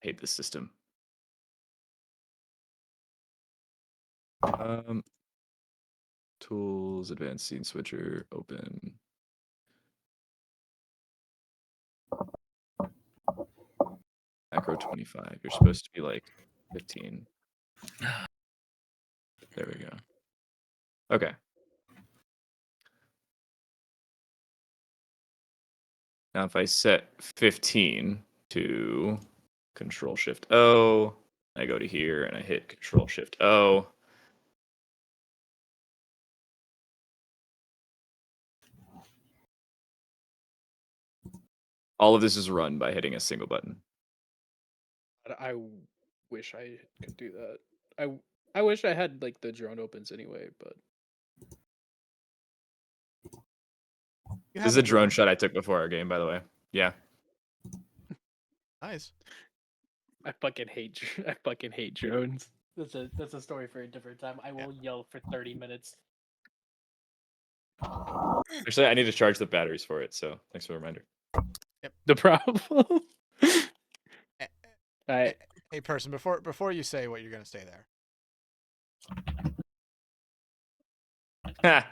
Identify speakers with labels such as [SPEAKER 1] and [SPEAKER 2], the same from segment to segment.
[SPEAKER 1] hate this system. Tools, advanced scene switcher, open. Macro 25. You're supposed to be like 15. There we go. Okay. Now if I set 15 to Control Shift O, I go to here and I hit Control Shift O. All of this is run by hitting a single button.
[SPEAKER 2] I wish I could do that. I wish I had like the drone opens anyway, but
[SPEAKER 1] This is a drone shot I took before our game, by the way. Yeah.
[SPEAKER 3] Nice.
[SPEAKER 2] I fucking hate drones. That's a story for a different time. I will yell for 30 minutes.
[SPEAKER 1] Actually, I need to charge the batteries for it, so thanks for the reminder.
[SPEAKER 3] Yep.
[SPEAKER 2] The problem.
[SPEAKER 3] Hey, person, before you say what you're gonna say there.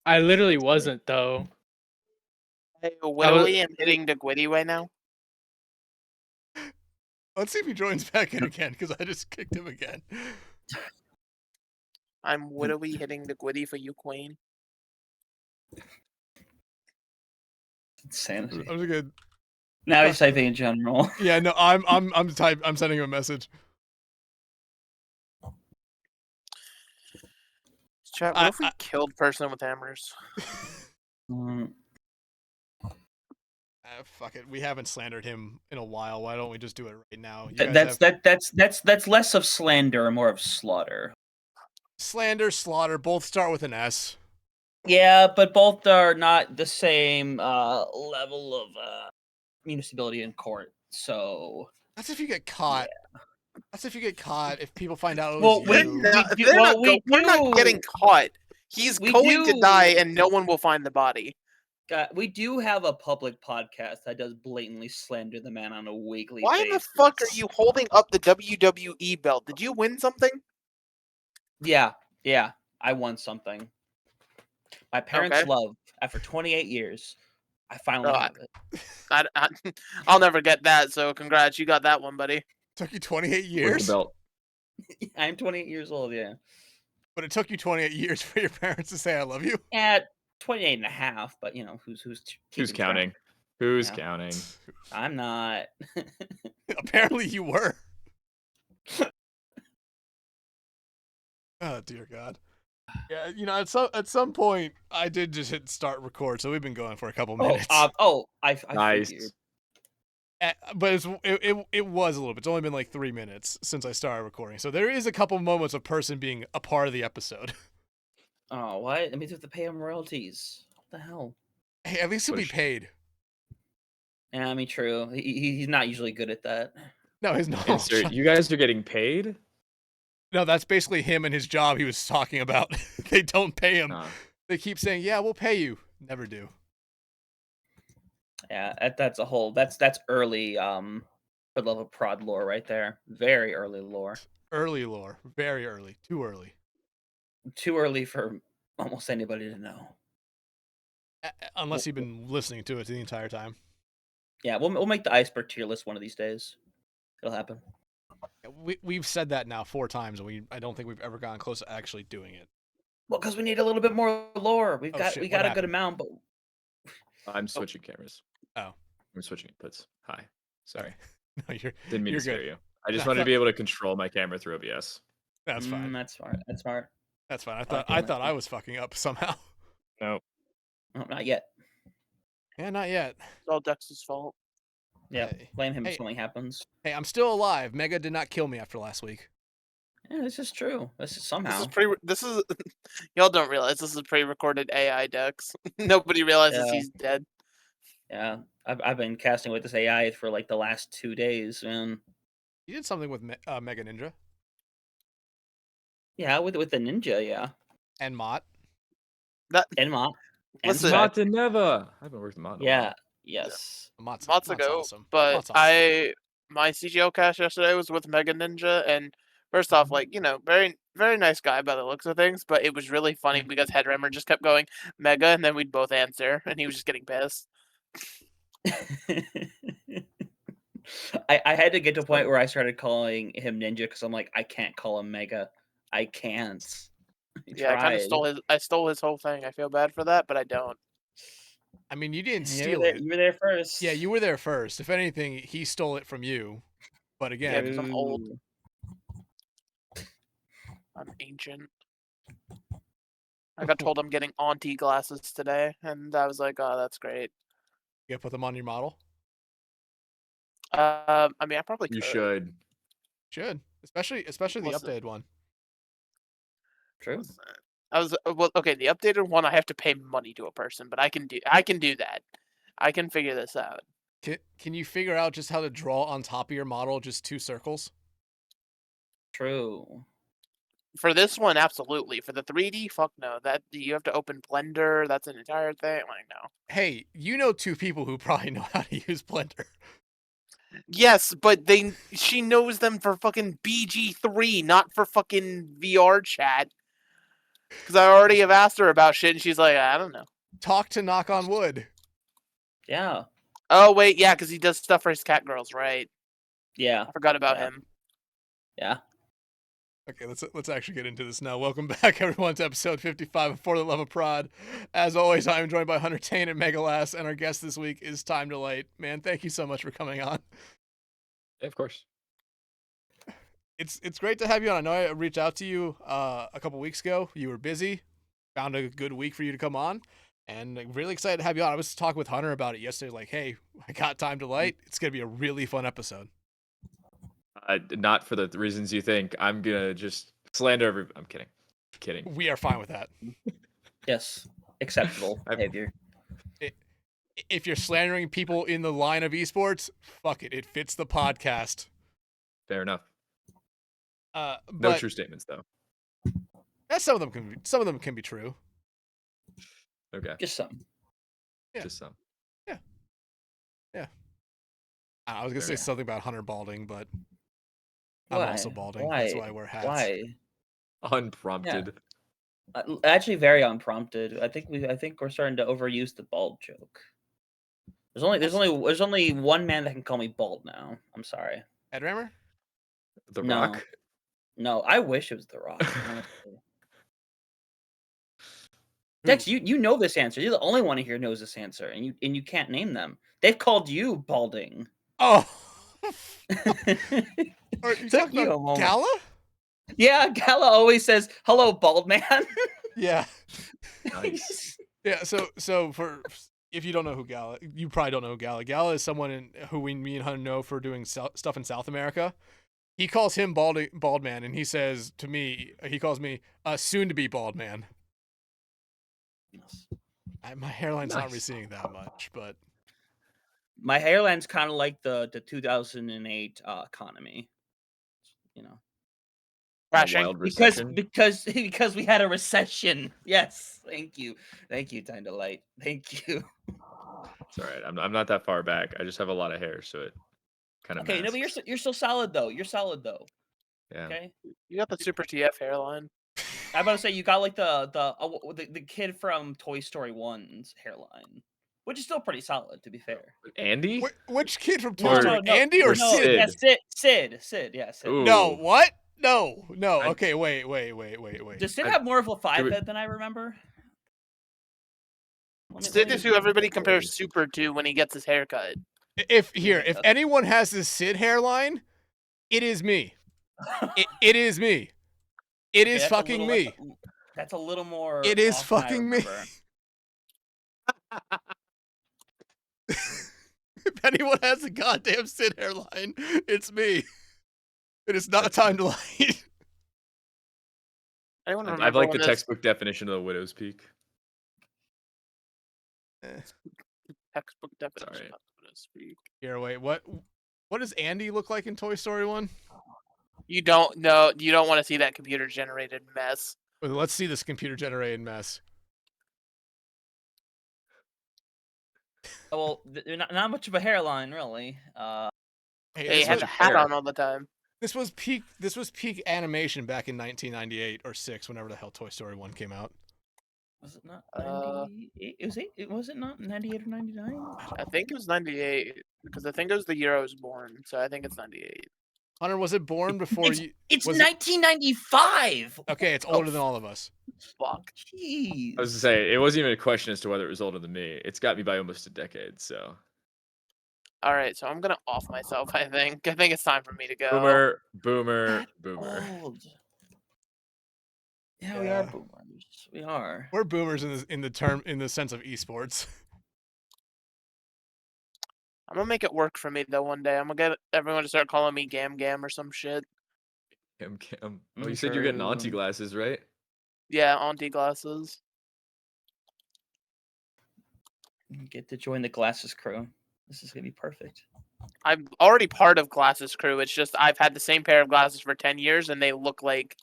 [SPEAKER 2] I literally wasn't though.
[SPEAKER 4] Hey, Willie, I'm hitting the Gwitty right now.
[SPEAKER 3] Let's see if he joins back in again, because I just kicked him again.
[SPEAKER 4] I'm wittily hitting the Gwitty for you, Queen.
[SPEAKER 5] Insanity.
[SPEAKER 3] I'm good.
[SPEAKER 5] Now he's typing in general.
[SPEAKER 3] Yeah, no, I'm sending him a message.
[SPEAKER 4] Chat, what if we killed person with hammers?
[SPEAKER 3] Fuck it. We haven't slandered him in a while. Why don't we just do it right now?
[SPEAKER 5] That's less of slander and more of slaughter.
[SPEAKER 3] Slander, slaughter, both start with an S.
[SPEAKER 5] Yeah, but both are not the same level of municipality in court. So
[SPEAKER 3] that's if you get caught. Yeah. That's if you get caught. If people find out it
[SPEAKER 5] was
[SPEAKER 3] you.
[SPEAKER 4] We're not getting caught. He's going to die, and no one will find the body.
[SPEAKER 5] We do have a public podcast that does blatantly slander the man on a weekly basis.
[SPEAKER 4] Why the fuck are you holding up the WWE belt? Did you win something?
[SPEAKER 5] Yeah, I won something. My parents' love, after 28 years, I finally have
[SPEAKER 4] it. I'll never get that, so congrats, you got that one, buddy.
[SPEAKER 3] Took you 28 years?
[SPEAKER 1] Where's the belt?
[SPEAKER 5] I'm 28 years old, yeah.
[SPEAKER 3] But it took you 28 years for your parents to say I love you?
[SPEAKER 5] At 28 and a half, but you know, who's
[SPEAKER 1] counting? Who's counting?
[SPEAKER 5] I'm not.
[SPEAKER 3] Apparently you were. Oh, dear God. Yeah, you know, at some point, I did just hit start record, so we've been going for a couple minutes.
[SPEAKER 5] I
[SPEAKER 1] nice.
[SPEAKER 5] Figured.
[SPEAKER 3] But it was a little bit. It's only been like 3 minutes since I started recording, so there is a couple moments of person being a part of the episode.
[SPEAKER 5] Oh, what? That means we have to pay him royalties. What the hell?
[SPEAKER 3] Hey, at least he'll be paid.
[SPEAKER 5] Yeah, I mean, true. He's not usually good at that.
[SPEAKER 3] No, he's not.
[SPEAKER 1] Sir, you guys are getting paid?
[SPEAKER 3] No, that's basically him and his job he was talking about. They don't pay him. They keep saying, yeah, we'll pay you. Never do.
[SPEAKER 5] Yeah, that's a whole... That's early, for the love of prod lore right there. Very early lore.
[SPEAKER 3] Early lore. Very early. Too early.
[SPEAKER 5] Too early for almost anybody to know.
[SPEAKER 3] Unless you've been listening to it the entire time.
[SPEAKER 5] Yeah, we'll make the iceberg tier list one of these days. It'll happen.
[SPEAKER 3] We've said that now 4 times, and I don't think we've ever gotten close to actually doing it.
[SPEAKER 5] Well, because we need a little bit more lore. We got a good amount, but
[SPEAKER 1] I'm switching cameras.
[SPEAKER 3] Oh,
[SPEAKER 1] I'm switching inputs. Hi, sorry.
[SPEAKER 3] No,
[SPEAKER 1] didn't mean to scare you. I just wanted to be able to control my camera through OBS.
[SPEAKER 3] That's fine.
[SPEAKER 5] That's smart. That's smart.
[SPEAKER 3] That's fine. I thought I was fucking up somehow.
[SPEAKER 1] No,
[SPEAKER 5] not yet.
[SPEAKER 3] Yeah, not yet.
[SPEAKER 4] It's all Dex's fault.
[SPEAKER 5] Yeah, blame him if something happens.
[SPEAKER 3] Hey, I'm still alive. Mega did not kill me after last week.
[SPEAKER 5] Yeah, this is true. This is somehow.
[SPEAKER 4] This is y'all don't realize this is pre-recorded AI Dex. Nobody realizes he's dead.
[SPEAKER 5] Yeah, I've been casting with this AI for like the last 2 days, man.
[SPEAKER 3] You did something with Mega Ninja.
[SPEAKER 5] Yeah, with the ninja, yeah.
[SPEAKER 3] And Mott.
[SPEAKER 5] And Mott.
[SPEAKER 1] Listen, Mott and Neva. I haven't worked with Mott.
[SPEAKER 5] Yeah. Yes.
[SPEAKER 4] Mott's ago,
[SPEAKER 3] awesome.
[SPEAKER 4] but
[SPEAKER 3] Mott's awesome.
[SPEAKER 4] my CGL cash yesterday was with Mega Ninja, and first off, like, very very nice guy by the looks of things, but it was really funny because Headrammer just kept going Mega, and then we'd both answer, and he was just getting pissed.
[SPEAKER 5] I had to get to a point where I started calling him Ninja because I'm like, I can't call him Mega. I can't.
[SPEAKER 4] Yeah, I kind of stole his whole thing. I feel bad for that, but I don't.
[SPEAKER 3] I mean, you didn't
[SPEAKER 5] You
[SPEAKER 3] steal
[SPEAKER 5] were there,
[SPEAKER 3] it.
[SPEAKER 5] you were there first.
[SPEAKER 3] Yeah, you were there first. If anything, he stole it from you. But
[SPEAKER 4] Yeah,
[SPEAKER 3] again,
[SPEAKER 4] because I'm old.
[SPEAKER 5] Ooh.
[SPEAKER 4] I'm ancient. I got told I'm getting auntie glasses today, and I was like, oh, that's great.
[SPEAKER 3] you gotta put them on your model.
[SPEAKER 4] I mean, I probably could.
[SPEAKER 1] You should.
[SPEAKER 3] Should, especially the
[SPEAKER 4] What's it?
[SPEAKER 3] updated one.
[SPEAKER 5] True.
[SPEAKER 4] Okay. The updated one, I have to pay money to a person, but I can do that. I can figure this out.
[SPEAKER 3] Can you figure out just how to draw on top of your model just 2 circles?
[SPEAKER 5] True.
[SPEAKER 4] For this one, absolutely. For the 3D, fuck no. That you have to open Blender. That's an entire thing. Like, no.
[SPEAKER 3] Hey, you know 2 people who probably know how to use Blender.
[SPEAKER 4] Yes, but she knows them for fucking BG3, not for fucking VR chat. Because I already have asked her about shit, and she's like, I don't know.
[SPEAKER 3] Talk to Knock on Wood.
[SPEAKER 5] Yeah.
[SPEAKER 4] Oh wait, yeah, because he does stuff for his cat girls, right?
[SPEAKER 5] Yeah.
[SPEAKER 4] I forgot about
[SPEAKER 5] Yeah.
[SPEAKER 4] him.
[SPEAKER 5] Yeah.
[SPEAKER 3] Okay, let's actually get into this now. Welcome back, everyone, to episode 55 of For the Love of Prod. As always, I am joined by Huntertain and Megalass, and our guest this week is TimeToLight. Man, thank you so much for coming on.
[SPEAKER 1] Yeah, of course.
[SPEAKER 3] It's great to have you on. I know I reached out to you a couple weeks ago. You were busy. Found a good week for you to come on, and I'm really excited to have you on. I was talking with Hunter about it yesterday. Like, hey, I got TimeToLight. It's gonna be a really fun episode.
[SPEAKER 1] Not for the reasons you think. I'm gonna just slander I'm kidding. Kidding.
[SPEAKER 3] We are fine with that.
[SPEAKER 5] Yes. Acceptable behavior.
[SPEAKER 3] If you're slandering people in the line of esports, fuck it. It fits the podcast.
[SPEAKER 1] Fair enough.
[SPEAKER 3] But
[SPEAKER 1] No true statements though.
[SPEAKER 3] some of them can be true.
[SPEAKER 1] Okay.
[SPEAKER 5] Just some.
[SPEAKER 3] Yeah.
[SPEAKER 1] Just some.
[SPEAKER 3] Yeah. I was gonna say something about Hunter balding, but
[SPEAKER 5] Why?
[SPEAKER 3] I'm also balding.
[SPEAKER 5] Why?
[SPEAKER 3] That's why I wear hats.
[SPEAKER 5] Why?
[SPEAKER 1] Unprompted.
[SPEAKER 5] Actually, very unprompted. I think we're starting to overuse the bald joke. There's only one man that can call me bald now. I'm sorry.
[SPEAKER 3] Headrammer?
[SPEAKER 1] The
[SPEAKER 5] No.
[SPEAKER 1] Rock.
[SPEAKER 5] No, I wish it was The Rock. Honestly. Dex, you know this answer. You're the only one here who knows this answer, and you can't name them. They've called you balding.
[SPEAKER 3] Oh. Are you
[SPEAKER 5] Took
[SPEAKER 3] talking
[SPEAKER 5] you a
[SPEAKER 3] about
[SPEAKER 5] moment.
[SPEAKER 3] Gala?
[SPEAKER 5] Yeah, Gala always says, "Hello, bald man."
[SPEAKER 3] Yeah.
[SPEAKER 1] Nice.
[SPEAKER 3] Yeah. So for if you don't know who Gala, you probably don't know who Gala. Gala is someone who me and Hunter know for doing stuff in South America. He calls him bald man, and he says to me, he calls me soon to be bald man. My hairline's not
[SPEAKER 1] Nice.
[SPEAKER 3] receding that much, but
[SPEAKER 5] My hairline's kind of like the 2008 economy, you know,
[SPEAKER 1] A
[SPEAKER 4] Crashing.
[SPEAKER 1] wild recession.
[SPEAKER 5] because we had a recession. Yes, thank you, TimeToLight. Thank you.
[SPEAKER 1] It's all right. I'm not that far back. I just have a lot of hair, so it kind of.
[SPEAKER 5] Okay, no, but you're still solid though. You're solid though.
[SPEAKER 1] Yeah.
[SPEAKER 5] Okay.
[SPEAKER 4] You got the Super TF hairline.
[SPEAKER 5] I'm about to say you got like the kid from Toy Story 1's hairline, which is still pretty solid to be fair.
[SPEAKER 1] Andy.
[SPEAKER 3] which kid from Toy
[SPEAKER 1] Or-
[SPEAKER 3] Story? Andy or
[SPEAKER 1] or
[SPEAKER 3] Sid?
[SPEAKER 5] Yeah,
[SPEAKER 1] Sid?
[SPEAKER 5] Sid. Yeah, Sid.
[SPEAKER 1] Ooh.
[SPEAKER 3] No, what? No.
[SPEAKER 1] I-
[SPEAKER 3] Okay, wait.
[SPEAKER 5] Does Sid
[SPEAKER 1] I-
[SPEAKER 5] have more of a five
[SPEAKER 1] do we-
[SPEAKER 5] head than I remember?
[SPEAKER 4] Sid is who everybody compares Super to when he gets his haircut.
[SPEAKER 3] If anyone has this Sid hairline, it is me. It is me. It is fucking me.
[SPEAKER 5] That's a little more.
[SPEAKER 3] It is
[SPEAKER 5] off than I
[SPEAKER 3] fucking me.
[SPEAKER 5] remember.
[SPEAKER 3] If anyone has a goddamn Sid hairline, it's me. It is not TimeToLight.
[SPEAKER 4] Anyone remember
[SPEAKER 1] I've like
[SPEAKER 4] when
[SPEAKER 1] the
[SPEAKER 4] this-
[SPEAKER 1] textbook definition of the widow's peak.
[SPEAKER 4] textbook definition.
[SPEAKER 1] Sorry.
[SPEAKER 4] of what it is for you.
[SPEAKER 3] Here, wait. What does Andy look like in Toy Story 1?
[SPEAKER 4] You don't know. You don't want to see that computer generated mess.
[SPEAKER 3] Well, let's see this computer generated mess.
[SPEAKER 5] Well, not much of a hairline, really.
[SPEAKER 3] Hey,
[SPEAKER 4] He
[SPEAKER 3] this
[SPEAKER 4] had
[SPEAKER 3] was
[SPEAKER 4] the hat
[SPEAKER 1] fair.
[SPEAKER 4] on all the time.
[SPEAKER 3] this was peak animation back in 1998 or 6, whenever the hell Toy Story 1 came out.
[SPEAKER 5] Was it not
[SPEAKER 4] Uh,
[SPEAKER 5] 98? Was it not 98 or 99?
[SPEAKER 4] I think it was 98 because I think it was the year I was born. So I think it's 98.
[SPEAKER 3] Hunter, was it born before you?
[SPEAKER 5] It's
[SPEAKER 3] Was it?
[SPEAKER 5] 1995.
[SPEAKER 3] Okay, it's older than all of us.
[SPEAKER 4] Fuck.
[SPEAKER 5] Jeez.
[SPEAKER 1] I was to say it wasn't even a question as to whether it was older than me. It's got me by almost a decade. So
[SPEAKER 4] All right, so I'm gonna off myself. I think it's time for me to go.
[SPEAKER 1] boomer,
[SPEAKER 5] That
[SPEAKER 1] boomer.
[SPEAKER 5] old. Yeah, we are
[SPEAKER 3] Yeah.
[SPEAKER 5] boomers. We are.
[SPEAKER 3] We're boomers in the sense of esports.
[SPEAKER 4] I'm gonna make it work for me though. One day I'm gonna get everyone to start calling me Gam Gam or some shit.
[SPEAKER 1] Oh, you said you're getting auntie
[SPEAKER 5] True.
[SPEAKER 1] glasses, right?
[SPEAKER 4] Yeah, auntie glasses.
[SPEAKER 5] Get to join the glasses crew. This is gonna be perfect.
[SPEAKER 4] I'm already part of Glasses Crew. It's just I've had the same pair of glasses for 10 years, and they look like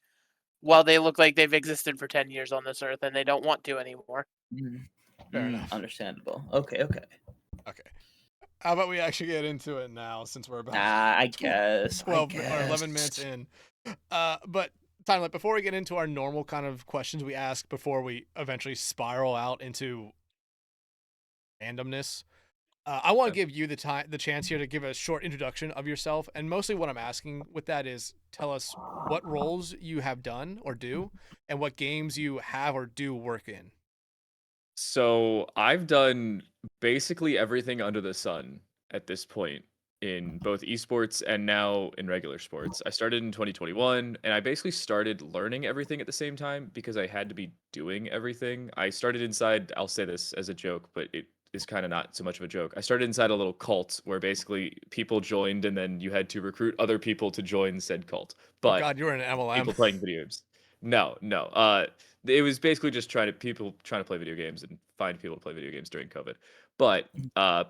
[SPEAKER 4] they've existed for 10 years on this earth, and they don't want to anymore.
[SPEAKER 3] Fair enough.
[SPEAKER 5] Understandable. Okay.
[SPEAKER 3] Okay. How about we actually get into it now, since we're about
[SPEAKER 5] I guess.
[SPEAKER 3] 12 or 11 minutes in. But TimeToLight, before we get into our normal kind of questions we ask before we eventually spiral out into randomness, I want to give you the chance here to give a short introduction of yourself, and mostly what I'm asking with that is tell us what roles you have done or do, and what games you have or do work in.
[SPEAKER 1] So I've done basically everything under the sun at this point in both esports and now in regular sports. I started in 2021 and I basically started learning everything at the same time because I had to be doing everything. I started inside, I'll say this as a joke, but it is kind of not so much of a joke. I started inside a little cult where basically people joined and then you had to recruit other people to join said cult.
[SPEAKER 3] Oh
[SPEAKER 1] But
[SPEAKER 3] God, you're an MLM.
[SPEAKER 1] people playing video games. No. It was basically just people trying to play video games and find people to play video games during COVID. But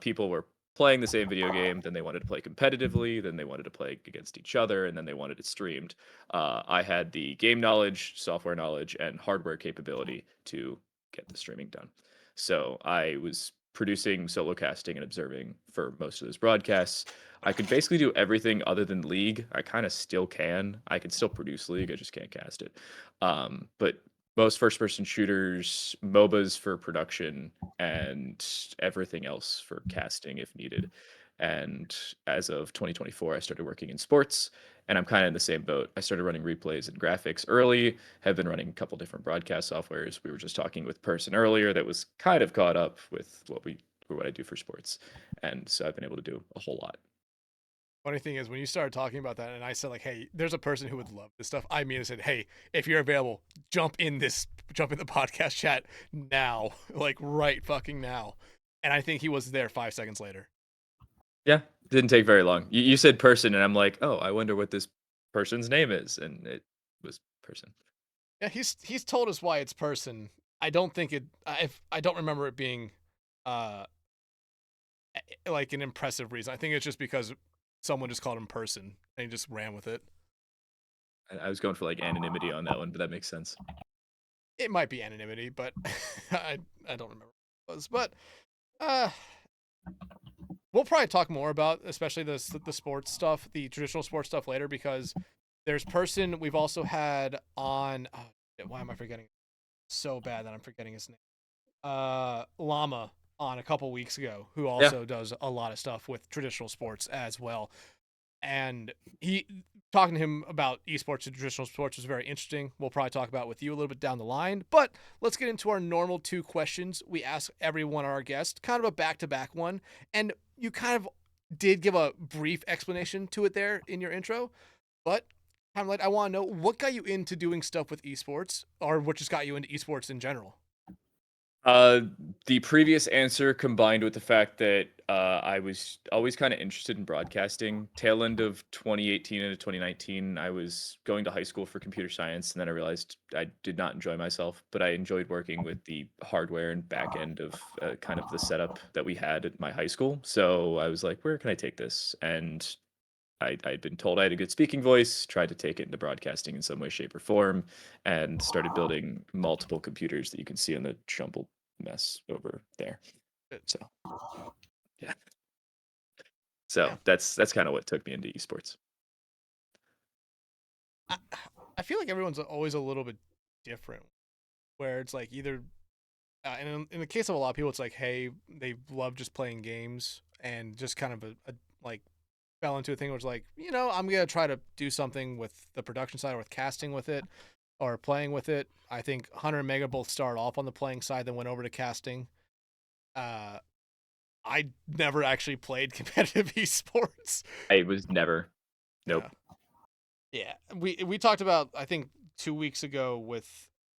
[SPEAKER 1] people were playing the same video game, then they wanted to play competitively, then they wanted to play against each other, and then they wanted it streamed. I had the game knowledge, software knowledge, and hardware capability to get the streaming done. So I was producing, solo casting, and observing for most of those broadcasts. I could basically do everything other than League. I kind of still can. I can still produce League. I just can't cast it. But most first-person shooters, MOBAs for production, and everything else for casting if needed. And as of 2024, I started working in sports, and I'm kind of in the same boat. I started running replays and graphics early, have been running a couple different broadcast softwares. We were just talking with Person earlier that was kind of caught up with what I do for sports. And so I've been able to do a whole lot.
[SPEAKER 3] Funny thing is, when you started talking about that, and I said like, "Hey, there's a person who would love this stuff," I immediately said, "Hey, if you're available, jump in the podcast chat now, like right fucking now." And I think he was there 5 seconds later.
[SPEAKER 1] Yeah, didn't take very long. You said Person, and I'm like, oh, I wonder what this person's name is, and it was Person.
[SPEAKER 3] Yeah, he's told us why it's Person. I don't think it. I don't remember it being, like an impressive reason. I think it's just because someone just called him Person and he just ran with it.
[SPEAKER 1] I was going for like anonymity on that one, but that makes sense.
[SPEAKER 3] It might be anonymity, but I don't remember what it was. But uh, we'll probably talk more about, especially the sports stuff, the traditional sports stuff later, because there's Person. We've also had on. Why am I forgetting? So bad that I'm forgetting his name. Llama on a couple weeks ago, who also does a lot of stuff with traditional sports as well. And he talking to him about esports and traditional sports was very interesting. We'll probably talk about it with you a little bit down the line, but let's get into our normal 2 questions we ask every one of our guests, kind of a back-to-back one. And you kind of did give a brief explanation to it there in your intro, but kind of like, I want to know what got you into doing stuff with esports, or what just got you into esports in general.
[SPEAKER 1] The previous answer combined with the fact that I was always kind of interested in broadcasting. Tail end of 2018 into 2019, I was going to high school for computer science, and then I realized I did not enjoy myself, but I enjoyed working with the hardware and back end of kind of the setup that we had at my high school. So I was like, where can I take this? And I'd been told I had a good speaking voice, tried to take it into broadcasting in some way, shape, or form, and started building multiple computers that you can see on the jumbled mess over there. So, yeah. So
[SPEAKER 3] Yeah.
[SPEAKER 1] that's kind of what took me into esports.
[SPEAKER 3] I feel like everyone's always a little bit different, where it's like either, and in the case of a lot of people, it's like, hey, they love just playing games and just kind of a like fell into a thing where it's like, I'm gonna try to do something with the production side or with casting with it or playing with it. I think Hunter and Mega both started off on the playing side, then went over to casting. I never actually played competitive esports.
[SPEAKER 1] I was never. Nope.
[SPEAKER 3] Yeah. We talked about, I think 2 weeks ago, with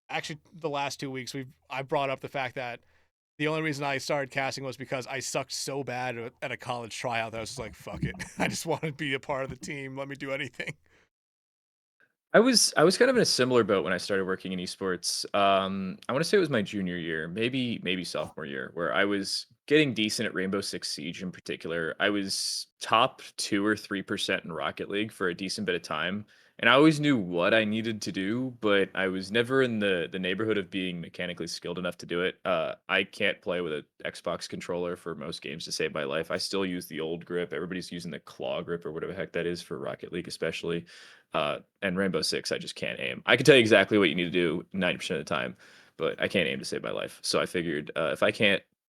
[SPEAKER 3] actually the last 2 weeks, I brought up the fact that the only reason I started casting was because I sucked so bad at a college tryout that I was just like, fuck it. I just want to be a part of the team. Let me do anything.
[SPEAKER 1] I was kind of in a similar boat when I started working in esports. I want to say it was my junior year, maybe sophomore year, where I was getting decent at Rainbow Six Siege in particular. I was top 2 or 3% in Rocket League for a decent bit of time, and I always knew what I needed to do, but I was never in the neighborhood of being mechanically skilled enough to do it. I can't play with an Xbox controller for most games to save my life. I still use the old grip. Everybody's using the claw grip or whatever the heck that is for Rocket League, especially. And Rainbow Six, I just can't aim. I can tell you exactly what you need to do 90% of the time, but I can't aim to save my life. So I figured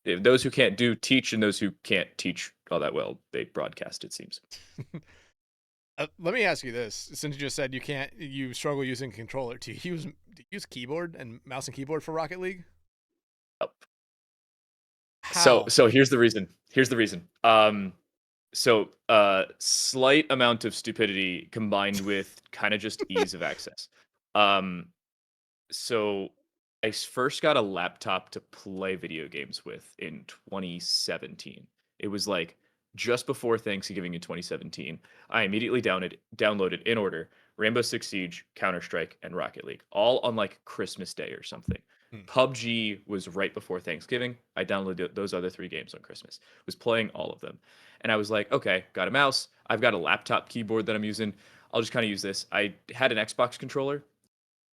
[SPEAKER 1] if those who can't do teach, and those who can't teach all that well, they broadcast, it seems.
[SPEAKER 3] Let me ask you this: since you just said you struggle using controller, do you use keyboard and mouse and keyboard for Rocket League?
[SPEAKER 1] Yep.
[SPEAKER 3] How?
[SPEAKER 1] So here's the reason. Slight amount of stupidity combined with kind of just ease of access. Um, so first got a laptop to play video games with in 2017. It was like just before Thanksgiving in 2017. I immediately downloaded in order Rainbow Six Siege, Counter-Strike, and Rocket League, all on like Christmas Day or something. PUBG was right before Thanksgiving. I downloaded those other 3 games on Christmas. Was playing all of them. And I was like, okay, got a mouse. I've got a laptop keyboard that I'm using. I'll just kind of use this. I had an Xbox controller.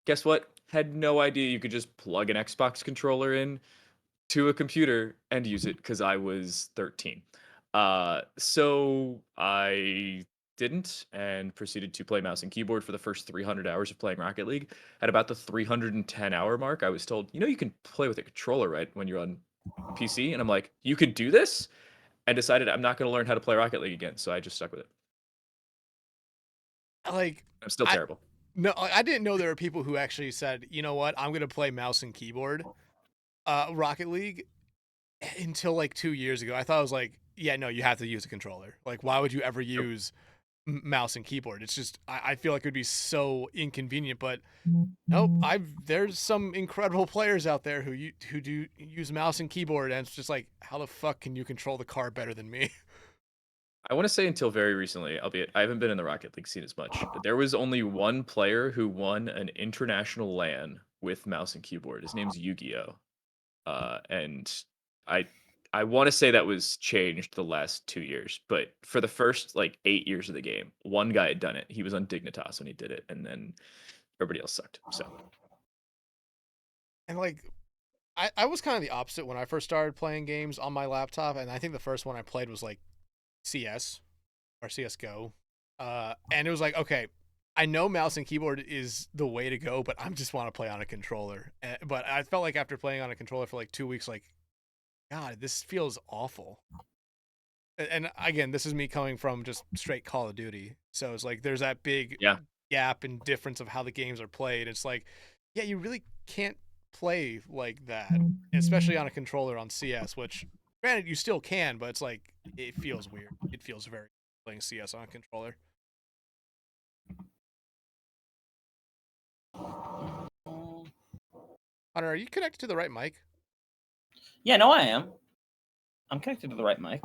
[SPEAKER 1] Guess what? Had no idea you could just plug an Xbox controller in to a computer and use it because I was 13. So I didn't and proceeded to play mouse and keyboard for the first 300 hours of playing Rocket League. At about the 310-hour mark, I was told, you can play with a controller, right, when you're on PC. And I'm like, you can do this? And decided I'm not going to learn how to play Rocket League again. So I just stuck with it.
[SPEAKER 3] Like,
[SPEAKER 1] I'm still terrible.
[SPEAKER 3] No, I didn't know there were people who actually said, you know what, I'm gonna play mouse and keyboard, Rocket League, until like 2 years ago. I thought it was like, yeah, no, you have to use a controller. Like, why would you ever use mouse and keyboard? It's just, I feel like it would be so inconvenient. But nope, there's some incredible players out there who do use mouse and keyboard, and it's just like, how the fuck can you control the car better than me?
[SPEAKER 1] I want to say until very recently, albeit I haven't been in the Rocket League scene as much, there was only one player who won an international LAN with mouse and keyboard. His name's Yu-Gi-Oh! And I I want to say that was changed the last 2 years, but for the first like 8 years of the game, one guy had done it. He was on Dignitas when he did it, and then everybody else sucked. So
[SPEAKER 3] And like, I was kind of the opposite when I first started playing games on my laptop, and I think the first one I played was like CS or CS:GO, and it was like, okay, I know mouse and keyboard is the way to go, but I just want to play on a controller. But I felt like after playing on a controller for like 2 weeks, like, God, this feels awful. And again, this is me coming from just straight Call of Duty, so it's like there's that big
[SPEAKER 1] yeah,
[SPEAKER 3] gap and difference of how the games are played. It's like, yeah, you really can't play like that, especially on a controller on CS, which granted you still can, but it's like it feels weird. It feels very playing CS on a controller. Hunter, are you connected to the right mic?
[SPEAKER 5] Yeah, no, I am. I'm connected to the right mic.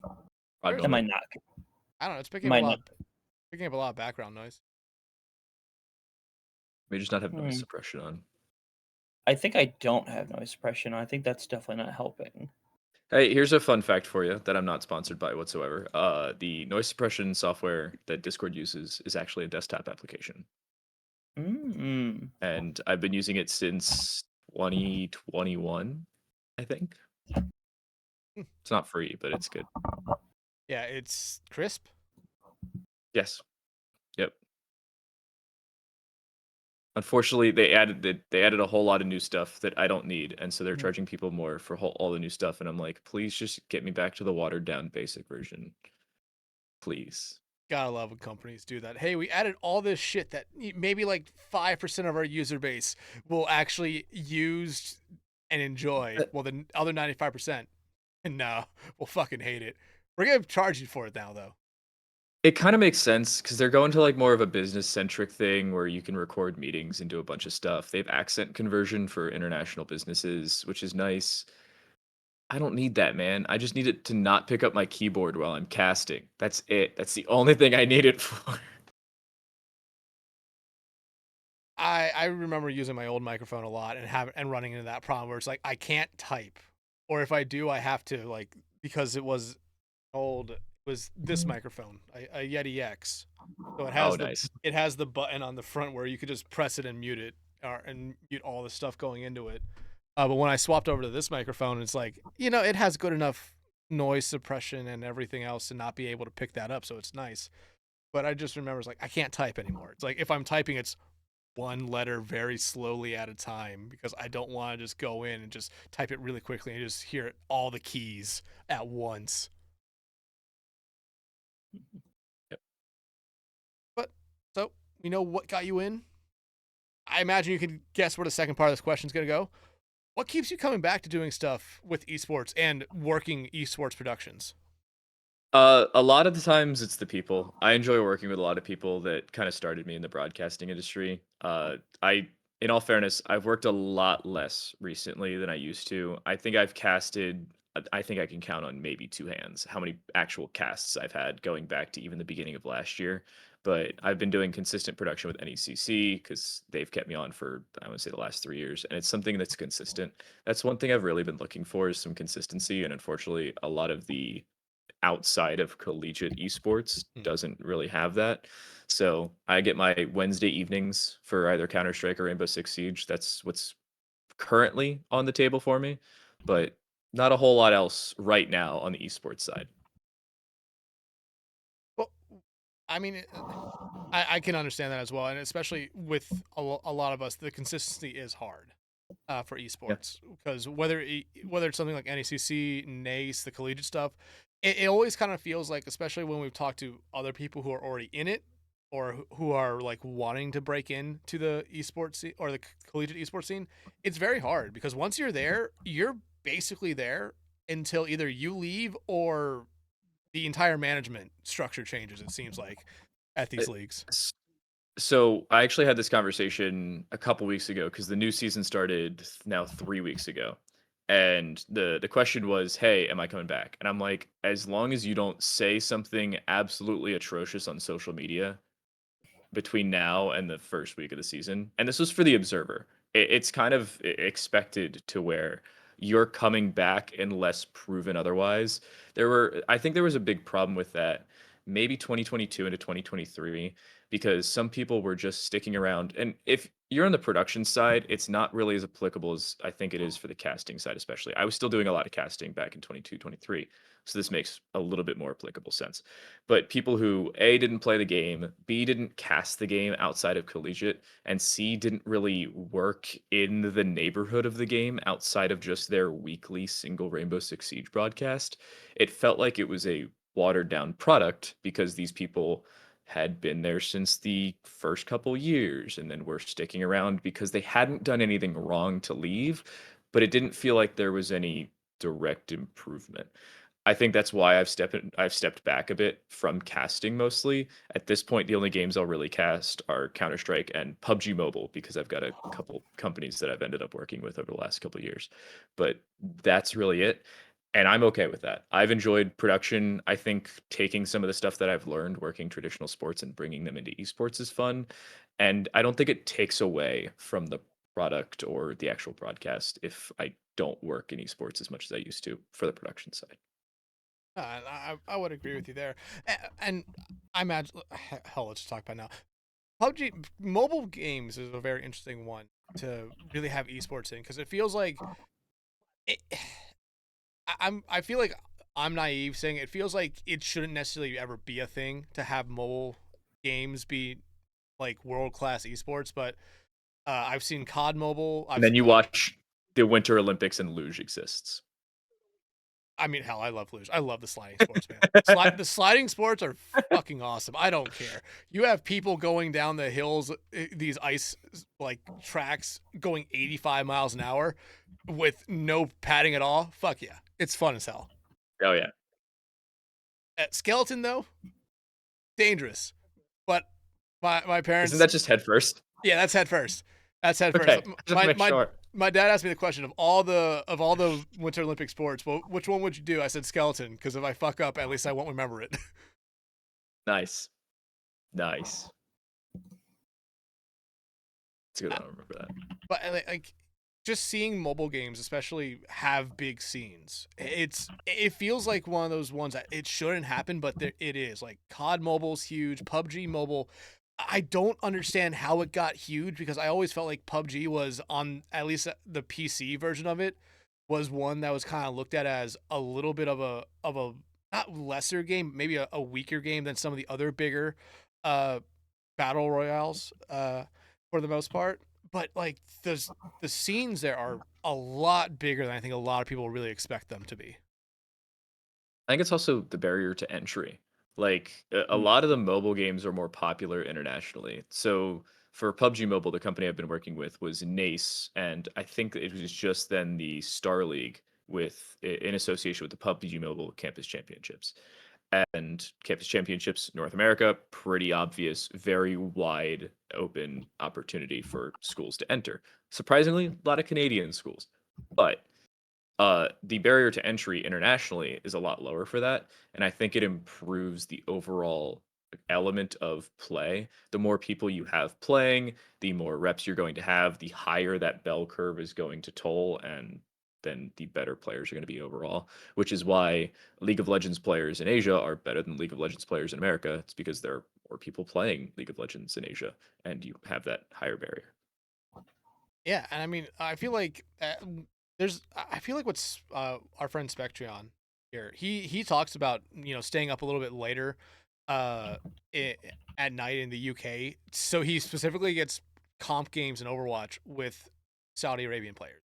[SPEAKER 1] Rod
[SPEAKER 5] Am I
[SPEAKER 1] Bowman.
[SPEAKER 5] not?
[SPEAKER 3] I don't know. It's
[SPEAKER 5] Am I not?
[SPEAKER 3] picking up a lot of background noise.
[SPEAKER 1] We just not have noise suppression on.
[SPEAKER 5] I think I don't have noise suppression. I think that's definitely not helping.
[SPEAKER 1] Hey, here's a fun fact for you that I'm not sponsored by whatsoever. The noise suppression software that Discord uses is actually a desktop application. And I've been using it since 2021, I think. It's not free, but it's good.
[SPEAKER 3] Yeah, it's crisp.
[SPEAKER 1] Yes. Yep. Unfortunately, they added a whole lot of new stuff that I don't need, and so they're
[SPEAKER 3] Mhm.
[SPEAKER 1] charging people more for all the new stuff, and I'm like, please just get me back to the watered down basic version, please.
[SPEAKER 3] Gotta love when companies do that. Hey, we added all this shit that maybe like 5% of our user base will actually use and enjoy.
[SPEAKER 1] Uh,
[SPEAKER 3] Well, the other 95%, no, will fucking hate it. We're gonna charge you for it now, though.
[SPEAKER 1] It kind of makes sense because they're going to like more of a business centric thing where you can record meetings and do a bunch of stuff. They have accent conversion for international businesses, which is nice. I don't need that, man. I just need it to not pick up my keyboard while I'm casting. That's it. That's the only thing I need it for.
[SPEAKER 3] I remember using my old microphone a lot and running into that problem where it's like I can't type, or if I do, I have to like because it was old. It was this microphone, a Yeti X. So
[SPEAKER 1] Oh, nice.
[SPEAKER 3] it has the button on the front where you could just press it and mute it and mute all the stuff going into it. But when I swapped over to this microphone, it's like it has good enough noise suppression and everything else to not be able to pick that up, so it's nice. But I just remember it's like I can't type anymore. It's like if I'm typing, it's one letter very slowly at a time because I don't want to just go in and just type it really quickly and just hear all the keys at once.
[SPEAKER 1] Yep.
[SPEAKER 3] But so we know what got you in. I imagine you can guess where the second part of this question is going to go. What keeps you coming back to doing stuff with esports and working esports productions?
[SPEAKER 1] A lot of the times it's the people. I enjoy working with a lot of people that kind of started me in the broadcasting industry. In all fairness, I've worked a lot less recently than I used to. I think I've casted. I think I can count on maybe two hands how many actual casts I've had going back to even the beginning of last year. But I've been doing consistent production with NECC because they've kept me on for I would say the last 3 years, and it's something that's consistent. That's one thing I've really been looking for is some consistency, and unfortunately, a lot of the outside of collegiate esports
[SPEAKER 3] Hmm.
[SPEAKER 1] doesn't really have that. So I get my Wednesday evenings for either Counter Strike or Rainbow Six Siege. That's what's currently on the table for me, but not a whole lot else right now on the esports side.
[SPEAKER 3] Well, I mean, I can understand that as well, and especially with a lot of us, the consistency is hard for
[SPEAKER 1] Yeah.
[SPEAKER 3] esports because whether it's something like NECC, NACE, the collegiate stuff, it always kind of feels like, especially when we've talked to other people who are already in it or who are like wanting to break into the esports or the collegiate esports scene, it's very hard because once you're there, you're basically there until either you leave or the entire management structure changes. It seems like at
[SPEAKER 1] Uh,
[SPEAKER 3] these leagues.
[SPEAKER 1] s- So I actually had this conversation a couple weeks ago because the new season started now 3 weeks ago. And the question was, hey, am I coming back? And I'm like, as long as you don't say something absolutely atrocious on social media, between now and the first week of the season. And this was for the observer. It's kind of expected to where you're coming back unless proven otherwise. I think there was a big problem with that maybe 2022 into 2023 because some people were just sticking around. And if you're on the production side, it's not really as applicable as I think it is for the casting side, especially. I was still doing a lot of casting back in 22, 23. So this makes a little bit more applicable sense. But people who A didn't play the game, B didn't cast the game outside of collegiate, and C didn't really work in the neighborhood of the game outside of just their weekly single Rainbow Six Siege broadcast, it felt like it was a watered down product because these people had been there since the first couple years and then were sticking around because they hadn't done anything wrong to leave, but it didn't feel like there was any direct improvement. I think that's why I've stepped back a bit from casting mostly. At this point, the only games I'll really cast are Counter-Strike and PUBG Mobile because I've got a couple companies that I've ended up working with over the last couple years. But that's really it. And I'm okay with that. I've enjoyed production. I think taking some of the stuff that I've learned working traditional sports and bringing them into esports is fun. And I don't think it takes away from the product or the actual broadcast if I don't work in esports as much as I used to for the production side.
[SPEAKER 3] I would agree with you there, and I imagine hell. Let's just talk about now. PUBG mobile games is a very interesting one to really have esports in because it feels like it, I feel like I'm naive saying it feels like it shouldn't necessarily ever be a thing to have mobile games be like world-class esports, but I've seen COD Mobile.
[SPEAKER 1] And then you watch the Winter Olympics and luge exists.
[SPEAKER 3] I mean, hell, I love luge. I love the sliding sports, man. The sliding sports are fucking awesome. I don't care. You have people going down the hills, these ice like tracks, going 85 miles an hour with no padding at all. Fuck yeah, it's fun as hell.
[SPEAKER 1] Oh yeah.
[SPEAKER 3] Skeleton though, dangerous. But my parents.
[SPEAKER 1] Isn't that just head first?
[SPEAKER 3] Yeah, that's head first. That's head
[SPEAKER 1] Okay.
[SPEAKER 3] first.
[SPEAKER 1] Just make sure.
[SPEAKER 3] My dad asked me the question of all the Winter Olympic sports. Well, which one would you do? I said skeleton because if I fuck up, at least I won't remember it.
[SPEAKER 1] Nice. It's a good one. I remember that.
[SPEAKER 3] But like, just seeing mobile games, especially, have big scenes. It feels like one of those ones that it shouldn't happen, but it is. Like COD Mobile's huge. PUBG Mobile. I don't understand how it got huge because I always felt like PUBG was on at least the PC version of it was one that was kind of looked at as a little bit of a not lesser game, maybe a weaker game than some of the other bigger battle royales for the most part. But like the scenes there are a lot bigger than I think a lot of people really expect them to be.
[SPEAKER 1] I think it's also the barrier to entry. Like a lot of the mobile games are more popular internationally. So for PUBG Mobile, the company I've been working with was Nace, and I think it was just then the Star League in association with the PUBG Mobile Campus Championships. And Campus Championships North America, pretty obvious, very wide open opportunity for schools to enter. Surprisingly, a lot of Canadian schools. But the barrier to entry internationally is a lot lower for that, and I think it improves the overall element of play. The more people you have playing, the more reps you're going to have, the higher that bell curve is going to toll, and then the better players are going to be overall, which is why League of Legends players in Asia are better than League of Legends players in America. It's because there are more people playing League of Legends in Asia, and you have that higher barrier.
[SPEAKER 3] Yeah, and I mean, I feel like I feel like what's our friend Spectrion here. He talks about staying up a little bit later, uh, at night in the UK. So he specifically gets comp games and Overwatch with Saudi Arabian players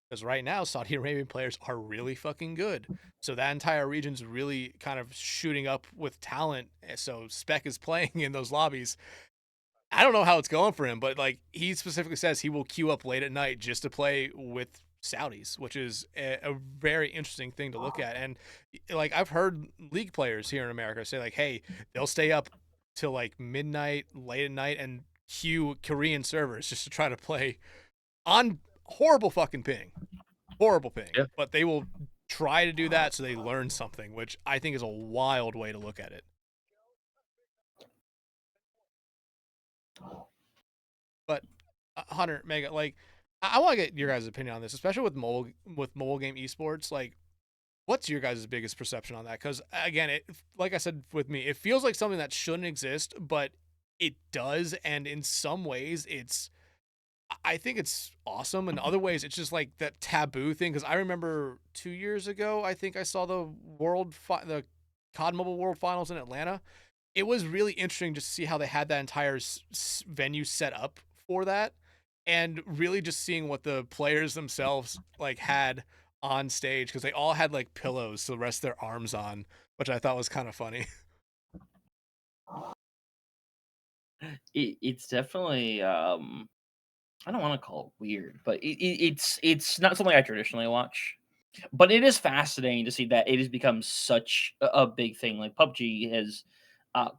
[SPEAKER 3] because right now Saudi Arabian players are really fucking good. So that entire region's really kind of shooting up with talent. So Spec is playing in those lobbies. I don't know how it's going for him, but like he specifically says he will queue up late at night just to play with Saudis, which is a very interesting thing to look at. And like I've heard league players here in America say like, hey, they'll stay up till like midnight, late at night, and queue Korean servers just to try to play on horrible fucking ping,
[SPEAKER 1] Yeah.
[SPEAKER 3] but they will try to do that so they learn something, which I think is a wild way to look at it. But Hunter, Mega, like I want to get your guys' opinion on this, especially with mobile game esports. Like, what's your guys' biggest perception on that? Because again, like I said with me, it feels like something that shouldn't exist, but it does, and in some ways, I think it's awesome. In other ways, it's just like that taboo thing. Because I remember 2 years ago, I think I saw the the COD Mobile World Finals in Atlanta. It was really interesting just to see how they had that entire venue set up for that, and really just seeing what the players themselves like had on stage because they all had like pillows to rest their arms on, which I thought was kind of funny.
[SPEAKER 5] It's definitely I don't want to call it weird, but it's not something I traditionally watch. But it is fascinating to see that it has become such a big thing. Like PUBG has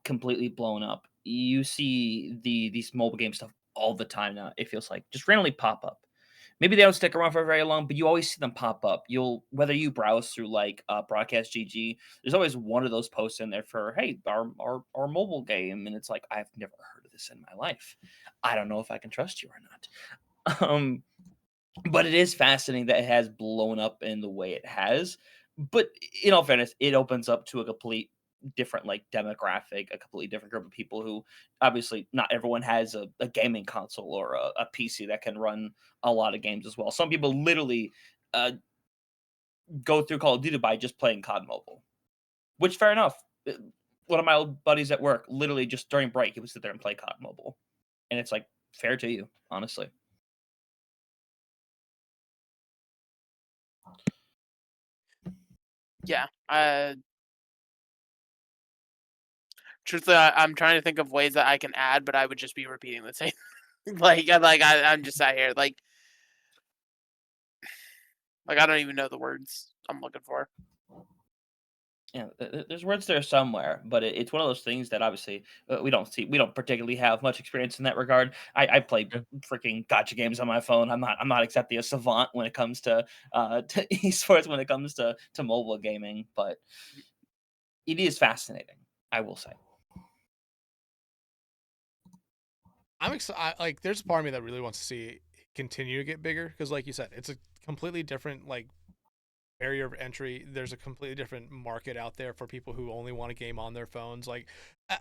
[SPEAKER 5] completely blown up. You see these mobile game stuff all the time now. It feels like just randomly pop up. Maybe they don't stick around for very long, but you always see them pop up. You'll whether you browse through like Broadcast GG, there's always one of those posts in there for hey our mobile game, and it's like I've never heard of this in my life. I don't know if I can trust you or not. But it is fascinating that it has blown up in the way it has. But in all fairness, it opens up to a complete different like demographic, a completely different group of people who obviously not everyone has a gaming console or a PC that can run a lot of games as well. Some people literally uh, go through Call of Duty by just playing COD Mobile. Which fair enough. One of my old buddies at work, literally just during break, he would sit there and play COD Mobile, and it's like fair to you, honestly.
[SPEAKER 4] Yeah. Truthfully, I'm trying to think of ways that I can add, but I would just be repeating the same. I'm just sat here like I don't even know the words I'm looking for.
[SPEAKER 5] Yeah, there's words there somewhere, but it's one of those things that obviously we don't particularly have much experience in that regard. I play
[SPEAKER 1] Yeah.
[SPEAKER 5] freaking gotcha games on my phone. I'm not exactly a savant when it comes to to esports, when it comes to mobile gaming, but it is fascinating, I will say.
[SPEAKER 3] I'm excited. Like, there's a part of me that really wants to see it continue to get bigger because, like you said, it's a completely different like barrier of entry. There's a completely different market out there for people who only want to game on their phones. Like,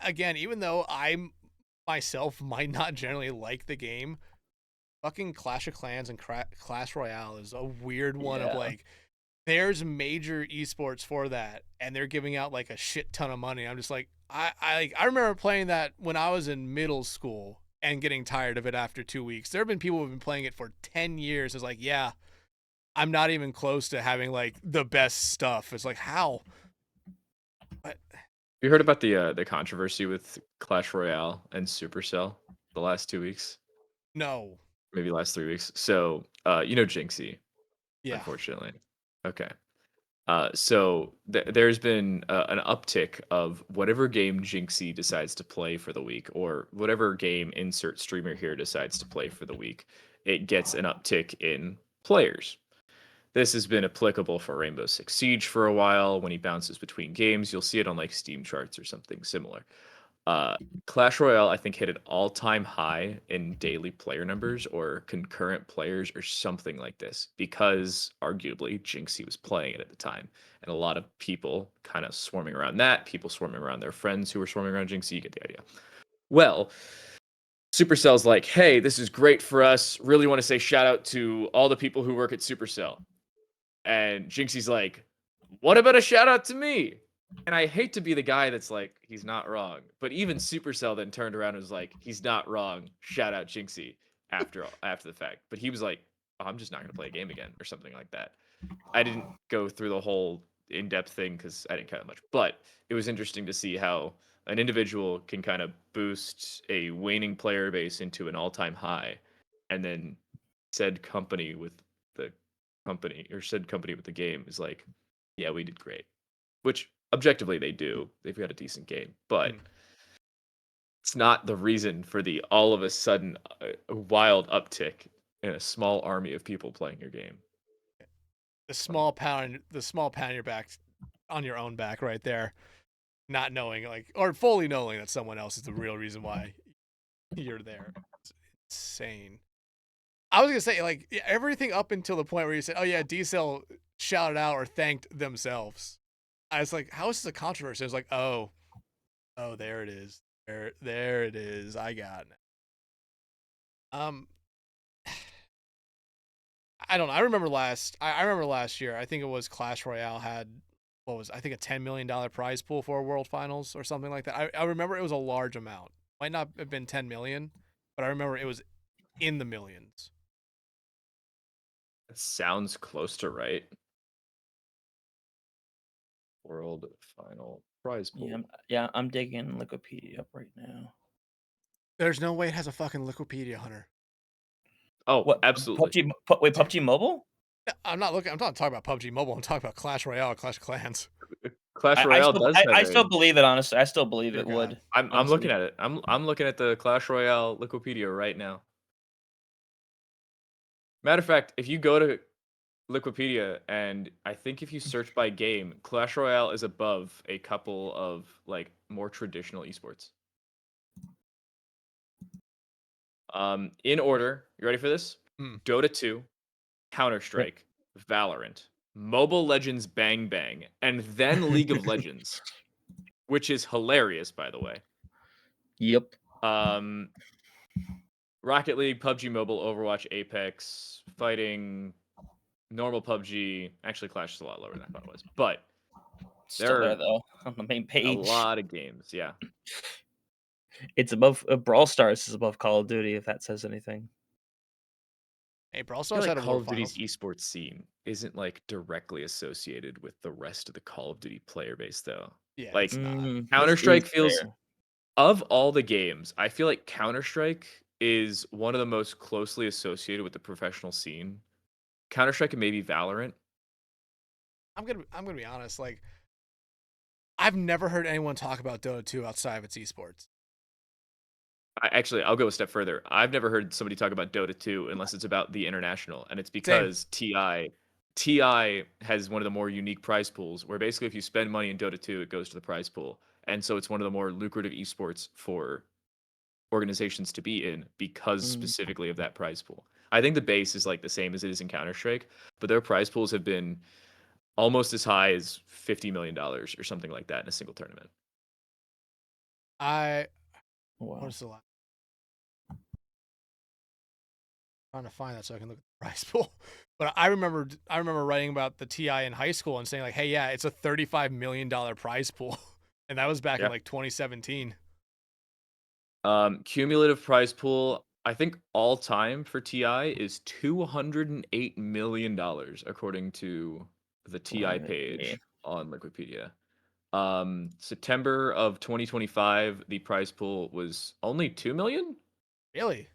[SPEAKER 3] again, even though I myself might not generally like the game, fucking Clash of Clans and Clash Royale is a weird one of
[SPEAKER 5] Yeah.
[SPEAKER 3] like, there's major esports for that, and they're giving out like a shit ton of money. I'm just like, I remember playing that when I was in middle school and getting tired of it after 2 weeks. There have been people who've been playing it for 10 years. It's like, yeah, I'm not even close to having like the best stuff. It's like, how? But
[SPEAKER 1] You heard about the controversy with Clash Royale and Supercell the last 2 weeks,
[SPEAKER 3] no.
[SPEAKER 1] maybe last 3 weeks. So, you know Jinxie,
[SPEAKER 3] Yeah.
[SPEAKER 1] unfortunately. Okay. So there's been an uptick of whatever game Jinxie decides to play for the week, or whatever game insert streamer here decides to play for the week. It gets an uptick in players. This has been applicable for Rainbow Six Siege for a while. When he bounces between games, you'll see it on like Steam charts or something similar. Clash Royale, I think, hit an all-time high in daily player numbers or concurrent players or something like this, because arguably Jinxie was playing it at the time, and a lot of people kind of swarming around that, people swarming around their friends who were swarming around Jinxie. You get the idea. Well, Supercell's like, hey, this is great for us. Really want to say shout out to all the people who work at Supercell. And Jinxie's like, what about a shout out to me? And I hate to be the guy that's like, he's not wrong. But even Supercell then turned around and was like, he's not wrong. Shout out Jinxie after the fact. But he was like, oh, I'm just not going to play a game again or something like that. I didn't go through the whole in-depth thing because I didn't care that much. But it was interesting to see how an individual can kind of boost a waning player base into an all-time high, and then said company with the company with the game is like, yeah, we did great. Which objectively they do. They've got a decent game, but it's not the reason for the all of a sudden wild uptick in a small army of people playing your game.
[SPEAKER 3] The small pound your back on your own back right there, not knowing like, or fully knowing that someone else is the real reason why you're there. It's insane. I was gonna say like everything up until the point where you said, oh yeah, D-Cell shouted out or thanked themselves. I was like, how is this a controversy? I was like, oh, there it is. There it is. I got it. I don't know. I remember last year. I think it was Clash Royale had I think a $10 million prize pool for a World Finals or something like that. I remember it was a large amount. Might not have been 10 million, but I remember it was in the millions.
[SPEAKER 1] That sounds close to right. World final prize pool.
[SPEAKER 5] I'm digging Wikipedia up right now.
[SPEAKER 3] There's no way it has a fucking Wikipedia, Hunter.
[SPEAKER 1] Oh,
[SPEAKER 5] What,
[SPEAKER 1] absolutely.
[SPEAKER 5] PUBG Mobile?
[SPEAKER 3] I'm not talking about PUBG Mobile. I'm talking about Clash Royale, Clash of Clans.
[SPEAKER 1] Clash Royale does have
[SPEAKER 5] I still believe it, honestly. I still believe it would.
[SPEAKER 1] I'm looking at it. I'm looking at the Clash Royale Wikipedia right now. Matter of fact, if you go to Wikipedia, and I think if you search by game, Clash Royale is above a couple of like more traditional esports. In order, you ready for this? Dota 2, Counter-Strike, Valorant, Mobile Legends Bang Bang, and then League of Legends, which is hilarious, by the way.
[SPEAKER 5] Yep.
[SPEAKER 1] Rocket League, PUBG Mobile, Overwatch, Apex, Fighting, normal PUBG. Actually, Clash is a lot lower than I thought it was, but
[SPEAKER 5] Still
[SPEAKER 1] there
[SPEAKER 5] there
[SPEAKER 1] are
[SPEAKER 5] though on the main
[SPEAKER 1] a
[SPEAKER 5] page.
[SPEAKER 1] lot of games. Yeah,
[SPEAKER 5] It's above Brawl Stars is above Call of Duty, if that says anything.
[SPEAKER 3] Hey, Brawl
[SPEAKER 1] I feel
[SPEAKER 3] Stars
[SPEAKER 1] like
[SPEAKER 3] had a
[SPEAKER 1] Call
[SPEAKER 3] World
[SPEAKER 1] of Duty's
[SPEAKER 3] Finals.
[SPEAKER 1] esports scene isn't like directly associated with the rest of the Call of Duty player base, though.
[SPEAKER 3] Yeah,
[SPEAKER 1] Like
[SPEAKER 3] it's not.
[SPEAKER 1] Counter Strike feels
[SPEAKER 5] fair.
[SPEAKER 1] of all the games, I feel like Counter Strike is one of the most closely associated with the professional scene. Counter Strike and maybe Valorant.
[SPEAKER 3] I'm gonna be honest. Like, I've never heard anyone talk about Dota 2 outside of its esports.
[SPEAKER 1] I'll go a step further. I've never heard somebody talk about Dota 2 unless it's about the international, and it's
[SPEAKER 3] Same.
[SPEAKER 1] because TI has one of the more unique prize pools where basically if you spend money in Dota 2, it goes to the prize pool. And so it's one of the more lucrative esports for organizations to be in because specifically of that prize pool. I think the base is like the same as it is in Counter-Strike, but their prize pools have been almost as high as $50 million or something like that in a single tournament.
[SPEAKER 3] What
[SPEAKER 5] Wow.
[SPEAKER 3] is the last? Trying to find that so I can look at the prize pool. But I remember writing about the TI in high school and saying like, hey, yeah, it's a $35 million prize pool, and that was back in
[SPEAKER 1] Yeah.
[SPEAKER 3] like 2017.
[SPEAKER 1] Cumulative prize pool, I think all time for TI is $208 million, according to the TI page on Wikipedia. September of 2025, the prize pool was only 2 million.
[SPEAKER 3] Really?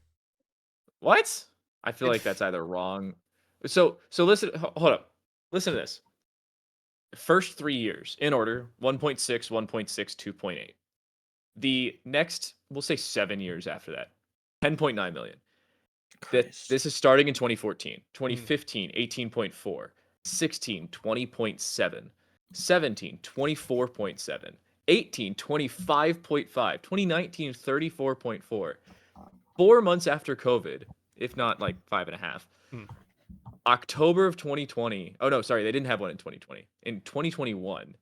[SPEAKER 1] What? I feel like that's either wrong. So listen, hold up. Listen to this. First 3 years in order: 1.6, 1.6, 2.8. The next, we'll say 7 years after that, 10.9 million. This is starting in 2014. 2015, 18.4. 16, 20.7. 17, 24.7. 18, 25.5. 2019, 34.4. 4 months after COVID, if not like 5.5.
[SPEAKER 3] Hmm.
[SPEAKER 1] October of 2020. Oh no, sorry, they didn't have one in 2020. In 2021,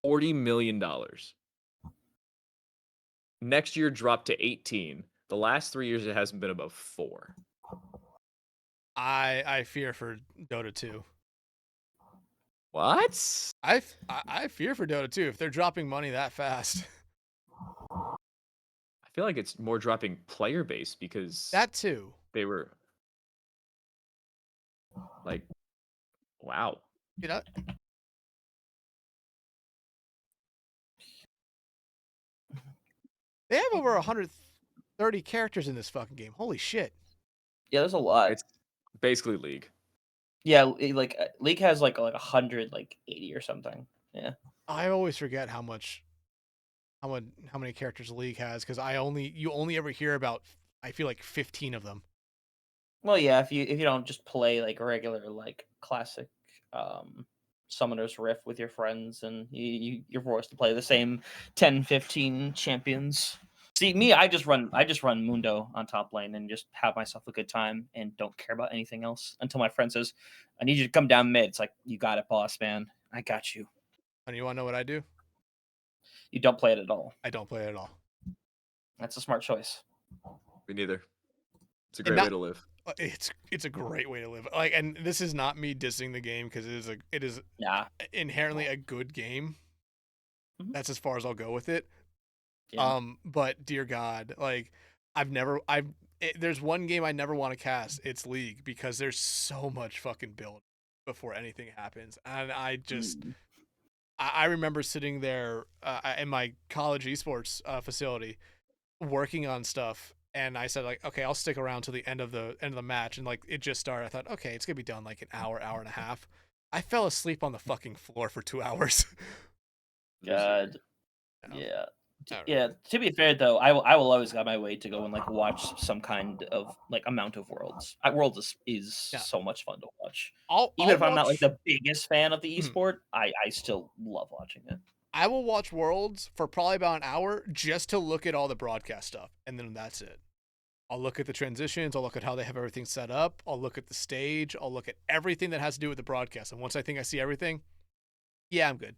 [SPEAKER 1] $40 million. Next year dropped to 18. The last 3 years it hasn't been above 4.
[SPEAKER 3] I fear for Dota 2.
[SPEAKER 1] What?
[SPEAKER 3] I fear for Dota 2 if they're dropping money that fast.
[SPEAKER 1] I feel like it's more dropping player base because
[SPEAKER 3] That too.
[SPEAKER 1] they were like, wow.
[SPEAKER 3] You know, they have over 130 characters in this fucking game. Holy shit.
[SPEAKER 5] Yeah, there's a lot.
[SPEAKER 1] It's basically League.
[SPEAKER 5] Yeah, League has like 100, like 80 or something. Yeah.
[SPEAKER 3] I always forget how many characters League has because you only ever hear about, I feel like, 15 of them.
[SPEAKER 5] Well, yeah, if you don't just play like regular like classic Summoner's Rift with your friends, and you're forced to play the same 10, 15 champions. See, me, I just run Mundo on top lane and just have myself a good time and don't care about anything else until my friend says, "I need you to come down mid." It's like, you got it, boss man. I got you.
[SPEAKER 3] And you want to know what I do?
[SPEAKER 5] You don't play it at all.
[SPEAKER 3] I don't play it at all.
[SPEAKER 5] That's a smart choice.
[SPEAKER 1] Me neither. It's a
[SPEAKER 3] And
[SPEAKER 1] great way to live.
[SPEAKER 3] It's a great way to live. Like, and this is not me dissing the game because it is
[SPEAKER 5] Yeah.
[SPEAKER 3] inherently a good game.
[SPEAKER 5] Mhm.
[SPEAKER 3] That's as far as I'll go with it.
[SPEAKER 5] Yeah.
[SPEAKER 3] But dear God, like there's one game I never want to cast. It's League because there's so much fucking build before anything happens, and I just I remember sitting there in my college esports facility working on stuff, and I said like, okay, I'll stick around till the end of the match, and like it just started. I thought, okay, it's gonna be done like an hour and a half. I fell asleep on the fucking floor for 2 hours.
[SPEAKER 5] God.
[SPEAKER 3] No.
[SPEAKER 5] Yeah.
[SPEAKER 3] I don't
[SPEAKER 5] Yeah.
[SPEAKER 3] know.
[SPEAKER 5] To be fair though, I will always go out my way to go and like watch some kind of like amount of Worlds. Worlds is
[SPEAKER 3] Yeah.
[SPEAKER 5] so much fun to watch.
[SPEAKER 3] I'll
[SPEAKER 5] Even if I'm not like
[SPEAKER 3] watch.
[SPEAKER 5] the biggest fan of the
[SPEAKER 3] Mhm.
[SPEAKER 5] esport, I still love watching it.
[SPEAKER 3] I will watch Worlds for probably about an hour just to look at all the broadcast stuff, and then that's it. I'll look at the transitions. I'll look at how they have everything set up. I'll look at the stage. I'll look at everything that has to do with the broadcast. And once I think I see everything, yeah, I'm good.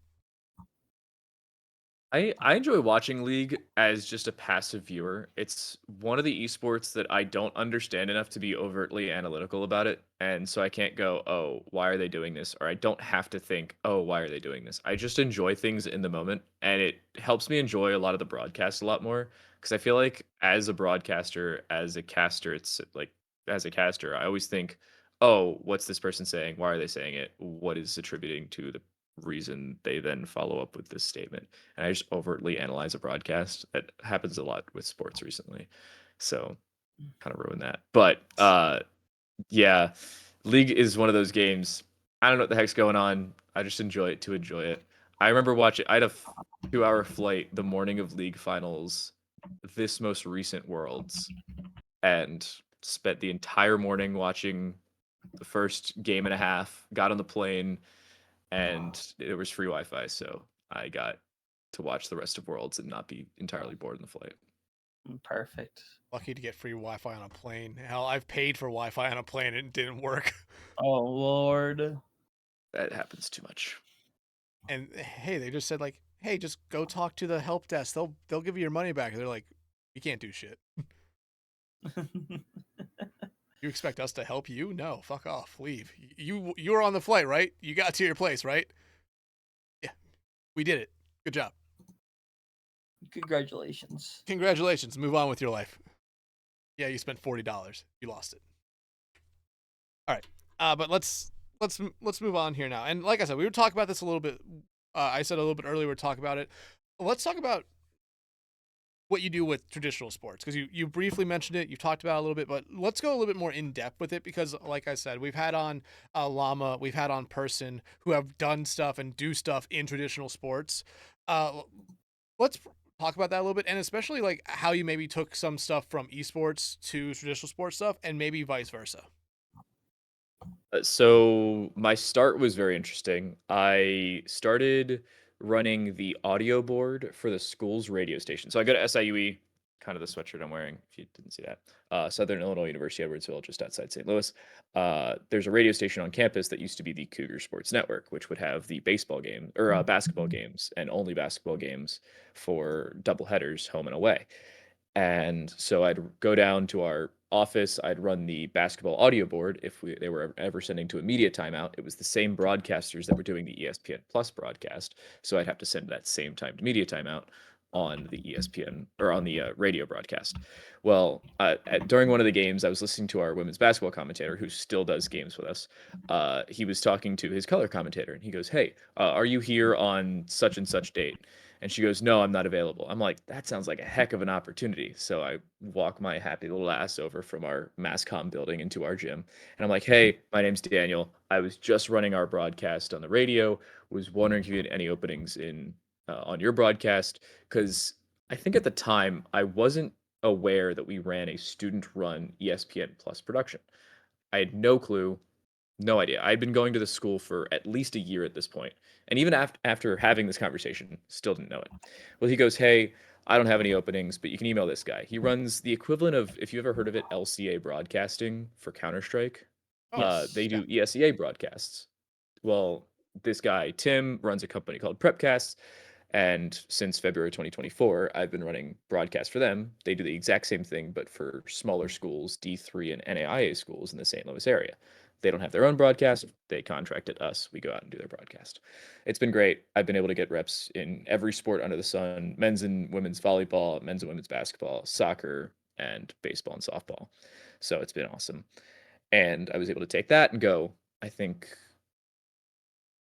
[SPEAKER 1] I enjoy watching League as just a passive viewer. It's one of the esports that I don't understand enough to be overtly analytical about it, and so I can't go, "Oh, why are they doing this?" Or I don't have to think, "Oh, why are they doing this?" I just enjoy things in the moment, and it helps me enjoy a lot of the broadcast a lot more because I feel like as a broadcaster, as a caster, it's like as a caster, I always think, "Oh, what's this person saying? Why are they saying it? What is attributing to the reason they then follow up with this statement?" And I just overtly analyze a broadcast. That happens a lot with sports recently. So kind of ruined that. But yeah, League is one of those games. I don't know what the heck's going on. I just enjoy it to enjoy it. I remember watching, I had a 2 hour flight the morning of League finals, this most recent Worlds, and spent the entire morning watching the first game and a half, got on the plane, and it was free Wi-Fi, so I got to watch the rest of Worlds and not be entirely bored in the flight.
[SPEAKER 5] Perfect.
[SPEAKER 3] Lucky to get free Wi-Fi on a plane. Hell, I've paid for Wi-Fi on a plane and it didn't work.
[SPEAKER 5] Oh Lord.
[SPEAKER 1] That happens too much.
[SPEAKER 3] And hey, they just said like, hey, just go talk to the help desk. They'll give you your money back. And they're like, we can't do shit. You expect us to help you? No, fuck off. Leave. You were on the flight, right? You got to your place, right? Yeah, we did it. Good job.
[SPEAKER 5] Congratulations.
[SPEAKER 3] Congratulations. Move on with your life. Yeah, you spent $40. You lost it. All right. But let's move on here now. And like I said, we were talking about this a little bit. I said a little bit earlier we'd talk about it. Let's talk about what you do with traditional sports, because you briefly mentioned it, you've talked about it a little bit, but let's go a little bit more in depth with it, because like I said, we've had on Llama, we've had on Person, who have done stuff and do stuff in traditional sports. Let's talk about that a little bit, and especially like how you maybe took some stuff from esports to traditional sports stuff, and maybe vice versa.
[SPEAKER 1] So my start was very interesting. I started running the audio board for the school's radio station. So I go to SIUE, kind of the sweatshirt I'm wearing, if you didn't see that. Southern Illinois University, Edwardsville, just outside St. Louis. There's a radio station on campus that used to be the Cougar Sports Network, which would have the baseball game or basketball games and only basketball games for double headers, home and away. And so I'd go down to our office. I'd run the basketball audio board if they were ever sending to a media timeout. It was the same broadcasters that were doing the ESPN Plus broadcast, so I'd have to send that same timed media timeout on the ESPN or on the radio broadcast. Well, during one of the games, I was listening to our women's basketball commentator, who still does games with us. He was talking to his color commentator, and he goes, "Hey, are you here on such and such date?" And she goes, "No, I'm not available." I'm like, "That sounds like a heck of an opportunity." So I walk my happy little ass over from our mass comm building into our gym. And I'm like, "Hey, my name's Daniel. I was just running our broadcast on the radio. Was wondering if you had any openings in on your broadcast." Because I think at the time I wasn't aware that we ran a student-run ESPN Plus production. I had no clue, no idea. I'd been going to the school for at least a year at this point, and even after having this conversation, still didn't know it. Well, he goes, "Hey, I don't have any openings, but you can email this guy. He runs the equivalent of, if you ever heard of it, LCA Broadcasting for Counter-Strike.
[SPEAKER 3] Oh,
[SPEAKER 5] Yes.
[SPEAKER 1] They
[SPEAKER 3] yeah.
[SPEAKER 1] do ESEA broadcasts. Well, this guy Tim runs a company called Prepcast, and since February 2024, I've been running broadcasts for them. They do the exact same thing, but for smaller schools, D3 and NAIA schools in the St. Louis area. They don't have their own broadcast. They contracted us. We go out and do their broadcast. It's been great. I've been able to get reps in every sport under the sun: men's and women's volleyball, men's and women's basketball, soccer, and baseball and softball. So it's been awesome. And I was able to take that and go, I think,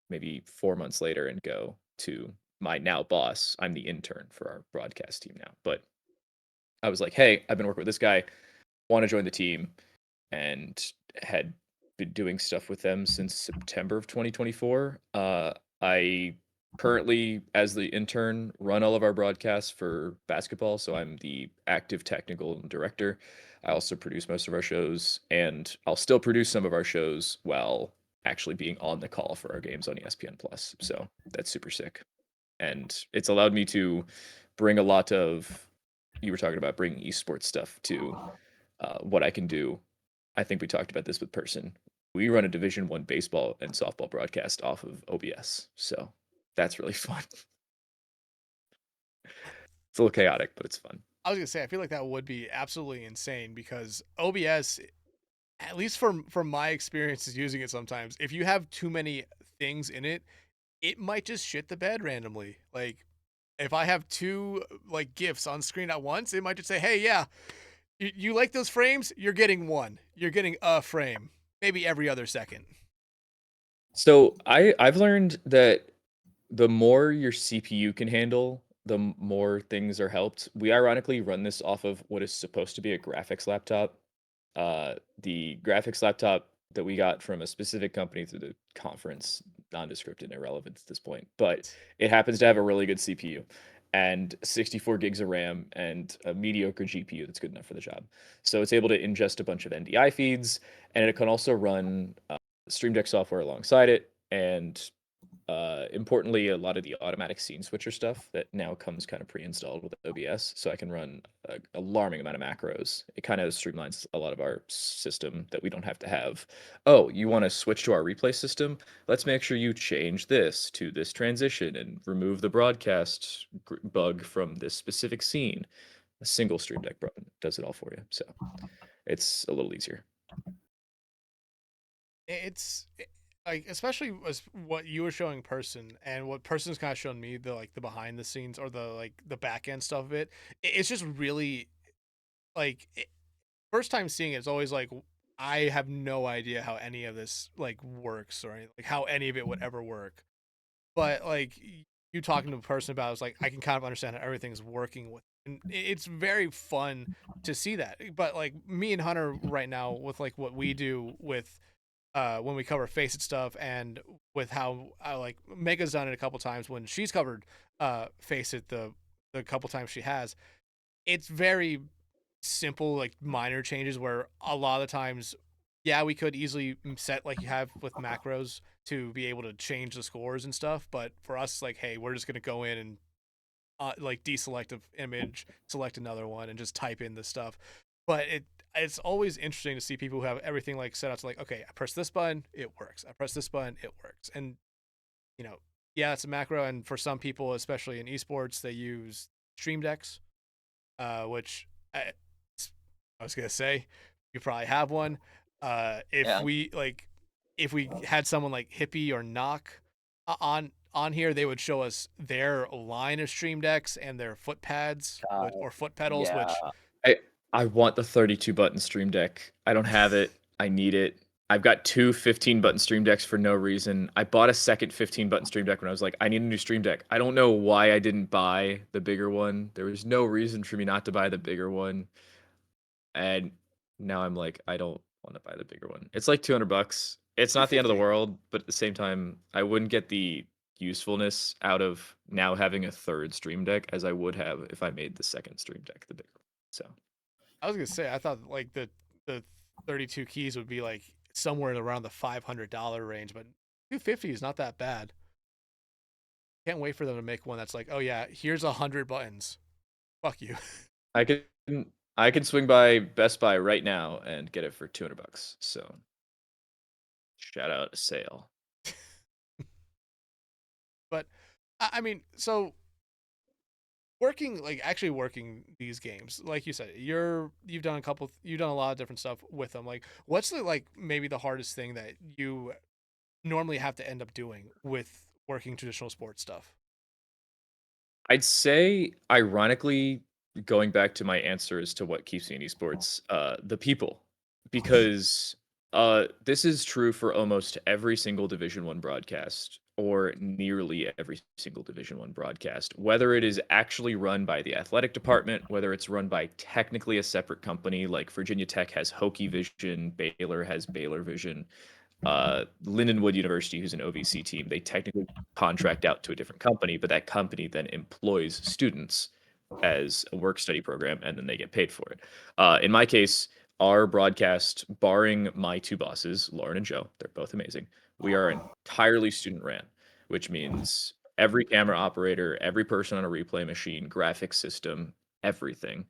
[SPEAKER 1] maybe 4 months later, and go to my now boss. I'm the intern for our broadcast team now. But I was like, "Hey, I've been working with this guy, want to join the team," and had been doing stuff with them since September of 2024. I currently, as the intern, run all of our broadcasts for basketball. So I'm the active technical director. I also produce most of our shows, and I'll still produce some of our shows while actually being on the call for our games on ESPN Plus. So that's super sick. And it's allowed me to bring a lot of, you were talking about bringing esports stuff to what I can do. I think we talked about this with Person. We run a Division 1 baseball and softball broadcast off of OBS, so that's really fun. It's a little chaotic, but it's fun.
[SPEAKER 3] I was gonna say, I feel like that would be absolutely insane because OBS, at least from my experiences using it sometimes, if you have too many things in it, it might just shit the bed randomly. Like if I have two like GIFs on screen at once, it might just say, "Hey, yeah, you like those frames? You're getting one. You're getting a frame, maybe every other second."
[SPEAKER 1] So I've learned that the more your CPU can handle, the more things are helped. We ironically run this off of what is supposed to be a graphics laptop. The graphics laptop that we got from a specific company through the conference, nondescript and irrelevant at this point, but it happens to have a really good CPU and 64 gigs of RAM and a mediocre GPU that's good enough for the job. So it's able to ingest a bunch of NDI feeds, and it can also run Stream Deck software alongside it, and importantly, a lot of the automatic scene switcher stuff that now comes kind of pre-installed with OBS, so I can run a alarming amount of macros. It kind of streamlines a lot of our system that we don't have to have. Oh, you want to switch to our replay system? Let's make sure you change this to this transition and remove the broadcast bug from this specific scene. A single Stream Deck button does it all for you, so it's a little easier.
[SPEAKER 3] It's like especially as what you were showing person and what person's kind of shown me the like the behind the scenes or the like the back end stuff of it. It's just really like first time seeing it is always like I have no idea how any of this like works or like how any of it would ever work. But like you talking to a person about it's like I can kind of understand how everything's working with, and it's very fun to see that. But like me and Hunter right now with like what we do with when we cover Face It stuff and with how like Mega's done it a couple times when she's covered Face It the couple times she has. It's very simple like minor changes where a lot of the times yeah we could easily set like you have with macros to be able to change the scores and stuff, but for us like hey we're just going to go in and like deselect an image, select another one, and just type in the stuff. But it's always interesting to see people who have everything like set up to like, okay, I press this button, it works. I press this button, it works. And you know, yeah, it's a macro. And for some people, especially in esports, they use stream decks, which I was gonna say you probably have one. If
[SPEAKER 5] Yeah.
[SPEAKER 3] we like, if we had someone like Hippie or Knock on here, they would show us their line of stream decks and their foot pads or foot pedals,
[SPEAKER 5] yeah.
[SPEAKER 3] which
[SPEAKER 1] I I want the 32 button Stream Deck. I don't have it. I need it. I've got two 15 button Stream Decks for no reason. I bought a second 15 button Stream Deck when I was like, I need a new Stream Deck. I don't know why I didn't buy the bigger one. There was no reason for me not to buy the bigger one. And now I'm like, I don't want to buy the bigger one. It's like 200 bucks. It's not the end of the
[SPEAKER 3] 250.
[SPEAKER 1] world, but at the same time, I wouldn't get the usefulness out of now having a third Stream Deck as I would have if I made the second Stream Deck the bigger one. So
[SPEAKER 3] I was gonna say I thought like the 32 keys would be like somewhere around the $500 range, but 250 is not that bad. Can't wait for them to make one that's like, oh yeah, here's 100 buttons. Fuck you.
[SPEAKER 1] I can I can swing by Best Buy right now and get it for 200 bucks. So shout out a sale.
[SPEAKER 3] But I mean, so working like actually working these games, like you said, you've done a lot of different stuff with them. Like, what's the like maybe the hardest thing that you normally have to end up doing with working traditional sports stuff?
[SPEAKER 1] I'd say, ironically, going back to my answer as to what keeps me in esports, the people, because this is true for almost every single Division One broadcast, or nearly every single Division One broadcast. Whether it is actually run by the athletic department, whether it's run by technically a separate company, like Virginia Tech has Hokie Vision, Baylor has Baylor Vision, Lindenwood University, who's an OVC team, they technically contract out to a different company, but that company then employs students as a work study program, and then they get paid for it. In my case, our broadcast, barring my two bosses, Lauren and Joe, they're both amazing. We are entirely student ran, which means every camera operator, every person on a replay machine, graphics system, everything,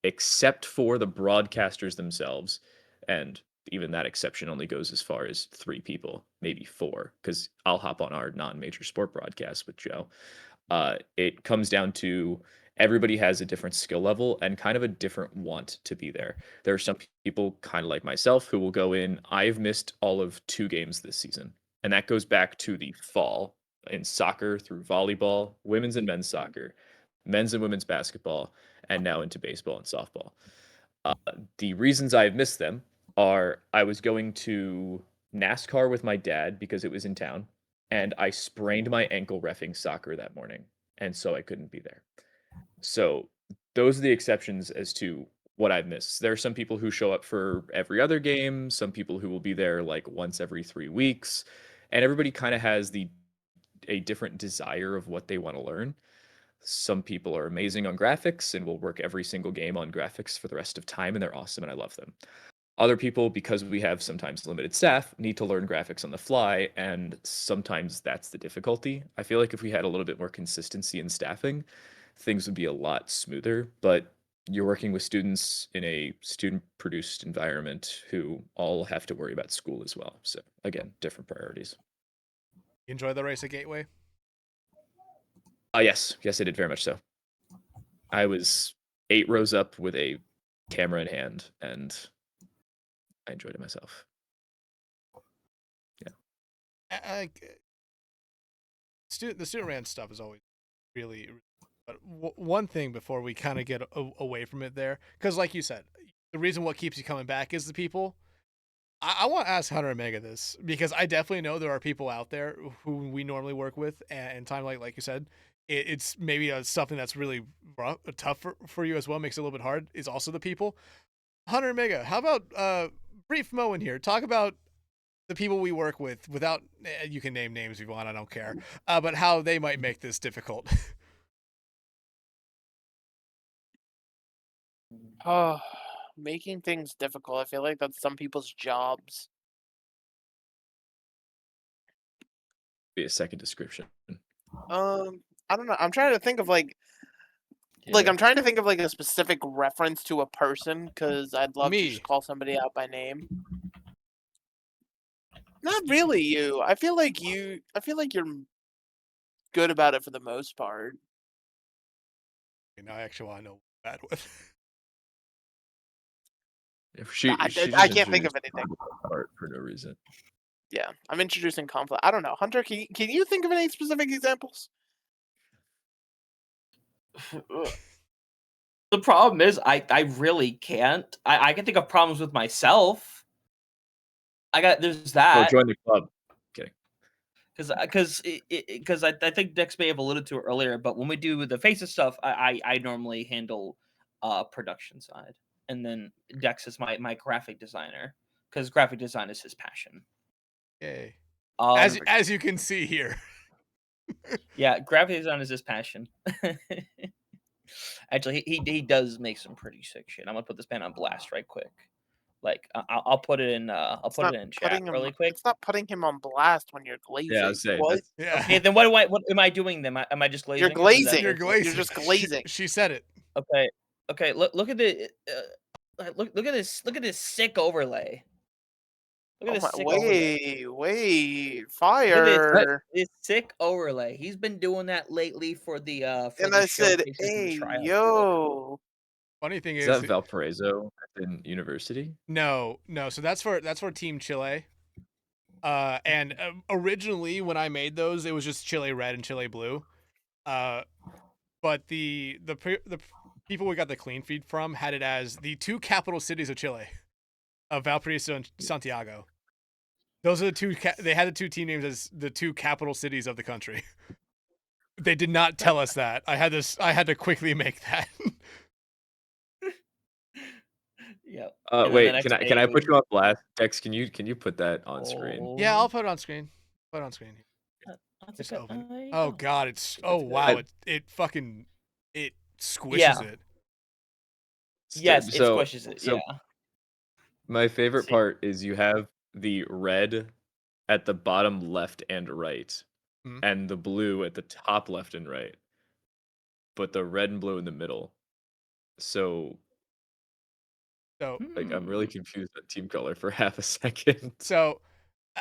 [SPEAKER 1] except for the broadcasters themselves. And even that exception only goes as far as 3 people, maybe 4, because I'll hop on our non-major sport broadcast with Joe. It comes down to everybody has a different skill level and kind of a different want to be there. There are some people kind of like myself who will go in. I've missed all of 2 games this season, and that goes back to the fall in soccer through volleyball, women's and men's soccer, men's and women's basketball, and now into baseball and softball. Uh, the reasons I've missed them are I was going to NASCAR with my dad because it was in town, and I sprained my ankle reffing soccer that morning, and so I couldn't be there. So those are the exceptions as to what I've missed. There are some people who show up for every other game, some people who will be there like once every 3 weeks, and everybody kind of has a different desire of what they want to learn. Some people are amazing on graphics and will work every single game on graphics for the rest of time, and they're awesome, and I love them. Other people, because we have sometimes limited staff, need to learn graphics on the fly, and sometimes that's the difficulty. I feel like if we had a little bit more consistency in staffing, things would be a lot smoother, but you're working with students in a student-produced environment who all have to worry about school as well. So again, different priorities.
[SPEAKER 3] Enjoy the race at Gateway.
[SPEAKER 1] Yes, I did very much so. I was 8 rows up with a camera in hand, and I enjoyed it myself.
[SPEAKER 3] The student ran stuff is always really. But one thing before we kind of get away from it there, because like you said, the reason what keeps you coming back is the people. I want to ask Hunter and Mega this because I definitely know there are people out there who we normally work with, and TimeToLight, like you said, it's maybe something that's really rough, tough for you as well, makes it a little bit hard, is also the people. Hunter and Mega, how about brief Mo in here? Talk about the people we work with without, you can name names if you want, I don't care, but how they might make this difficult.
[SPEAKER 4] Oh, making things difficult. I feel like that's some people's jobs.
[SPEAKER 1] Be a second description.
[SPEAKER 4] I don't know. I'm trying to think of like
[SPEAKER 1] Yeah.
[SPEAKER 4] I'm trying to think of like a specific reference to a person because I'd love to
[SPEAKER 3] Me.
[SPEAKER 4] just call somebody out by name. Not really you. I feel like you're good about it for the most part.
[SPEAKER 3] Now I actually want to know what I'm bad with.
[SPEAKER 1] If she
[SPEAKER 4] I
[SPEAKER 1] just
[SPEAKER 4] can't think of
[SPEAKER 1] introduced
[SPEAKER 4] anything.
[SPEAKER 1] art for no reason.
[SPEAKER 4] Yeah, I'm introducing conflict. I don't know. Hunter, can you think of any specific examples?
[SPEAKER 5] The problem is, I really can't. I can think of problems with myself. There's
[SPEAKER 1] Oh,
[SPEAKER 5] that.
[SPEAKER 1] join the club. Kidding.
[SPEAKER 5] Because I think Dex may have alluded to it earlier, but when we do the faces stuff, I normally handle production side, and then Dex is my graphic designer because graphic design is his passion.
[SPEAKER 3] Yay.
[SPEAKER 5] Um,
[SPEAKER 3] As you can see here.
[SPEAKER 5] yeah, graphic design is his passion. Actually, he does make some pretty sick shit. I'm gonna put this man on blast right quick. Like I'll put it in it in chat really quick.
[SPEAKER 4] It's not putting him on blast when you're glazing.
[SPEAKER 1] Yeah, I was saying.
[SPEAKER 4] What?
[SPEAKER 3] Yeah.
[SPEAKER 5] Okay, then what am I doing then? Am I just glazing?
[SPEAKER 4] You're glazing.
[SPEAKER 3] You're glazing.
[SPEAKER 4] You're just glazing.
[SPEAKER 3] She said it.
[SPEAKER 5] Okay. Look at the look at this sick overlay. Look at this sick overlay.
[SPEAKER 4] Wait,
[SPEAKER 5] Look
[SPEAKER 4] fire!
[SPEAKER 5] at this sick overlay. He's been doing that lately for the
[SPEAKER 4] And
[SPEAKER 5] the
[SPEAKER 4] I said,
[SPEAKER 5] showcases and
[SPEAKER 4] hey,
[SPEAKER 5] tryouts.
[SPEAKER 4] yo.
[SPEAKER 3] Funny thing
[SPEAKER 1] Is
[SPEAKER 3] is,
[SPEAKER 1] that Valparaiso in university?
[SPEAKER 3] no. So that's for Team Chile. And originally when I made those, it was just Chile red and Chile blue. But the people we got the clean feed from had it as the 2 capital cities of Chile, Valparaiso and Santiago. Those are the 2. They had the 2 team names as the 2 capital cities of the country. They did not tell us that. I had to quickly make that.
[SPEAKER 5] Yep.
[SPEAKER 1] Wait, can I put you on blast? Dex, can you put that on screen?
[SPEAKER 3] Yeah, I'll put it on screen. Put it on screen. Just open. Oh god, wow, it fucking squishes it.
[SPEAKER 5] Yes, it squishes it.
[SPEAKER 1] So
[SPEAKER 5] Yeah.
[SPEAKER 1] my favorite part is you have the red at the bottom left and right, and the blue at the top left and right, but the red and blue in the middle. So like I'm really confused at team color for half a second.
[SPEAKER 3] So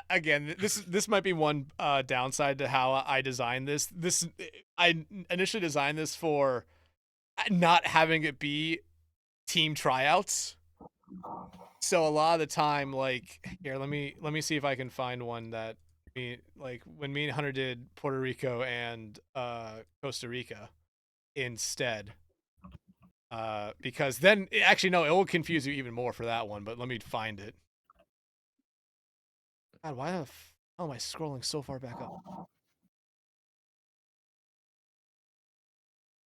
[SPEAKER 3] again, this might be one downside to how I designed this. I initially designed this for not having it be team tryouts. So a lot of the time, like, here, let me see if I can find one that when me and Hunter did Puerto Rico and Costa Rica instead. Because then actually no, it will confuse you even more for that one, but let me find it. God, why the how am I scrolling so far back up?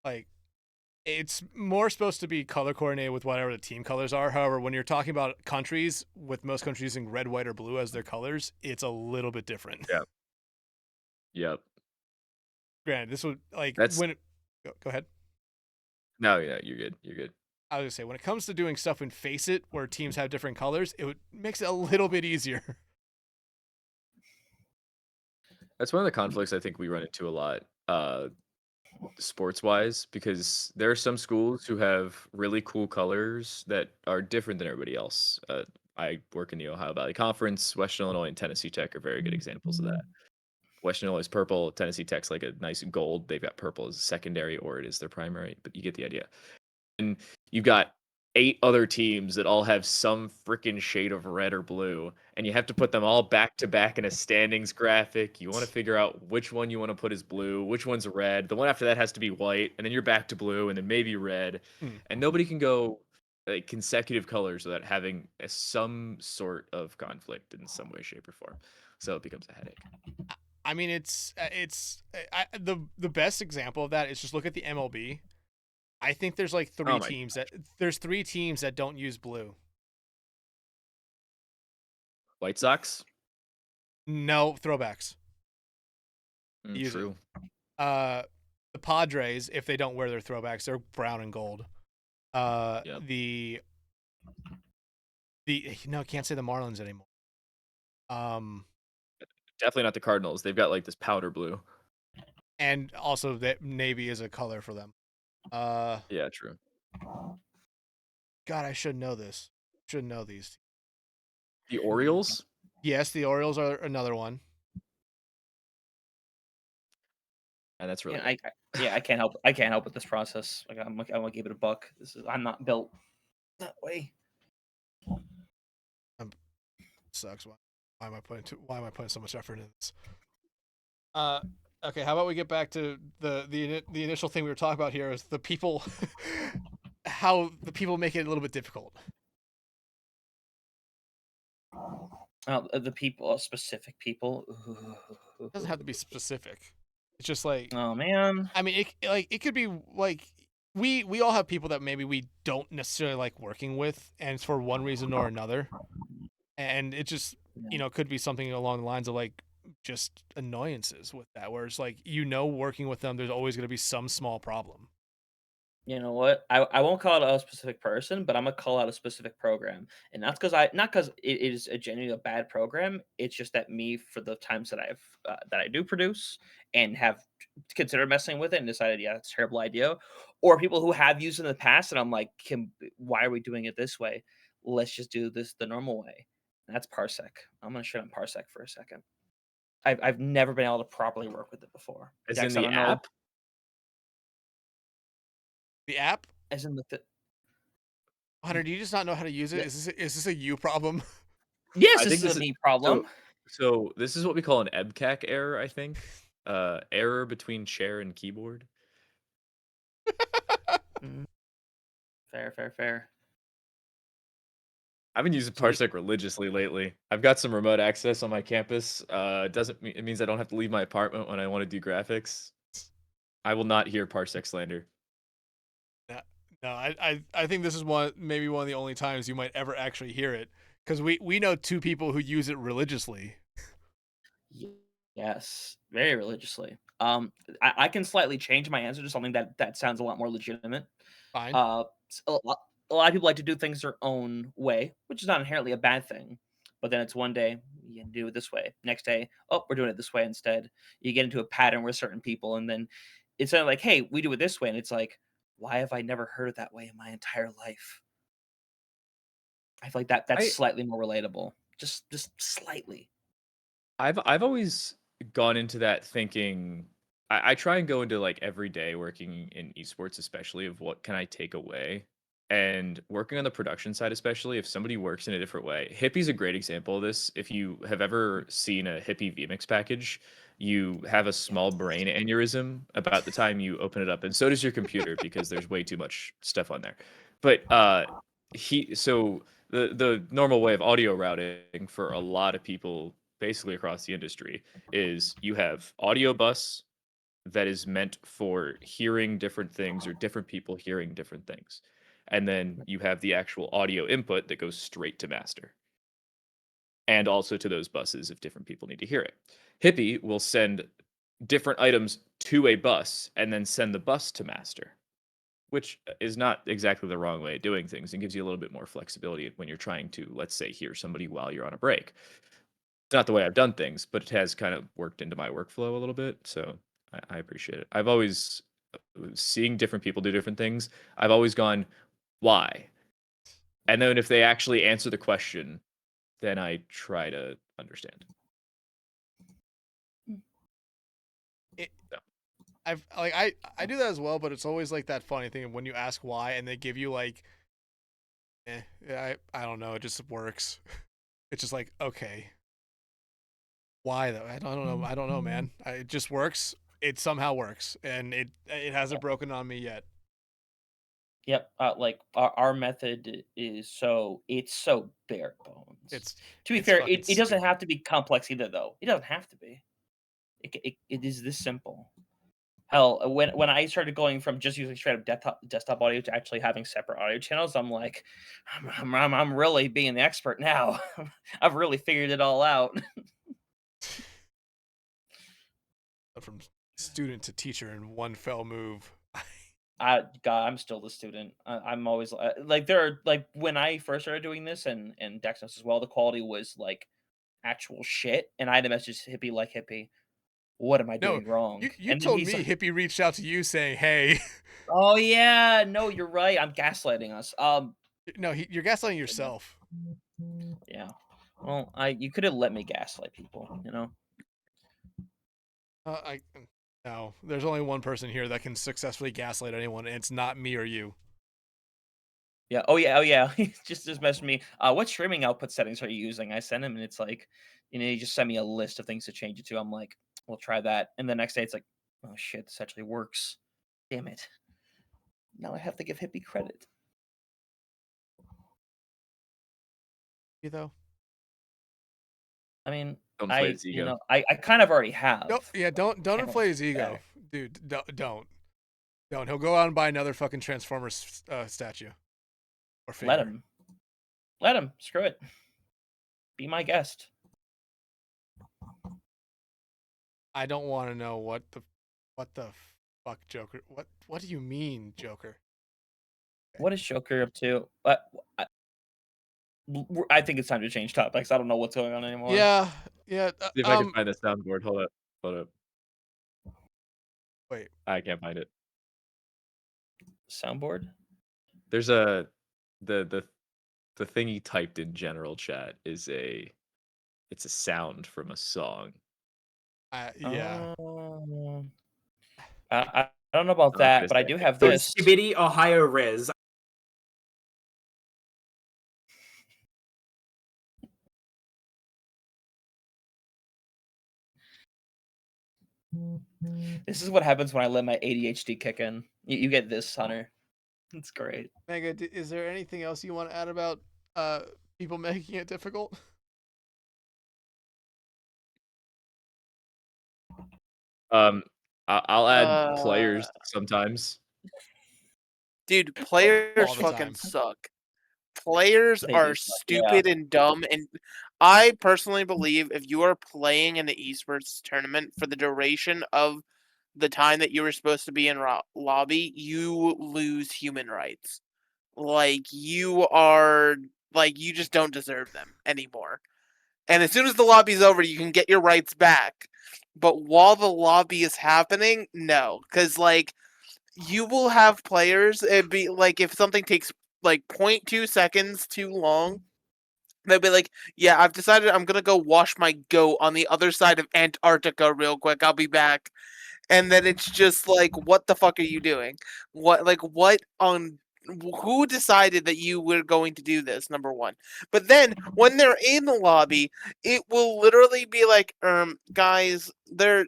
[SPEAKER 3] Like, it's more supposed to be color coordinated with whatever the team colors are. However, when you're talking about countries, with most countries using red, white, or blue as their colors, it's a little bit different.
[SPEAKER 1] Yeah. Yep.
[SPEAKER 3] Granted, this would like
[SPEAKER 1] That's
[SPEAKER 3] when go ahead.
[SPEAKER 1] no, yeah, you're good. You're good.
[SPEAKER 3] I was gonna say when it comes to doing stuff in Face It where teams have different colors, makes it a little bit easier.
[SPEAKER 1] That's one of the conflicts I think we run into a lot, sports wise, because there are some schools who have really cool colors that are different than everybody else. I work in the Ohio Valley Conference. Western Illinois and Tennessee Tech are very good examples of that. Western Illinois is purple. Tennessee Tech's like a nice gold. They've got purple as a secondary, or it is their primary, but you get the idea. And you've got 8 other teams that all have some freaking shade of red or blue, and you have to put them all back to back in a standings graphic. You want to figure out which one you want to put as blue, which one's red. The one after that has to be white, and then you're back to blue, and then maybe red. And nobody can go like consecutive colors without having some sort of conflict in some way, shape, or form. So it becomes a headache.
[SPEAKER 3] I mean, the best example of that is just look at the MLB. I think there's like three teams that don't use blue.
[SPEAKER 1] White Sox?
[SPEAKER 3] No, throwbacks.
[SPEAKER 1] True.
[SPEAKER 3] The Padres, if they don't wear their throwbacks, they're brown and gold.
[SPEAKER 1] Yep.
[SPEAKER 3] The no, can't say the Marlins anymore.
[SPEAKER 1] Definitely not the Cardinals. They've got like this powder blue.
[SPEAKER 3] And also that navy is a color for them.
[SPEAKER 1] Yeah, true.
[SPEAKER 3] God, I should know this. Should know these.
[SPEAKER 1] The Orioles?
[SPEAKER 3] Yes, the Orioles are another one.
[SPEAKER 1] And that's really
[SPEAKER 5] I can't help. I can't help with this process. Like I'm gonna give it a buck. I'm not built that way.
[SPEAKER 3] Sucks. Why am I putting so much effort into this? Okay, how about we get back to the initial thing we were talking about here is the people, how the people make it a little bit difficult.
[SPEAKER 5] The people, specific people.
[SPEAKER 3] It doesn't have to be specific. It's just like,
[SPEAKER 5] oh man.
[SPEAKER 3] I mean, it could be like we all have people that maybe we don't necessarily like working with, and it's for one reason or another, and it just could be something along the lines of like just annoyances with that, where it's like working with them, there's always going to be some small problem.
[SPEAKER 5] You know what? I won't call out a specific person, but I'm gonna call out a specific program, and that's because not because it is a genuinely a bad program. It's just that me, for the times that I do produce and have considered messing with it and decided, yeah, it's a terrible idea, or people who have used it in the past, and I'm like, why are we doing it this way? Let's just do this the normal way. And that's Parsec. I'm gonna shut on Parsec for a second. I've never been able to properly work with it before.
[SPEAKER 1] As
[SPEAKER 5] Dex,
[SPEAKER 1] in
[SPEAKER 5] I
[SPEAKER 1] the
[SPEAKER 5] don't know.
[SPEAKER 1] app?
[SPEAKER 3] The app?
[SPEAKER 5] As in the
[SPEAKER 3] Hunter, do you just not know how to use it?
[SPEAKER 5] Yeah.
[SPEAKER 3] Is this a you problem?
[SPEAKER 5] Yes,
[SPEAKER 1] I
[SPEAKER 5] this
[SPEAKER 1] think
[SPEAKER 5] is a me problem.
[SPEAKER 1] So this is what we call an EBCAC error, I think. Error between chair and keyboard.
[SPEAKER 5] Fair.
[SPEAKER 1] I've been using Parsec religiously lately. I've got some remote access on my campus. It means I don't have to leave my apartment when I want to do graphics. I will not hear Parsec slander.
[SPEAKER 3] No, I think this is maybe one of the only times you might ever actually hear it, because we know two people who use it religiously.
[SPEAKER 5] Yes, very religiously. I can slightly change my answer to something that sounds a lot more legitimate.
[SPEAKER 3] Fine.
[SPEAKER 5] A lot of people like to do things their own way, which is not inherently a bad thing. But then it's one day you do it this way, next day, oh, we're doing it this way instead. You get into a pattern with certain people, and then it's kind of like, hey, we do it this way, and it's like, why have I never heard it that way in my entire life? I feel like that's slightly more relatable, just slightly.
[SPEAKER 1] I've always gone into that thinking I try and go into like every day working in esports, especially of what can I take away. And working on the production side, especially if somebody works in a different way. Hippie's a great example of this. If you have ever seen a Hippie VMix package, you have a small brain aneurysm about the time you open it up, and so does your computer because there's way too much stuff on there. But the normal way of audio routing for a lot of people basically across the industry is you have audio bus that is meant for hearing different things or different people hearing different things. And then you have the actual audio input that goes straight to master and also to those buses if different people need to hear it. Hippie will send different items to a bus and then send the bus to master, which is not exactly the wrong way of doing things and gives you a little bit more flexibility when you're trying to, let's say, hear somebody while you're on a break. It's not the way I've done things, but it has kind of worked into my workflow a little bit. So I appreciate it. I've always seeing different people do different things. I've always gone, why? And then if they actually answer the question, then I try to understand.
[SPEAKER 3] It,
[SPEAKER 1] No.
[SPEAKER 3] I do that as well, but it's always like that funny thing of when you ask why and they give you like, I don't know, it just works. It's just like, okay, why though? I don't know, man. It just works. It somehow works, and it hasn't broken on me yet.
[SPEAKER 5] Yep. Like our method is it's so bare bones.
[SPEAKER 3] It's
[SPEAKER 5] To be
[SPEAKER 3] it's
[SPEAKER 5] fair,
[SPEAKER 3] fucking
[SPEAKER 5] it doesn't
[SPEAKER 3] stupid.
[SPEAKER 5] have to be complex either, though. It doesn't have to be. It is this simple. Hell, when I started going from just using straight up desktop audio to actually having separate audio channels, I'm like, I'm really being the expert now. I've really figured it all out.
[SPEAKER 3] From student to teacher in one fell move.
[SPEAKER 5] I'm still the student. I'm always like there are like when I first started doing this and Dexnos as well, the quality was like actual shit, and I had to message Hippie like Hippie, what am I
[SPEAKER 3] No,
[SPEAKER 5] doing wrong?
[SPEAKER 3] you
[SPEAKER 5] And then
[SPEAKER 3] told
[SPEAKER 5] he's
[SPEAKER 3] me
[SPEAKER 5] like,
[SPEAKER 3] Hippie reached out to you saying, "Hey."
[SPEAKER 5] oh yeah, no, you're right. I'm gaslighting us.
[SPEAKER 3] No, you're gaslighting yourself.
[SPEAKER 5] Yeah. Well, you could have let me gaslight people, you know.
[SPEAKER 3] I no. There's only one person here that can successfully gaslight anyone, and it's not me or you.
[SPEAKER 5] Yeah. Oh yeah. Oh yeah. He just messaged me. What streaming output settings are you using? I sent him, and it's like, he just sent me a list of things to change it to. I'm like, we'll try that. And the next day, it's like, oh shit, this actually works. Damn it. Now I have to give Hippie credit.
[SPEAKER 3] You though?
[SPEAKER 5] I mean,
[SPEAKER 1] Don't inflate his ego.
[SPEAKER 5] I kind of already have.
[SPEAKER 3] No, yeah. Don't
[SPEAKER 5] Can't
[SPEAKER 3] inflate his
[SPEAKER 5] take it
[SPEAKER 3] ego,
[SPEAKER 5] back.
[SPEAKER 3] dude. Don't. He'll go out and buy another fucking Transformers statue or figure.
[SPEAKER 5] Let him. Let him. Screw it. Be my guest.
[SPEAKER 3] I don't want to know what the fuck, Joker. What do you mean, Joker?
[SPEAKER 5] What is Joker up to? I think it's time to change topics. I don't know what's going on anymore.
[SPEAKER 3] Yeah.
[SPEAKER 1] See if I can find the soundboard. Hold up.
[SPEAKER 3] Wait.
[SPEAKER 1] I can't find it.
[SPEAKER 5] Soundboard?
[SPEAKER 1] There's the thing he typed in general chat is it's a sound from a song.
[SPEAKER 3] Yeah.
[SPEAKER 5] I don't know about
[SPEAKER 1] I'm not
[SPEAKER 5] that,
[SPEAKER 1] gonna
[SPEAKER 5] but I
[SPEAKER 1] say
[SPEAKER 5] do
[SPEAKER 1] it.
[SPEAKER 5] have
[SPEAKER 6] So
[SPEAKER 5] this.
[SPEAKER 6] Skibidi Ohio Riz.
[SPEAKER 5] This is what happens when I let my ADHD kick in. You get this, Hunter. It's great.
[SPEAKER 3] Mega, is there anything else you want to add about people making it difficult?
[SPEAKER 1] I'll add players sometimes.
[SPEAKER 4] Dude, players
[SPEAKER 3] All the
[SPEAKER 4] fucking
[SPEAKER 3] time.
[SPEAKER 4] suck. Players
[SPEAKER 5] They
[SPEAKER 4] are
[SPEAKER 5] do suck,
[SPEAKER 4] stupid and dumb, and I personally believe if you are playing in the esports tournament for the duration of the time that you were supposed to be in lobby, you lose human rights. Like you just don't deserve them anymore. And as soon as the lobby's over, you can get your rights back. But while the lobby is happening, no, because like you will have players. It'd be like if something takes like 0.2 seconds too long, they'll be like, "Yeah, I've decided I'm gonna go wash my goat on the other side of Antarctica real quick. I'll be back." and then it's just like, what the fuck are you doing? Who decided that you were going to do this? Number one. But then when they're in the lobby, it will literally be like, guys, there's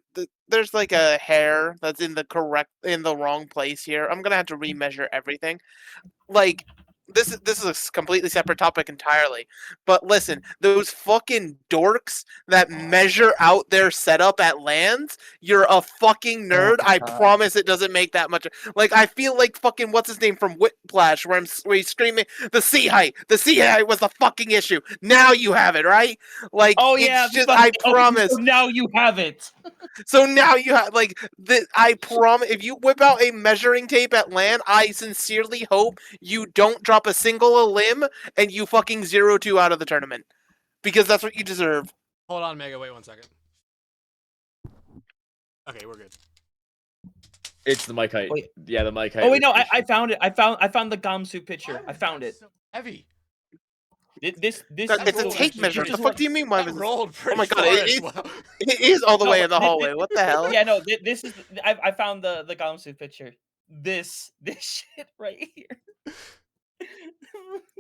[SPEAKER 4] like a hair that's in the wrong place here. I'm gonna have to remeasure everything. Like, this is a completely separate topic entirely. But listen, those fucking dorks that measure out their setup at lands, you're a fucking nerd. I promise it doesn't make that much. Like, I feel like fucking what's his name from Whiplash, where he's screaming the sea height. The sea height was the fucking issue. Now you have it, right? Like,
[SPEAKER 5] Oh yeah,
[SPEAKER 4] it's just, I promise.
[SPEAKER 5] So now you have it.
[SPEAKER 4] So now you have I promise. If you whip out a measuring tape at LAN, I sincerely hope you don't drop a single limb and you fucking 0-2 out of the tournament, because that's what you deserve.
[SPEAKER 3] Hold on, Mega. Wait 1 second. Okay, we're good.
[SPEAKER 1] It's the mic height.
[SPEAKER 5] Wait.
[SPEAKER 1] Yeah, the mic height.
[SPEAKER 5] Oh wait, no, I found it. I found the Gamsu picture. I found it.
[SPEAKER 3] So heavy.
[SPEAKER 5] This
[SPEAKER 4] It's a tape measure. What the fuck do you mean? Why was this?
[SPEAKER 3] Rolled
[SPEAKER 4] Oh my
[SPEAKER 3] pretty
[SPEAKER 4] god!
[SPEAKER 3] far as well.
[SPEAKER 4] It is all the way
[SPEAKER 5] No,
[SPEAKER 4] in the hallway. What the hell?
[SPEAKER 5] Yeah, no, this is. I found the Gamsu picture. This shit right here.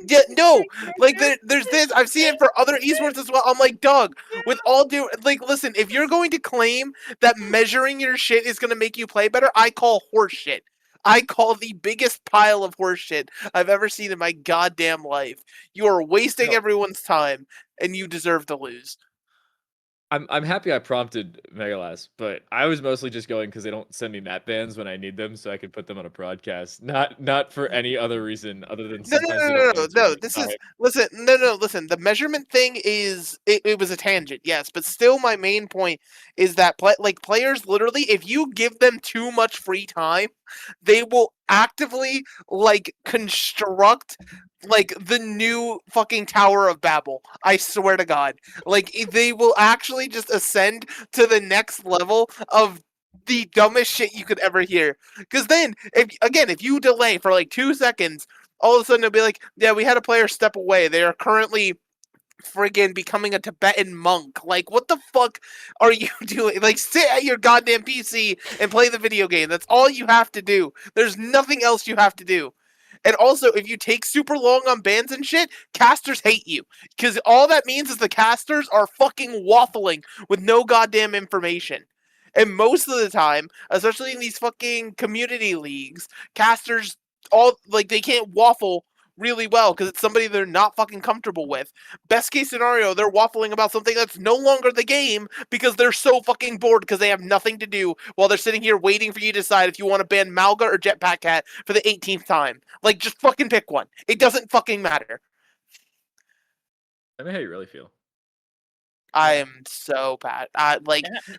[SPEAKER 4] Yeah, no, like there's this. I've seen it for other esports as well. I'm like, Doug, with all due, like, listen, if you're going to claim that measuring your shit is going to make you play better, I call horse shit. I call the biggest pile of horse shit I've ever seen in my goddamn life. You are wasting everyone's time, and you deserve to lose.
[SPEAKER 1] I'm happy I prompted Megalass, but I was mostly just going because they don't send me map bans when I need them, so I could put them on a broadcast. Not for any other reason other than
[SPEAKER 4] No,
[SPEAKER 1] sometimes they don't answer
[SPEAKER 4] no.
[SPEAKER 1] me.
[SPEAKER 4] This
[SPEAKER 1] All
[SPEAKER 4] is
[SPEAKER 1] right.
[SPEAKER 4] listen. The measurement thing is it was a tangent, yes, but still, my main point is that players literally, if you give them too much free time, they will actively construct the new fucking Tower of Babel. I swear to God, they will actually just ascend to the next level of the dumbest shit you could ever hear. Because then, if you delay for like 2 seconds, all of a sudden it'll be like, yeah, we had a player step away. They are currently friggin' becoming a Tibetan monk. Like, what the fuck are you doing? Like, sit at your goddamn PC and play the video game. That's all you have to do. There's nothing else you have to do. And also, if you take super long on bans and shit, casters hate you. Because all that means is the casters are fucking waffling with no goddamn information. And most of the time, especially in these fucking community leagues, casters they can't waffle really well because it's somebody they're not fucking comfortable with. Best case scenario, they're waffling about something that's no longer the game because they're so fucking bored because they have nothing to do while they're sitting here waiting for you to decide if you want to ban Malga or Jetpack Cat for the 18th time. Like, just fucking pick one. It doesn't fucking matter.
[SPEAKER 1] Tell me how you really feel.
[SPEAKER 4] I am so bad.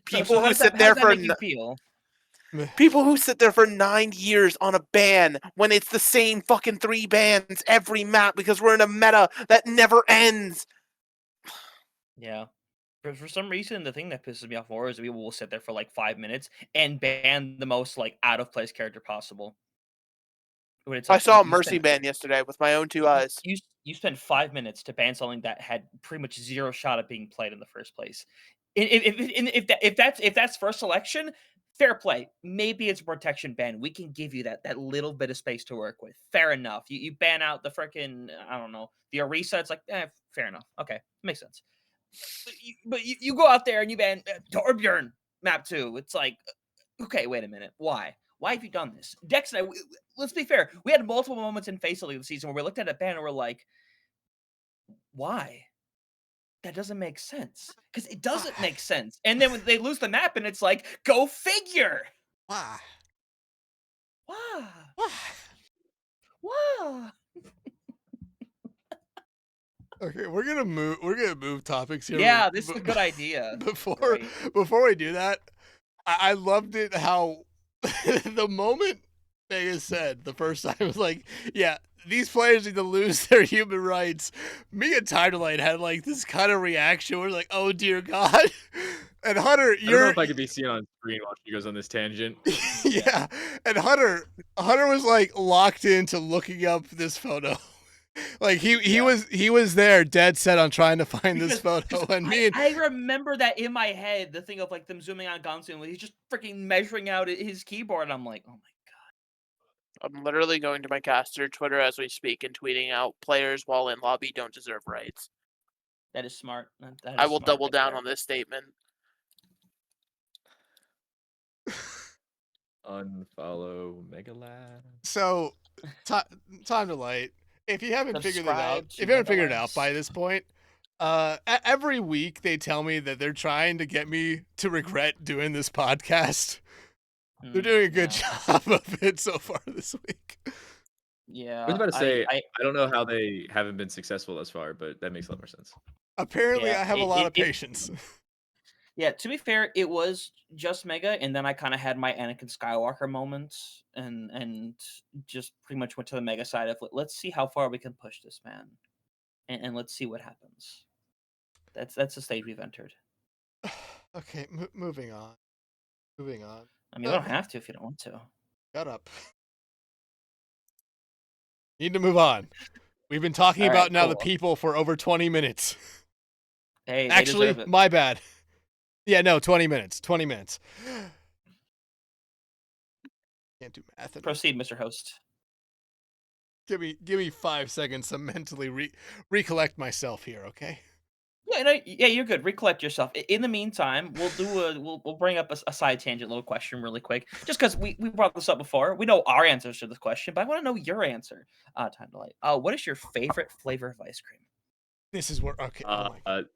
[SPEAKER 4] People who sit
[SPEAKER 5] how
[SPEAKER 4] there
[SPEAKER 5] does that
[SPEAKER 4] for
[SPEAKER 5] make you feel?
[SPEAKER 4] people who sit there for 9 years on a ban when it's the same fucking 3 bans every map because we're in a meta that never ends.
[SPEAKER 5] Yeah. For some reason, the thing that pisses me off more is people will sit there for like 5 minutes and ban the most out of place character possible. When it's
[SPEAKER 4] I
[SPEAKER 5] like,
[SPEAKER 4] saw a
[SPEAKER 5] you
[SPEAKER 4] mercy
[SPEAKER 5] spent-
[SPEAKER 4] ban yesterday with my own 2 eyes.
[SPEAKER 5] You spent 5 minutes to ban something that had pretty much zero shot at being played in the first place. If that's first selection, fair play. Maybe it's a protection ban. We can give you that little bit of space to work with. Fair enough. You ban out the freaking, I don't know, the Orisa. It's like, fair enough. Okay, makes sense. But you go out there and you ban Torbjorn map 2. It's like, okay, wait a minute. Why? Why have you done this? Dex and I, let's be fair. We had multiple moments in Fatal League this season where we looked at a ban and we're like, why? That doesn't make sense. Because it doesn't make sense. And then when they lose the map and it's like, go figure.
[SPEAKER 3] Why?
[SPEAKER 5] Why?
[SPEAKER 3] Why?
[SPEAKER 5] Why?
[SPEAKER 3] Okay, we're gonna move topics here.
[SPEAKER 5] Yeah, this is a good idea.
[SPEAKER 3] Before we do that, I loved it how the moment Mega said the first time was like, yeah, these players need to lose their human rights. Me and TimeToLight had this kind of reaction. We're like, oh dear God. And Hunter,
[SPEAKER 1] I don't know if I could be seen on screen while she goes on this tangent.
[SPEAKER 3] yeah. And Hunter was locked into looking up this photo. Like he was there, dead set on trying to find this photo, and
[SPEAKER 5] I remember that in my head, the thing of like them zooming on Gonzo, and he's just freaking measuring out his keyboard. I'm like, oh my god.
[SPEAKER 4] I'm literally going to my caster Twitter as we speak and tweeting out players while in lobby don't deserve rights.
[SPEAKER 5] That is smart. That is
[SPEAKER 4] I will
[SPEAKER 5] smart
[SPEAKER 4] double
[SPEAKER 5] right
[SPEAKER 4] down
[SPEAKER 5] there.
[SPEAKER 4] on this statement.
[SPEAKER 1] Unfollow Megalass.
[SPEAKER 3] So, TimeToLight. If you haven't figured it out,
[SPEAKER 5] Subscribe to
[SPEAKER 3] if you haven't figured it out
[SPEAKER 5] Megalass.
[SPEAKER 3] by this point, every week they tell me that they're trying to get me to regret doing this podcast. They're doing a good job of it so far this week.
[SPEAKER 5] Yeah.
[SPEAKER 1] I was about to say,
[SPEAKER 5] I
[SPEAKER 1] I don't know how they haven't been successful thus far, but that makes a lot more sense.
[SPEAKER 3] Apparently,
[SPEAKER 5] Yeah,
[SPEAKER 3] I have a lot of patience.
[SPEAKER 5] Yeah, to be fair, it was just Mega, and then I kind of had my Anakin Skywalker moments, and just pretty much went to the Mega side of let's see how far we can push this man, and let's see what happens. That's the stage we've entered.
[SPEAKER 3] Okay, moving on. Moving on.
[SPEAKER 5] I mean, you don't have to if you don't want to.
[SPEAKER 3] Shut up. Need to move on. We've been talking
[SPEAKER 5] All
[SPEAKER 3] about
[SPEAKER 5] right,
[SPEAKER 3] now the
[SPEAKER 5] cool.
[SPEAKER 3] people for over 20 minutes.
[SPEAKER 5] Hey, they
[SPEAKER 3] Actually,
[SPEAKER 5] deserve it.
[SPEAKER 3] my bad. Yeah, no, 20 minutes. 20 minutes. Can't do math.
[SPEAKER 5] Proceed, Mr. Host.
[SPEAKER 3] Give me 5 seconds to mentally recollect myself here, okay?
[SPEAKER 5] Yeah, no, yeah, you're good. Recollect yourself. In the meantime, we'll bring up a side tangent little question really quick, just because we brought this up before. We know our answers to this question, but I want to know your answer. TimeToLight. What is your favorite flavor of ice cream?
[SPEAKER 3] This is where okay. Oh my God.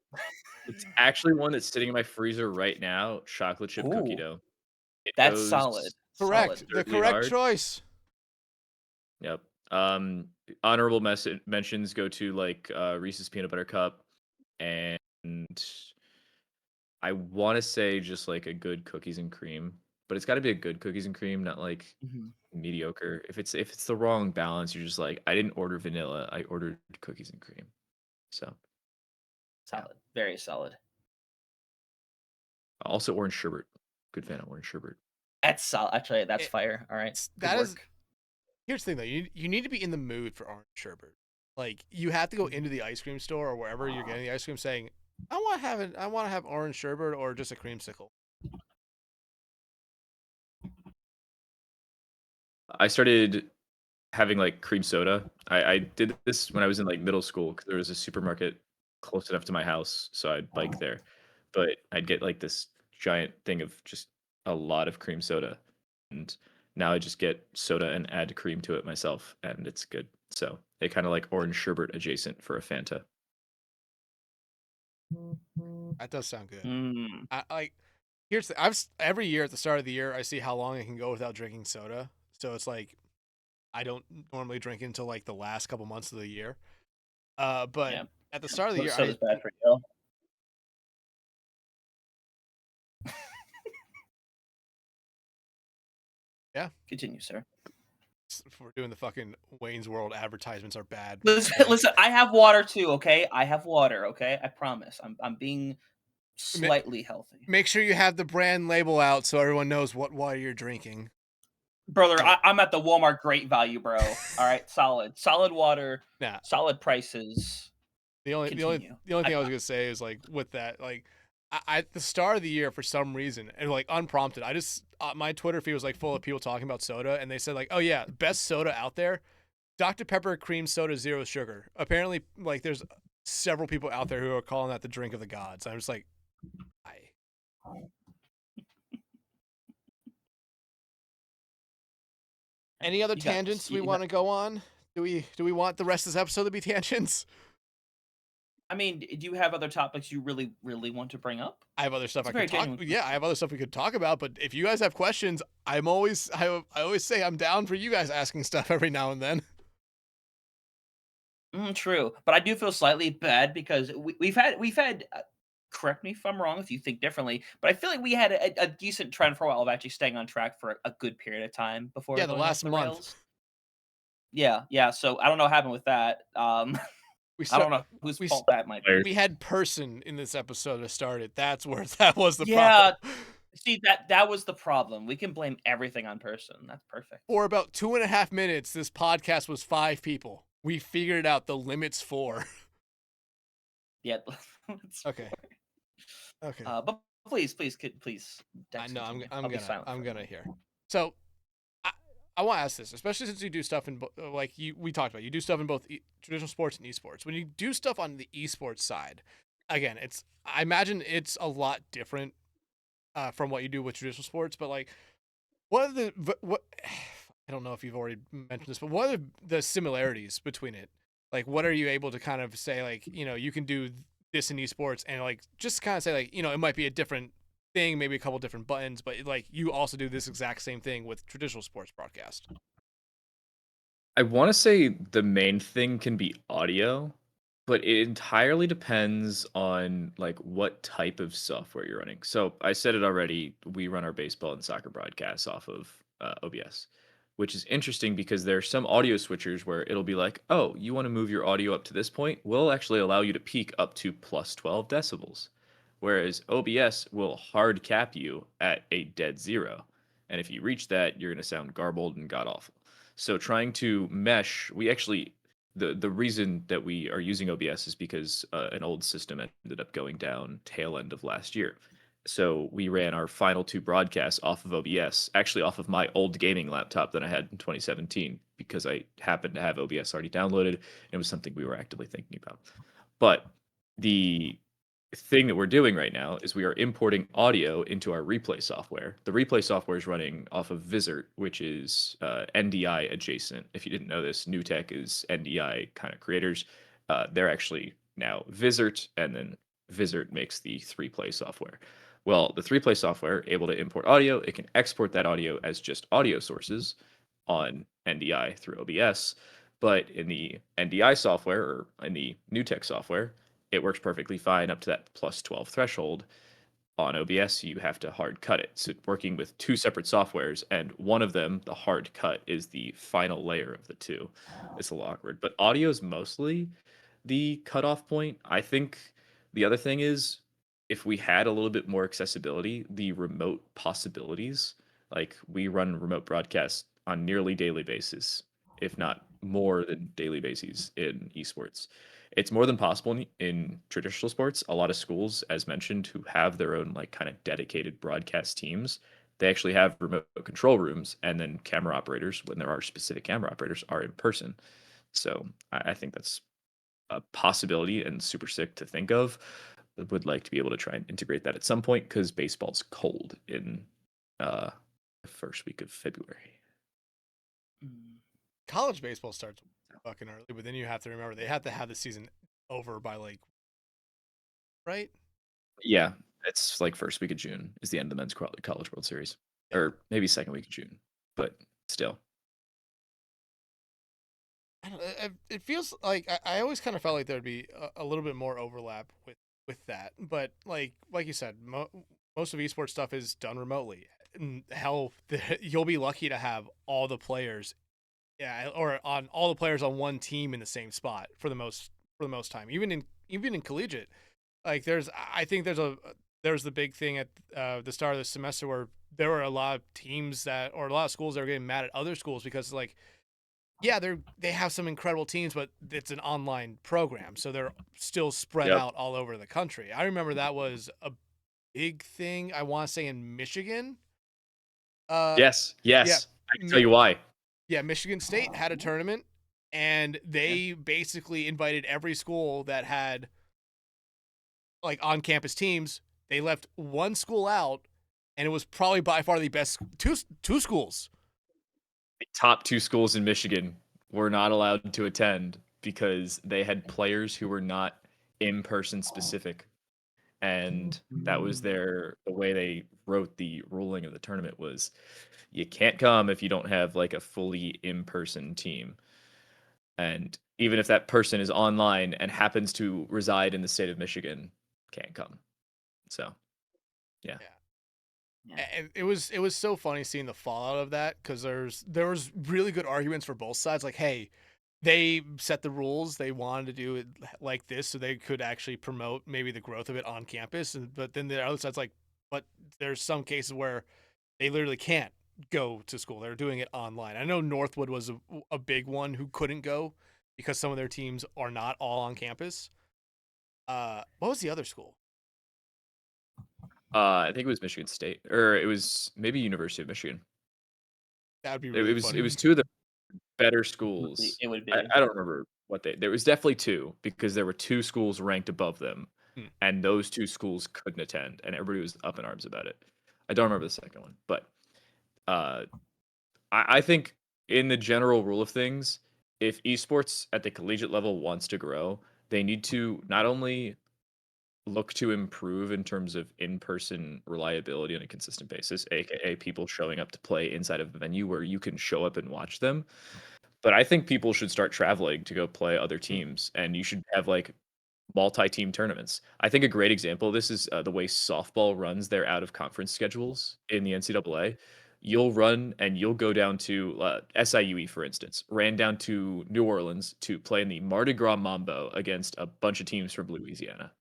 [SPEAKER 1] It's actually one that's sitting in my freezer right now. Chocolate chip cookie
[SPEAKER 5] Ooh.
[SPEAKER 1] dough. It
[SPEAKER 5] That's
[SPEAKER 1] goes
[SPEAKER 5] solid.
[SPEAKER 3] Correct.
[SPEAKER 5] Solid.
[SPEAKER 3] The
[SPEAKER 1] dirtly
[SPEAKER 3] correct
[SPEAKER 1] hard.
[SPEAKER 3] choice.
[SPEAKER 1] Yep. Honorable mentions go to like Reese's peanut butter cup, and I want to say just like a good cookies and cream, but it's got to be a good cookies and cream, not like
[SPEAKER 5] Mhm.
[SPEAKER 1] mediocre. If it's the wrong balance, you're just like, I didn't order vanilla, I ordered cookies and cream. So
[SPEAKER 5] Solid. Very solid.
[SPEAKER 1] also orange sherbet. Good fan of orange sherbet.
[SPEAKER 5] That's solid. Actually, that's
[SPEAKER 3] It-
[SPEAKER 5] fire. All right.
[SPEAKER 3] That
[SPEAKER 5] Good
[SPEAKER 3] is.
[SPEAKER 5] work.
[SPEAKER 3] Here's the thing, though. You need to be in the mood for orange sherbet. Like you have to go into the ice cream store or wherever you're getting the ice cream, saying, I want to have orange sherbet or just a creamsicle.
[SPEAKER 1] I started having like cream soda. I did this when I was in like middle school because there was a supermarket close enough to my house, so I'd bike there. But I'd get like this giant thing of just a lot of cream soda, and now I just get soda and add cream to it myself, and it's good. So it kind of like orange sherbet adjacent for a Fanta.
[SPEAKER 3] That does sound good.
[SPEAKER 5] Mm.
[SPEAKER 3] I like. Here's the, every year at the start of the year, I see how long I can go without drinking soda. So it's like, I don't normally drink until like the last couple months of the year. But
[SPEAKER 5] Yeah.
[SPEAKER 3] at the start of the year,
[SPEAKER 5] Soda's bad for you.
[SPEAKER 3] Yeah.
[SPEAKER 5] Continue, sir.
[SPEAKER 3] We're doing the fucking Wayne's World advertisements are bad.
[SPEAKER 5] Listen, I have water too, okay? I have water, okay? I promise. I'm being slightly healthy.
[SPEAKER 3] Make sure you have the brand label out so everyone knows what water you're drinking.
[SPEAKER 5] Brother, I'm at the Walmart great value, bro. All right, solid water,
[SPEAKER 3] Nah.
[SPEAKER 5] solid prices.
[SPEAKER 3] The only thing I was gonna say is like with that, like I at the start of the year for some reason and like unprompted, I just my Twitter feed was like full of people talking about soda, and they said like, oh yeah, best soda out there, Dr. Pepper cream soda, zero sugar. Apparently, like there's several people out there who are calling that the drink of the gods. I'm just like, Any other tangents we want to go on? Do we want the rest of this episode to be tangents?
[SPEAKER 5] I mean, do you have other topics you really, really want to bring up?
[SPEAKER 3] I have other stuff
[SPEAKER 5] It's
[SPEAKER 3] I
[SPEAKER 5] a
[SPEAKER 3] could
[SPEAKER 5] very
[SPEAKER 3] talk.
[SPEAKER 5] genuine
[SPEAKER 3] Yeah, I have other stuff we could talk about. But if you guys have questions, I always say I'm down for you guys asking stuff every now and then.
[SPEAKER 5] True, but I do feel slightly bad because we've had. Correct me if I'm wrong if you think differently, but I feel like we had a decent trend for a while of actually staying on track for a good period of time before
[SPEAKER 3] Yeah, the
[SPEAKER 5] going off
[SPEAKER 3] last month.
[SPEAKER 5] rails. Yeah. So I don't know what happened with that. I don't know whose fault that might be.
[SPEAKER 3] We had person in this episode to start it. That's where that was the
[SPEAKER 5] Yeah.
[SPEAKER 3] problem.
[SPEAKER 5] See, that was the problem. We can blame everything on person. That's perfect.
[SPEAKER 3] For about 2.5 minutes, this podcast was 5 people. we figured out the limits for.
[SPEAKER 5] Yeah. Let's-
[SPEAKER 3] Okay. Okay.
[SPEAKER 5] But please, please.
[SPEAKER 3] I know.
[SPEAKER 5] Continue.
[SPEAKER 3] I'm
[SPEAKER 5] I'll be silent
[SPEAKER 3] I'm
[SPEAKER 5] for a
[SPEAKER 3] gonna
[SPEAKER 5] minute.
[SPEAKER 3] hear. So I want to ask this, especially since you do stuff in like we talked about. You do stuff in both traditional sports and esports. When you do stuff on the esports side, again, I imagine it's a lot different from what you do with traditional sports. But like, what are what? I don't know if you've already mentioned this, but what are the similarities between it? Like, what are you able to kind of say, like, you can do this in esports, and like just kind of say, like, it might be a different thing, maybe a couple different buttons, but like you also do this exact same thing with traditional sports broadcast.
[SPEAKER 1] I want to say the main thing can be audio, but it entirely depends on like what type of software you're running. So I said it already. We run our baseball and soccer broadcasts off of OBS, which is interesting because there are some audio switchers where it'll be like, oh, you want to move your audio up to this point? We'll actually allow you to peak up to plus 12 decibels. Whereas OBS will hard cap you at a dead zero. And if you reach that, you're going to sound garbled and god awful. So trying to mesh, we actually the reason that we are using OBS is because an old system ended up going down tail end of last year. So we ran our final two broadcasts off of OBS, actually off of my old gaming laptop that I had in 2017, because I happened to have OBS already downloaded. And it was something we were actively thinking about. But the thing that we're doing right now is we are importing audio into our replay software. The replay software is running off of Vizert, which is NDI adjacent. If you didn't know this, New Tech is NDI kind of creators. They're actually now Vizert, and then Vizert makes the 3Play software. Well, the 3Play software able to import audio. It can export that audio as just audio sources on NDI through OBS. But in the NDI software or in the New Tech software, it works perfectly fine up to that plus 12 threshold. On OBS, you have to hard cut it. So working with two separate softwares, and one of them, the hard cut, is the final layer of the two. It's a little awkward. But audio is mostly the cutoff point. I think the other thing is if we had a little bit more accessibility, the remote possibilities, like we run remote broadcasts on nearly daily basis, if not more than daily basis in esports. It's more than possible in traditional sports. A lot of schools, as mentioned, who have their own like kind of dedicated broadcast teams, they actually have remote control rooms, and then camera operators, when there are specific camera operators, are in person. So I think that's a possibility and super sick to think of. I would like to be able to try and integrate that at some point because baseball's cold in the first week of February.
[SPEAKER 3] College baseball starts fucking early, but then you have to remember they have to have the season over by like, right?
[SPEAKER 1] Yeah, it's like first week of June is the end of the men's college World Series, or maybe second week of June, but still.
[SPEAKER 3] I don't, it feels like I always kind of felt like there'd be a little bit more overlap with that, but like you said, most of esports stuff is done remotely. And hell, you'll be lucky to have all the players, yeah, or on all the players on one team in the same spot for the most time. Even in collegiate, like I think there's the big thing at the start of the semester where there were a lot of teams or a lot of schools that were getting mad at other schools because like, yeah, they have some incredible teams, but it's an online program, so they're still spread
[SPEAKER 1] Yep.
[SPEAKER 3] out all over the country. I remember that was a big thing. I want to say in Michigan.
[SPEAKER 1] Yes,
[SPEAKER 3] Yeah,
[SPEAKER 1] I can tell you why.
[SPEAKER 3] yeah, Michigan State had a tournament, and they basically invited every school that had like on-campus teams. They left one school out, and it was probably by far the best two schools.
[SPEAKER 1] The top two schools in Michigan were not allowed to attend because they had players who were not in-person specific. And that was the way they wrote the ruling of the tournament was you can't come if you don't have like a fully in-person team. And even if that person is online and happens to reside in the state of Michigan, can't come. So, yeah.
[SPEAKER 3] And it was so funny seeing the fallout of that because there was really good arguments for both sides. Like, hey, they set the rules; they wanted to do it like this so they could actually promote maybe the growth of it on campus. But then the other side's like, but there's some cases where they literally can't go to school; they're doing it online. I know Northwood was a big one who couldn't go because some of their teams are not all on campus. What was the other school?
[SPEAKER 1] I think it was Michigan State, or it was maybe University of Michigan.
[SPEAKER 3] That would be
[SPEAKER 1] It
[SPEAKER 3] really
[SPEAKER 1] was
[SPEAKER 3] funny.
[SPEAKER 1] it was two of the better
[SPEAKER 5] It
[SPEAKER 1] schools.
[SPEAKER 5] would be.
[SPEAKER 1] I don't remember what there was definitely two because there were two schools ranked above them,
[SPEAKER 3] Hmm.
[SPEAKER 1] and those two schools couldn't attend, and everybody was up in arms about it. I don't remember the second one, but uh, I think in the general rule of things, if esports at the collegiate level wants to grow, they need to not only look to improve in terms of in-person reliability on a consistent basis, aka people showing up to play inside of a venue where you can show up and watch them. But I think people should start traveling to go play other teams, and you should have like multi-team tournaments. I think a great example of this is the way softball runs their out-of-conference schedules in the NCAA. You'll run and you'll go down to SIUE, for instance, ran down to New Orleans to play in the Mardi Gras Mambo against a bunch of teams from Louisiana.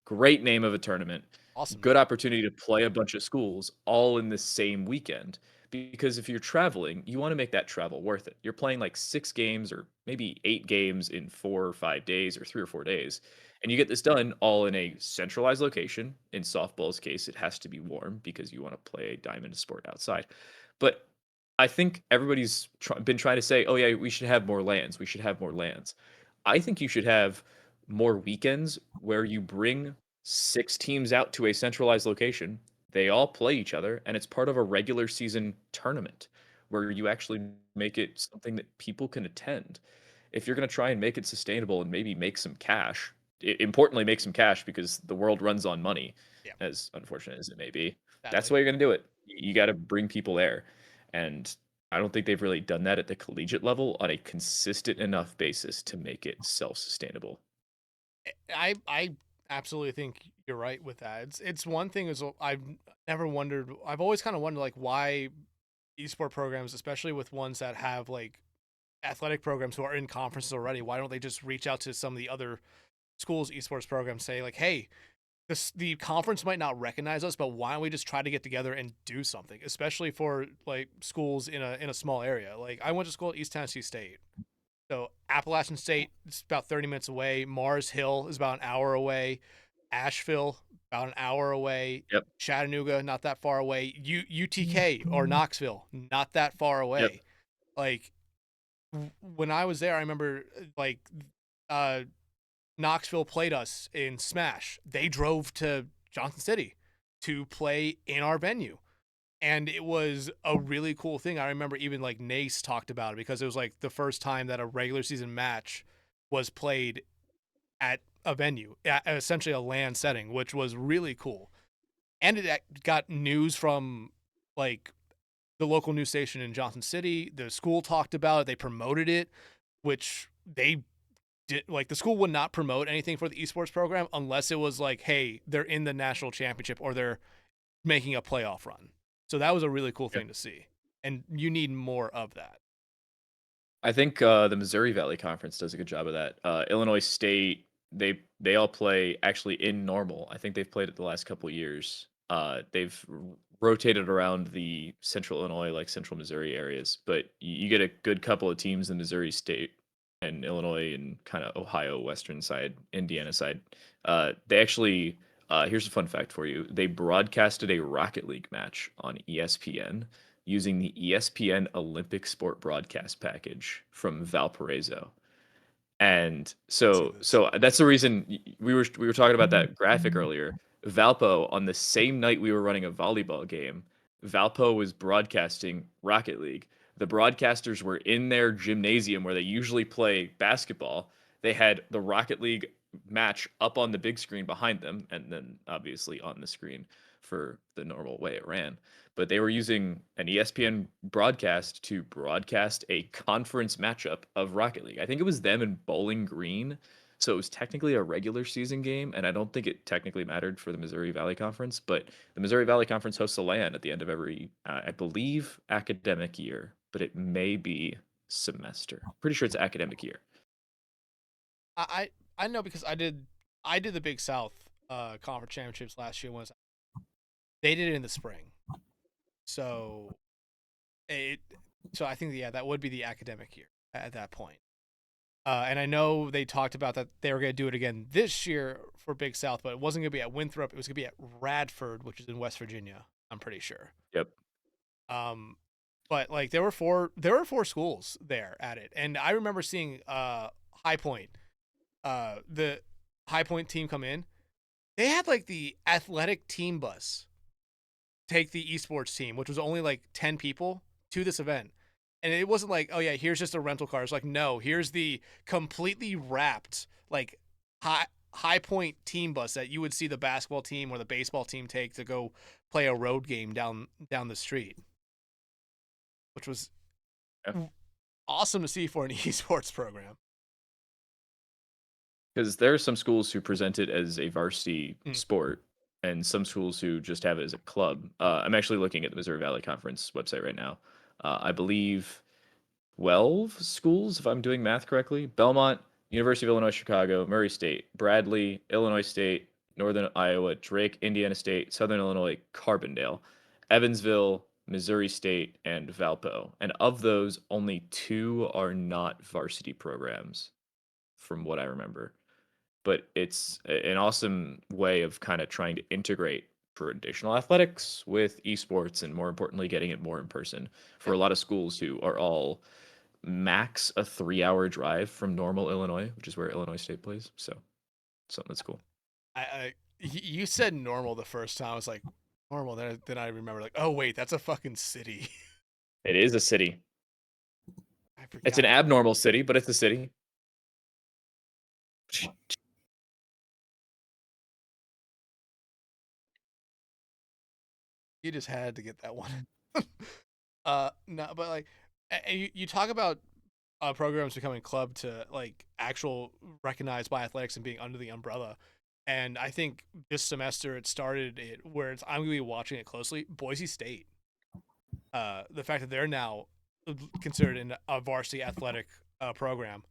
[SPEAKER 1] Great name of a tournament.
[SPEAKER 3] Awesome
[SPEAKER 1] Good
[SPEAKER 3] name.
[SPEAKER 1] opportunity to play a bunch of schools all in the same weekend. Because if you're traveling, you want to make that travel worth it. You're playing like 6 games or maybe 8 games in 4 or 5 days or 3 or 4 days. And you get this done all in a centralized location. In softball's case, it has to be warm because you want to play a diamond sport outside. But I think everybody's been trying to say, oh, yeah, we should have more lands. We should have more lands. I think you should have more weekends where you bring 6 teams out to a centralized location. They all play each other, and it's part of a regular season tournament where you actually make it something that people can attend. If you're going to try and make it sustainable and maybe make some cash, importantly, make some cash because the world runs on money,
[SPEAKER 3] Yeah,
[SPEAKER 1] as unfortunate as it may be. That's
[SPEAKER 3] sadly.
[SPEAKER 1] the way you're going to do it. You got to bring people there. And I don't think they've really done that at the collegiate level on a consistent enough basis to make it self sustainable.
[SPEAKER 3] I absolutely think you're right with that. It's one thing is I've never wondered. I've always kind of wondered like why esport programs, especially with ones that have like athletic programs who are in conferences already, why don't they just reach out to some of the other schools esports programs, say like, hey, the conference might not recognize us, but why don't we just try to get together and do something, especially for like schools in a small area. Like I went to school at East Tennessee State. So Appalachian State is about 30 minutes away. Mars Hill is about an hour away. Asheville about an hour away.
[SPEAKER 1] Yep.
[SPEAKER 3] Chattanooga not that far away. UTK or Knoxville not that far
[SPEAKER 1] Yep.
[SPEAKER 3] away. Like when I was there, I remember like uh, Knoxville played us in Smash. They drove to Johnson City to play in our venue. And it was a really cool thing. I remember even like Nace talked about it because it was like the first time that a regular season match was played at a venue, at essentially a LAN setting, which was really cool. And it got news from like the local news station in Johnson City. The school talked about it. They promoted it, which they did. Like the school would not promote anything for the esports program unless it was like, hey, they're in the national championship or they're making a playoff run. So that was a really cool thing to see. And you need more of that.
[SPEAKER 1] I think the Missouri Valley Conference does a good job of that. Illinois State, they all play actually in normal. I think they've played it the last couple of years. They've rotated around the central Illinois, like central Missouri areas, but you get a good couple of teams in Missouri State and Illinois and kind of Ohio western side, Indiana side. They actually here's a fun fact for you. They broadcasted a Rocket League match on ESPN using the ESPN Olympic Sport broadcast package from Valparaiso. And
[SPEAKER 3] See
[SPEAKER 1] so
[SPEAKER 3] this.
[SPEAKER 1] so that's the reason we were talking about that graphic earlier. Valpo on the same night we were running a volleyball game, Valpo was broadcasting Rocket League. The broadcasters were in their gymnasium where they usually play basketball. They had the Rocket League match up on the big screen behind them and then obviously on the screen for the normal way it ran, but they were using an ESPN broadcast to broadcast a conference matchup of Rocket League. I think it was them and Bowling Green. So it was technically a regular season game, and I don't think it technically mattered for the Missouri Valley Conference, but the Missouri Valley Conference hosts a LAN at the end of every, I believe, academic year, but it may be semester. Pretty sure it's academic year.
[SPEAKER 3] I know because I did the Big South conference championships last year. Was they did it in the spring, so it so I think that would be the academic year at that point. And I know they talked about that they were going to do it again this year for Big South, but it wasn't going to be at Winthrop. It was going to be at Radford, which is in West Virginia. I'm pretty sure.
[SPEAKER 1] Yep.
[SPEAKER 3] But like there were four schools there at it, and I remember seeing High Point, the High Point team come in. They had like the athletic team bus take the esports team, which was only like 10 people, to this event. And it wasn't like, oh yeah, here's just a rental car. It's like, no, here's the completely wrapped like high point team bus that you would see the basketball team or the baseball team take to go play a road game down the street, which was awesome to see for an esports program.
[SPEAKER 1] Because there are some schools who present it as a varsity sport, and some schools who just have it as a club. I'm actually looking at the Missouri Valley Conference website right now. I believe 12 schools, if I'm doing math correctly. Belmont, University of Illinois Chicago, Murray State, Bradley, Illinois State, Northern Iowa, Drake, Indiana State, Southern Illinois, Carbondale, Evansville, Missouri State, and Valpo. And of those, only 2 are not varsity programs, from what I remember. But it's an awesome way of kind of trying to integrate traditional athletics with esports, and more importantly, getting it more in person for a lot of schools who are all max a 3-hour drive from Normal, Illinois, which is where Illinois State plays. So something that's cool.
[SPEAKER 3] You said Normal the first time. I was like, Normal. Then I remember like, oh wait, that's a fucking city.
[SPEAKER 1] It is a city.
[SPEAKER 3] I forgot.
[SPEAKER 1] It's an abnormal city, but it's a city.
[SPEAKER 3] You just had to get that one. No, but like, you talk about programs becoming club to like actual recognized by athletics and being under the umbrella. And I think this semester it started it where I'm going to be watching it closely. Boise State, the fact that they're now considered in a varsity athletic program,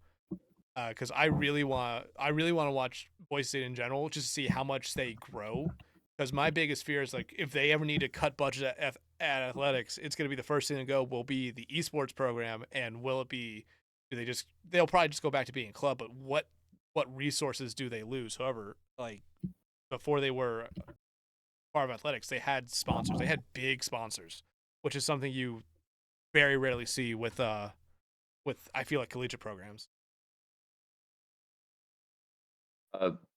[SPEAKER 3] because I really want to watch Boise State in general just to see how much they grow. Because my biggest fear is like if they ever need to cut budget at athletics, it's going to be the first thing to go will be the esports program, and will it be? They'll probably just go back to being club, but what resources do they lose? However, like before they were part of athletics, they had sponsors. They had big sponsors, which is something you very rarely see with I feel like collegiate programs.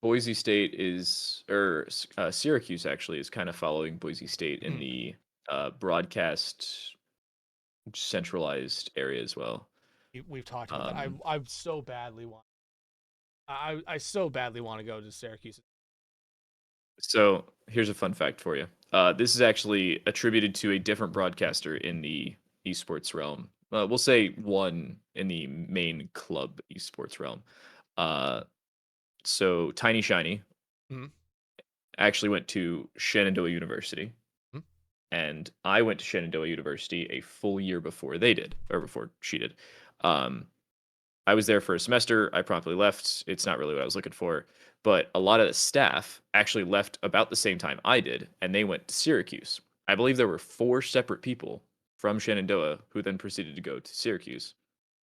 [SPEAKER 1] Boise State is, or Syracuse actually is kind of following Boise State in the broadcast centralized area as well.
[SPEAKER 3] We've talked about that. I so badly want. I so badly want to go to Syracuse.
[SPEAKER 1] So here's a fun fact for you. This is actually attributed to a different broadcaster in the esports realm. We'll say one in the main club esports realm. So Tiny Shiny actually went to Shenandoah University, and I went to Shenandoah University a full year before they did, or before she did. I was there for a semester. I promptly left. It's not really what I was looking for. But a lot of the staff actually left about the same time I did, and they went to Syracuse. I believe there were 4 separate people from Shenandoah who then proceeded to go to Syracuse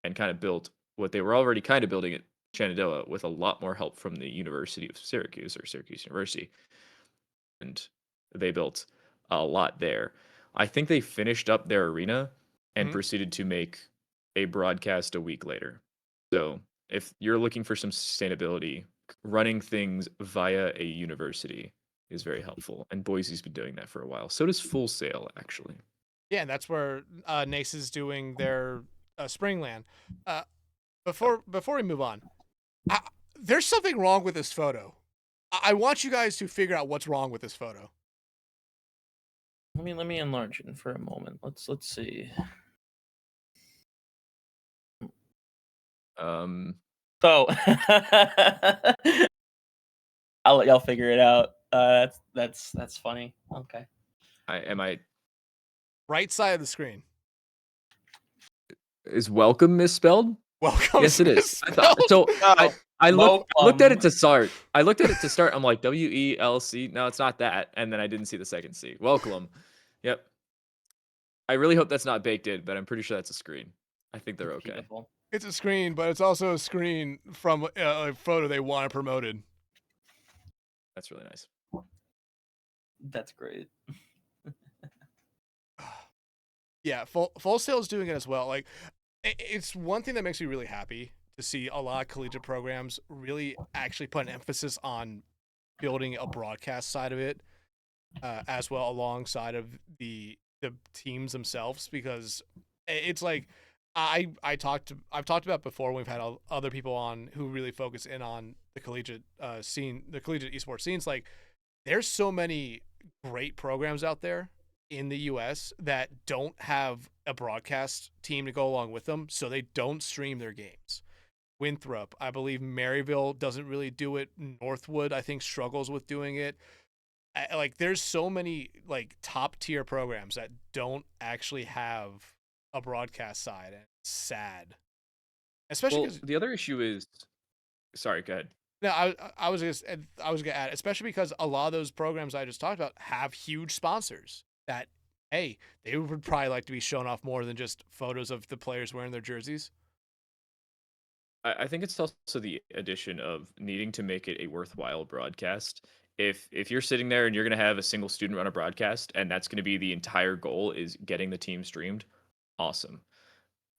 [SPEAKER 1] and kind of built what they were already kind of building at Shenandoah with a lot more help from the University of Syracuse, or Syracuse University. And they built a lot there. I think they finished up their arena and proceeded to make a broadcast a week later. So if you're looking for some sustainability, running things via a university is very helpful. And Boise's been doing that for a while. So does Full Sail, actually.
[SPEAKER 3] Yeah, and that's where NACE is doing their Springland. Before we move on, there's something wrong with this photo. I want you guys to figure out what's wrong with this photo.
[SPEAKER 5] Let me enlarge it for a moment. Let's see. So I'll let y'all figure it out. That's funny. Okay.
[SPEAKER 1] Am I
[SPEAKER 3] Right side of the screen.
[SPEAKER 1] Is welcome misspelled?
[SPEAKER 3] Welcome.
[SPEAKER 1] Yes, it is.
[SPEAKER 5] Oh,
[SPEAKER 1] I looked at it to start. I'm like WELC. No, it's not that. And then I didn't see the second C. Welcome. Yep. I really hope that's not baked in, but I'm pretty sure that's a screen. I think they're okay.
[SPEAKER 5] Beautiful.
[SPEAKER 3] It's a screen, but it's also a screen from a photo they want promoted.
[SPEAKER 1] That's really nice.
[SPEAKER 5] That's great.
[SPEAKER 3] Yeah, Full Sail's doing it as well. Like, it's one thing that makes me really happy to see a lot of collegiate programs really actually put an emphasis on building a broadcast side of it, as well alongside of the teams themselves, because it's like I've talked about before when we've had other people on who really focus in on the collegiate scene, the collegiate esports scenes. Like, there's so many great programs out there in the US that don't have a broadcast team to go along with them, so they don't stream their games. Winthrop, I believe Maryville doesn't really do it. Northwood, I think, struggles with doing it. Like, there's so many like top tier programs that don't actually have a broadcast side, and it's sad. Especially
[SPEAKER 1] Well,
[SPEAKER 3] because
[SPEAKER 1] the other issue is, sorry, go ahead.
[SPEAKER 3] no, I was gonna add, especially because a lot of those programs I just talked about have huge sponsors that, hey, they would probably like to be shown off more than just photos of the players wearing their jerseys.
[SPEAKER 1] I think it's also the addition of needing to make it a worthwhile broadcast. If you're sitting there and you're going to have a single student run a broadcast and that's going to be the entire goal is getting the team streamed, awesome.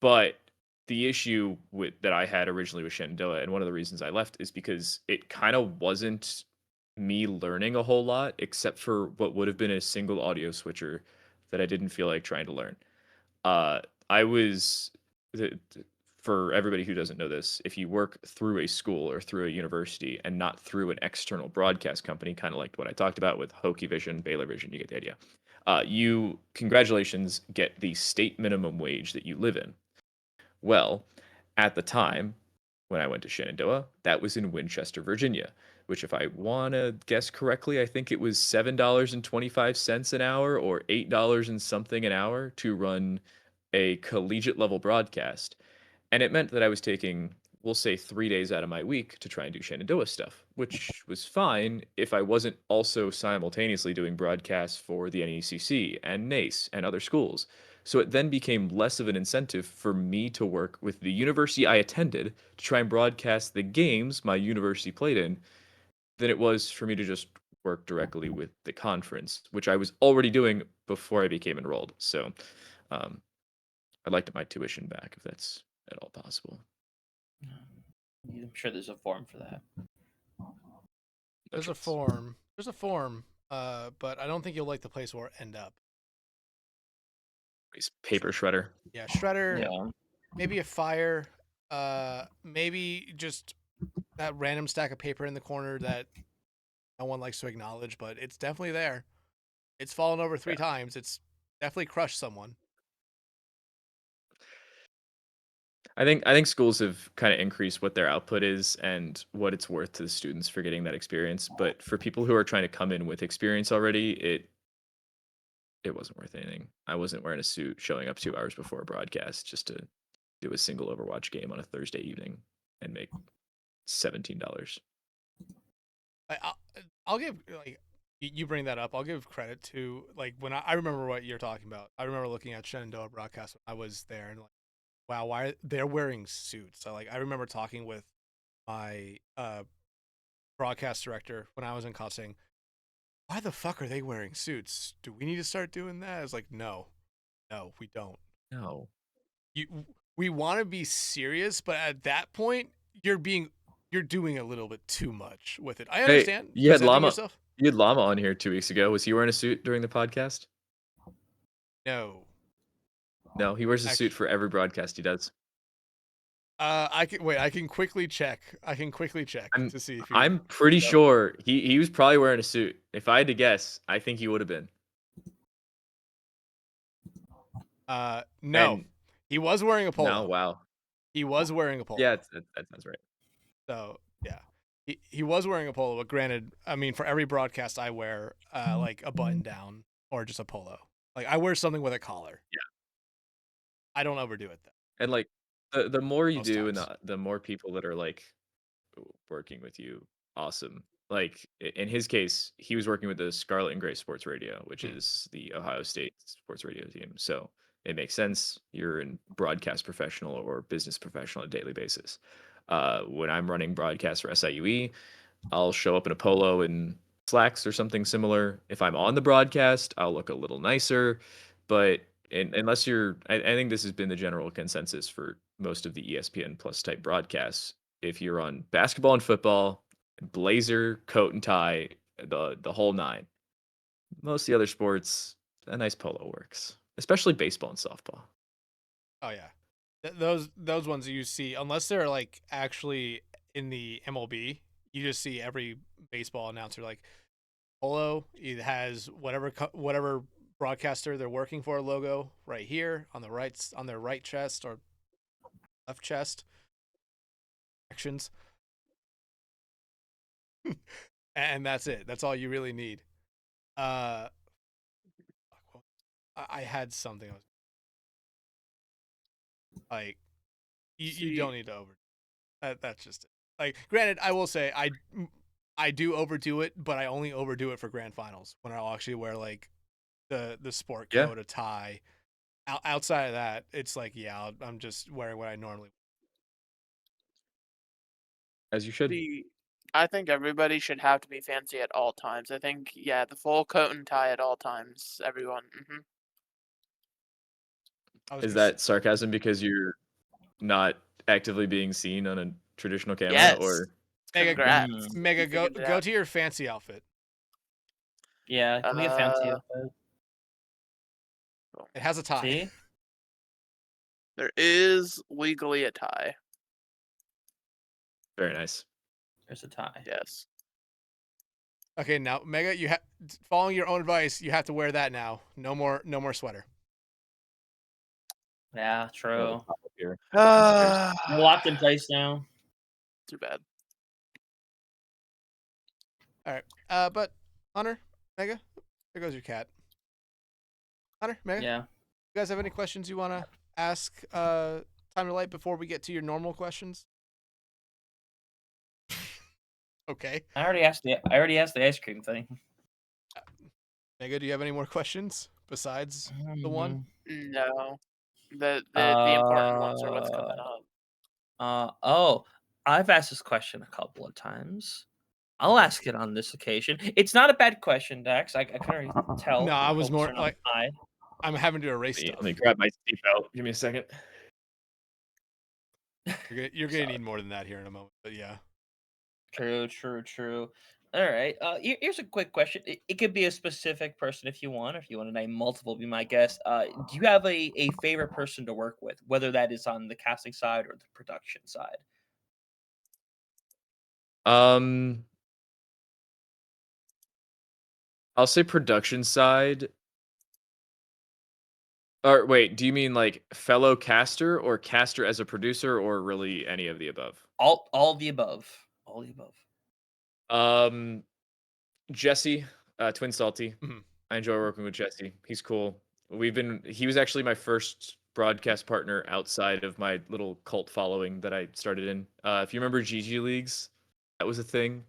[SPEAKER 1] But the issue with that I had originally with Shenandoah, and one of the reasons I left is because it kind of wasn't me learning a whole lot, except for what would have been a single audio switcher that I didn't feel like trying to learn. I was for everybody who doesn't know this, if you work through a school or through a university and not through an external broadcast company, kind of like what I talked about with Hokie Vision, Baylor Vision, you get the idea. You, congratulations, get the state minimum wage that you live in. Well, at the time when I went to Shenandoah, that was in Winchester, Virginia, which, if I want to guess correctly, I think it was $7.25 an hour or $8 and something an hour to run a collegiate level broadcast. And it meant that I was taking, we'll say, 3 days out of my week to try and do Shenandoah stuff, which was fine if I wasn't also simultaneously doing broadcasts for the NECC and NACE and other schools. So it then became less of an incentive for me to work with the university I attended to try and broadcast the games my university played in than it was for me to just work directly with the conference, which I was already doing before I became enrolled. So um, I'd like to my tuition back if that's at all possible.
[SPEAKER 5] I'm sure there's a form for that.
[SPEAKER 1] No
[SPEAKER 3] There's a
[SPEAKER 1] chance.
[SPEAKER 3] form. There's a form. But I don't think you'll like the place where it end up.
[SPEAKER 1] Paper shredder.
[SPEAKER 3] Yeah, shredder.
[SPEAKER 5] Yeah.
[SPEAKER 3] Maybe a fire. Maybe just that random stack of paper in the corner that no one likes to acknowledge, but it's definitely there. It's fallen over 3 times. It's definitely crushed someone.
[SPEAKER 1] I think schools have kind of increased what their output is and what it's worth to the students for getting that experience. But for people who are trying to come in with experience already, it wasn't worth anything. I wasn't wearing a suit, showing up 2 hours before a broadcast just to do a single Overwatch game on a Thursday evening and make $17.
[SPEAKER 3] I'll give, like, you bring that up. I'll give credit to, like, when I remember what you're talking about. I remember looking at Shenandoah broadcast when I was there and, like, wow, why they're wearing suits. So, like, I remember talking with my broadcast director when I was in COS saying, why the fuck are they wearing suits? Do we need to start doing that? I was like, no, we don't.
[SPEAKER 1] No.
[SPEAKER 3] We want to be serious, but at that point, you're doing a little bit too much with it. I
[SPEAKER 1] Hey,
[SPEAKER 3] understand
[SPEAKER 1] you had
[SPEAKER 3] presenting
[SPEAKER 1] Llama.
[SPEAKER 3] yourself.
[SPEAKER 1] You had Llama on here 2 weeks ago. Was he wearing a suit during the podcast?
[SPEAKER 3] No,
[SPEAKER 1] No, he wears a suit
[SPEAKER 3] Actually-
[SPEAKER 1] for every broadcast he does.
[SPEAKER 3] I can wait. I can quickly check.
[SPEAKER 1] I'm
[SPEAKER 3] to see if
[SPEAKER 1] I'm pretty sure he was probably wearing a suit. If I had to guess, I think he would have been.
[SPEAKER 3] No,
[SPEAKER 1] And
[SPEAKER 3] he was wearing a polo.
[SPEAKER 1] no, wow.
[SPEAKER 3] He was wearing a polo.
[SPEAKER 1] Yeah, that sounds right.
[SPEAKER 3] So yeah, he was wearing a polo. But granted, I mean, for every broadcast I wear, like a button down or just a polo. Like, I wear something with a collar.
[SPEAKER 1] Yeah.
[SPEAKER 3] I don't overdo it though.
[SPEAKER 1] And like the more you
[SPEAKER 3] Most
[SPEAKER 1] do and
[SPEAKER 3] times.
[SPEAKER 1] the more people that are like working with you, awesome. Like in his case, he was working with the Scarlet and Gray Sports Radio, which
[SPEAKER 3] Hmm.
[SPEAKER 1] is the Ohio State sports radio team. So It makes sense. You're in broadcast professional or business professional on a daily basis. When I'm running broadcast for SIUE, I'll show up in a polo and slacks or something similar. If I'm on the broadcast, I'll look a little nicer. But unless I think this has been the general consensus for most of the ESPN Plus type broadcasts. If you're on basketball and football, blazer, coat and tie, the whole nine. Most of the other sports, a nice polo works, especially baseball and softball.
[SPEAKER 3] Oh yeah, those ones you see, unless they're like actually in the MLB, you just see every baseball announcer like polo. It has whatever broadcaster they're working for logo right here on their right chest or left chest actions, and that's it. That's all you really need. I had something. Like you don't need to over. That's just it. Like, granted, I will say I do overdo it, but I only overdo it for grand finals when I'll actually wear like the sport
[SPEAKER 1] Yeah.
[SPEAKER 3] coat, a tie. Outside of that, it's like I'm just wearing what I normally.
[SPEAKER 1] As you should.
[SPEAKER 4] I think everybody should have to be fancy at all times. I think, yeah, the full coat and tie at all times. Everyone.
[SPEAKER 1] Is that sarcasm because you're not actively being seen on a traditional camera,
[SPEAKER 4] Yes.
[SPEAKER 1] or
[SPEAKER 4] Congrats.
[SPEAKER 3] Mega,
[SPEAKER 4] You figured it
[SPEAKER 3] go
[SPEAKER 4] out.
[SPEAKER 3] to your fancy outfit.
[SPEAKER 5] Yeah, can we get fancy outfit?
[SPEAKER 3] It has a tie.
[SPEAKER 5] See?
[SPEAKER 4] There is legally a tie.
[SPEAKER 1] very nice.
[SPEAKER 5] There's a tie.
[SPEAKER 4] Yes.
[SPEAKER 3] Okay, now Mega, you have following your own advice. You have to wear that now. No more sweater.
[SPEAKER 5] Yeah, true.
[SPEAKER 1] Here.
[SPEAKER 4] Too
[SPEAKER 5] We're locked in place now.
[SPEAKER 4] bad.
[SPEAKER 3] All right. But Hunter, Mega, there goes your cat. Hunter, Mega,
[SPEAKER 5] Yeah.
[SPEAKER 3] you guys have any questions you want to ask TimeToLight before we get to your normal questions? Okay.
[SPEAKER 5] I already asked the ice cream thing.
[SPEAKER 3] Mega, do you have any more questions besides the one?
[SPEAKER 4] No. The important ones are what's coming up.
[SPEAKER 5] I've asked this question a couple of times. I'll ask it on this occasion. It's not a bad question, Dex. I can already tell.
[SPEAKER 3] No, I was
[SPEAKER 5] Hopes
[SPEAKER 3] more
[SPEAKER 5] are not
[SPEAKER 3] like
[SPEAKER 5] high.
[SPEAKER 3] I'm having to erase
[SPEAKER 1] Let
[SPEAKER 3] stuff.
[SPEAKER 1] me grab my seatbelt. Give me a second.
[SPEAKER 3] You're gonna need more than that here in a moment, but yeah.
[SPEAKER 5] True. All right. Here's a quick question. It could be a specific person if you want, or if you want to name multiple, be my guest. Do you have a favorite person to work with, whether that is on the casting side or the production side?
[SPEAKER 1] I'll say production side. Or wait, do you mean like fellow caster or caster as a producer, or really any of the above?
[SPEAKER 5] All the above. All the above.
[SPEAKER 1] Jesse, Twin Salty.
[SPEAKER 3] Mhm.
[SPEAKER 1] I enjoy working with Jesse. He's cool. He was actually my first broadcast partner outside of my little cult following that I started in. If you remember GG Leagues, that was a thing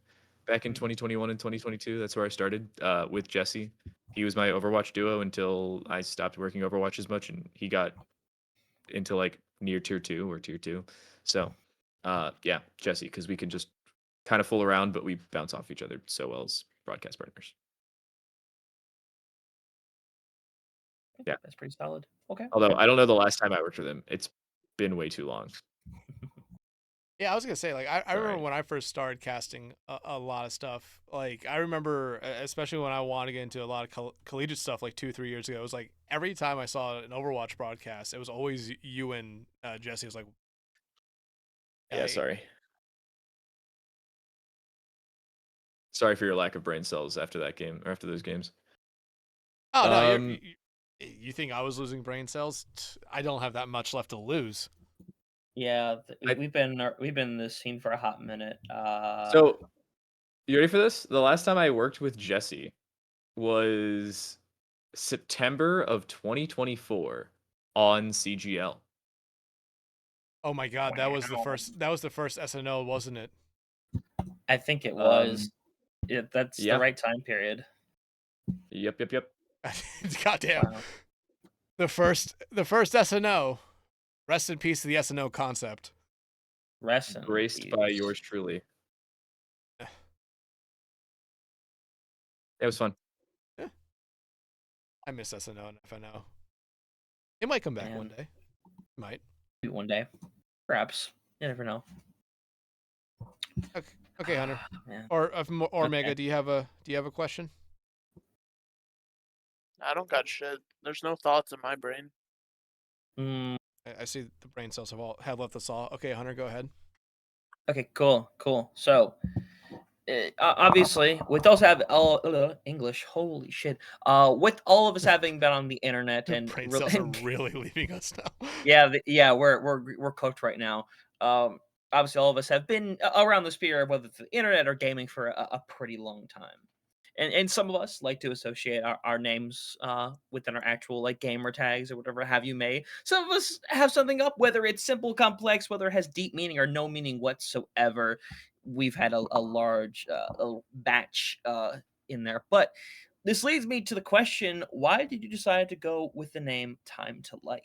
[SPEAKER 1] back in 2021 and 2022. That's where I started with Jesse. He was my Overwatch duo until I stopped working Overwatch as much, and he got into like near tier 2 or tier 2. So, yeah, Jesse, because we can just kind of fool around, but we bounce off each other so well as broadcast partners. Yeah.
[SPEAKER 5] That's pretty solid. Okay.
[SPEAKER 1] Although I don't know the last time I worked with him. It's been way too long.
[SPEAKER 3] Yeah, I was gonna say, like, I remember
[SPEAKER 1] Sorry.
[SPEAKER 3] when I first started casting a lot of stuff. Like, I remember, especially when I wanted to get into a lot of collegiate stuff, like 2-3 years ago. It was like every time I saw an Overwatch broadcast, it was always you and Jesse. It was like,
[SPEAKER 1] Yeah, sorry. Sorry for your lack of brain cells after that game or after those games.
[SPEAKER 3] Oh no, you think I was losing brain cells? I don't have that much left to lose.
[SPEAKER 5] Yeah, we've been in this scene for a hot minute.
[SPEAKER 1] So, you ready for this? The last time I worked with Jesse was September of 2024 on CGL.
[SPEAKER 3] Oh my god, that was the first SNL, wasn't it?
[SPEAKER 5] I think it was. That's
[SPEAKER 1] yeah.
[SPEAKER 5] the right time period.
[SPEAKER 1] Yep.
[SPEAKER 3] Goddamn.
[SPEAKER 5] Wow.
[SPEAKER 3] the first SNO. Rest in peace to the SNO concept.
[SPEAKER 5] Rest in
[SPEAKER 1] Graced
[SPEAKER 5] peace.
[SPEAKER 1] by yours truly. It was fun.
[SPEAKER 3] I miss SNO and FNO. It might come back one
[SPEAKER 5] Man.
[SPEAKER 3] day. Might.
[SPEAKER 5] Maybe one day, perhaps. You never know.
[SPEAKER 3] Okay, Hunter.
[SPEAKER 5] Man.
[SPEAKER 3] Or
[SPEAKER 5] Okay.
[SPEAKER 3] Mega, do you have a question?
[SPEAKER 4] I don't got shit. There's no thoughts in my brain.
[SPEAKER 5] Mm,
[SPEAKER 3] I see the brain cells have left the saw. Okay, Hunter, go ahead.
[SPEAKER 5] okay, cool. So, obviously, with us having all English, holy shit. With all of us having been on the internet
[SPEAKER 3] The
[SPEAKER 5] and
[SPEAKER 3] brain
[SPEAKER 5] really,
[SPEAKER 3] cells are really leaving us now.
[SPEAKER 5] yeah, we're cooked right now. Obviously, all of us have been around the sphere of whether it's the internet or gaming for a pretty long time. And some of us like to associate our names within our actual like gamer tags or whatever have you may. Some of us have something up, whether it's simple, complex, whether it has deep meaning or no meaning whatsoever. We've had a large batch in there. But this leads me to the question, why did you decide to go with the name TimeToLight?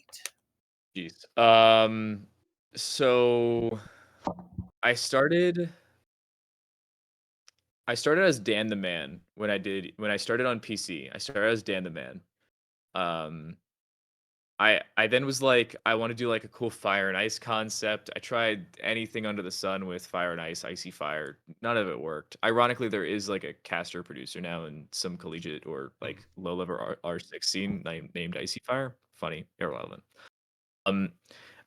[SPEAKER 1] Jeez. So I started as Dan the Man when I started on PC. I started as Dan the Man. Um I then was like, I want to do like a cool fire and ice concept. I tried anything under the sun with fire and ice, icy fire. None of it worked. Ironically, there is like a caster producer now in some collegiate or like low level R6 scene named Icy Fire. Funny, irrelevant.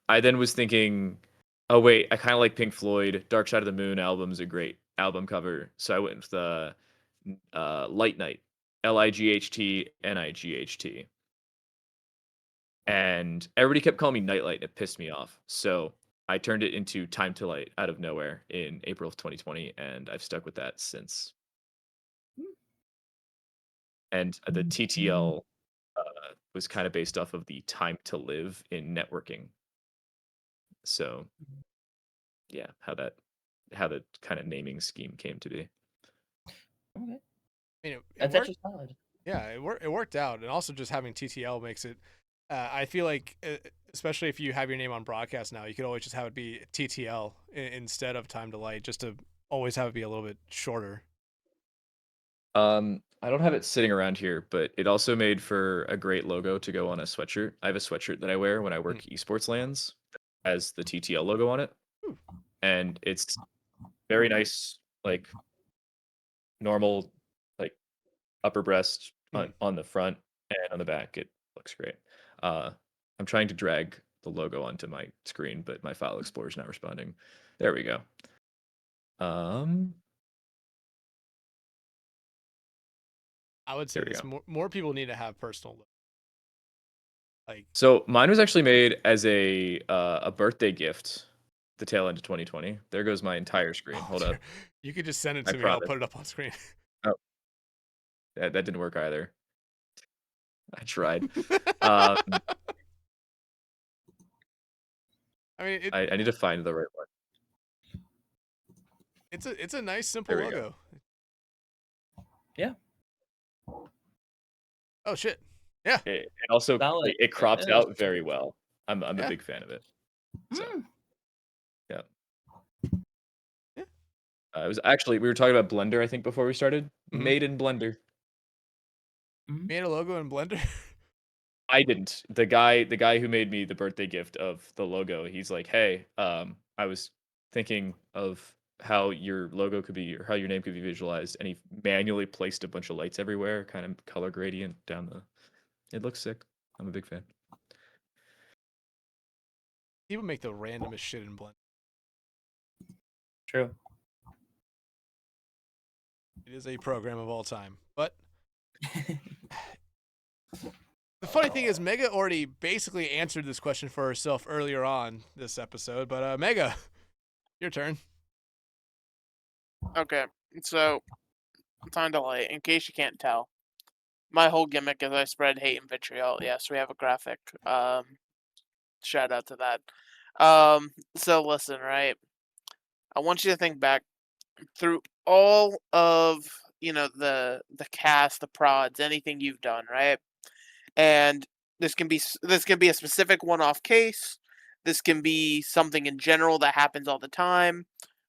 [SPEAKER 1] I then was thinking, oh wait, I kind of like Pink Floyd. Dark Side of the Moon album's a great album cover, so I went with the Light Night, Lightnight, and everybody kept calling me Nightlight, and it pissed me off. So I turned it into TimeToLight out of nowhere in April of 2020, and I've stuck with that since. And the TTL was kind of based off of the time to live in networking. So yeah, how the kind of naming scheme came to be.
[SPEAKER 5] Okay.
[SPEAKER 3] I mean, it
[SPEAKER 5] That's
[SPEAKER 3] worked.
[SPEAKER 5] actually solid.
[SPEAKER 3] Yeah, it worked out, and also just having TTL makes it. I feel like, especially if you have your name on broadcast now, you could always just have it be TTL instead of TimeToLight, just to always have it be a little bit shorter.
[SPEAKER 1] I don't have it sitting around here, but it also made for a great logo to go on a sweatshirt. I have a sweatshirt that I wear when I work esports lands, as the TTL logo on it, and it's very nice, like normal, like upper breast on the front and on the back. It looks great. I'm trying to drag the logo onto my screen, but my file explorer is not responding. There we go.
[SPEAKER 3] I would say this more people need to have personal. Like,
[SPEAKER 1] so mine was actually made as a birthday gift. The tail end of 2020. There goes my entire screen. Hold up.
[SPEAKER 3] You could just send it
[SPEAKER 1] I
[SPEAKER 3] to me.
[SPEAKER 1] promise.
[SPEAKER 3] I'll put it up on screen.
[SPEAKER 1] Oh, that didn't work either. I tried.
[SPEAKER 3] I mean,
[SPEAKER 1] I need to find the right one.
[SPEAKER 3] It's a nice simple
[SPEAKER 1] There we
[SPEAKER 3] logo.
[SPEAKER 5] Yeah.
[SPEAKER 3] Oh shit. Yeah.
[SPEAKER 1] It also
[SPEAKER 5] Valid.
[SPEAKER 1] it crops
[SPEAKER 5] Yeah.
[SPEAKER 1] out very well. I'm a
[SPEAKER 3] Yeah.
[SPEAKER 1] big fan of it. So yeah.
[SPEAKER 3] Yeah.
[SPEAKER 1] It was actually, we were talking about Blender, I think, before we started. Made in Blender.
[SPEAKER 3] Made a logo in Blender.
[SPEAKER 1] I didn't. The guy who made me the birthday gift of the logo, he's like, hey, I was thinking of how your logo could be, or how your name could be visualized, and he manually placed a bunch of lights everywhere, kind of color gradient down the. It looks sick. I'm a big fan.
[SPEAKER 3] People make the randomest shit in Blender.
[SPEAKER 5] True.
[SPEAKER 3] It is a program of all time. But the funny thing is, Mega already basically answered this question for herself earlier on this episode. But Mega, your turn.
[SPEAKER 4] Okay, so TimeToLight. In case you can't tell, my whole gimmick is I spread hate and vitriol. Yes, we have a graphic. Shout out to that. So listen, right? I want you to think back through all of the cast, the prods, anything you've done, right? And This can be a specific one-off case. This can be something in general that happens all the time.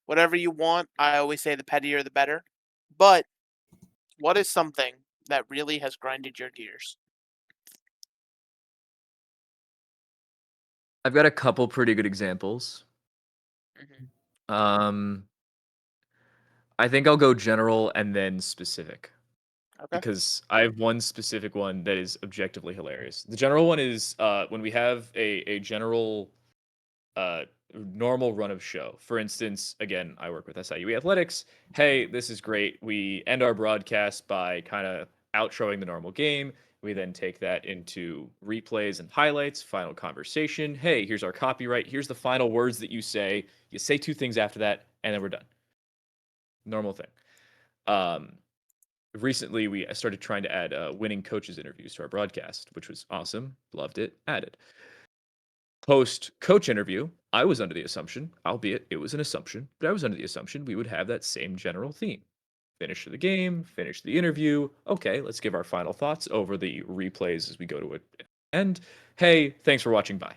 [SPEAKER 4] Whatever you want. I always say the pettier the better. But what is something that really has grinded your gears?
[SPEAKER 1] I've got a couple pretty good examples.
[SPEAKER 4] Mhm.
[SPEAKER 1] I think I'll go general and then specific
[SPEAKER 4] Okay.
[SPEAKER 1] because I have one specific one that is objectively hilarious. The general one is when we have a general uh, normal run of show. For instance, again, I work with SIU Athletics. Hey, this is great. We end our broadcast by kind of outroing the normal game. We then take that into replays and highlights, final conversation. Hey, here's our copyright. Here's the final words that you say. You say two things after that, and then we're done. Normal thing. Recently, I started trying to add winning coaches interviews to our broadcast, which was awesome. Loved it. Added. Post coach interview, I was under the assumption, albeit it was an assumption, but I was under the assumption we would have that same general theme. Finish the game, finish the interview. Okay, let's give our final thoughts over the replays as we go to an end. Hey, thanks for watching. Bye.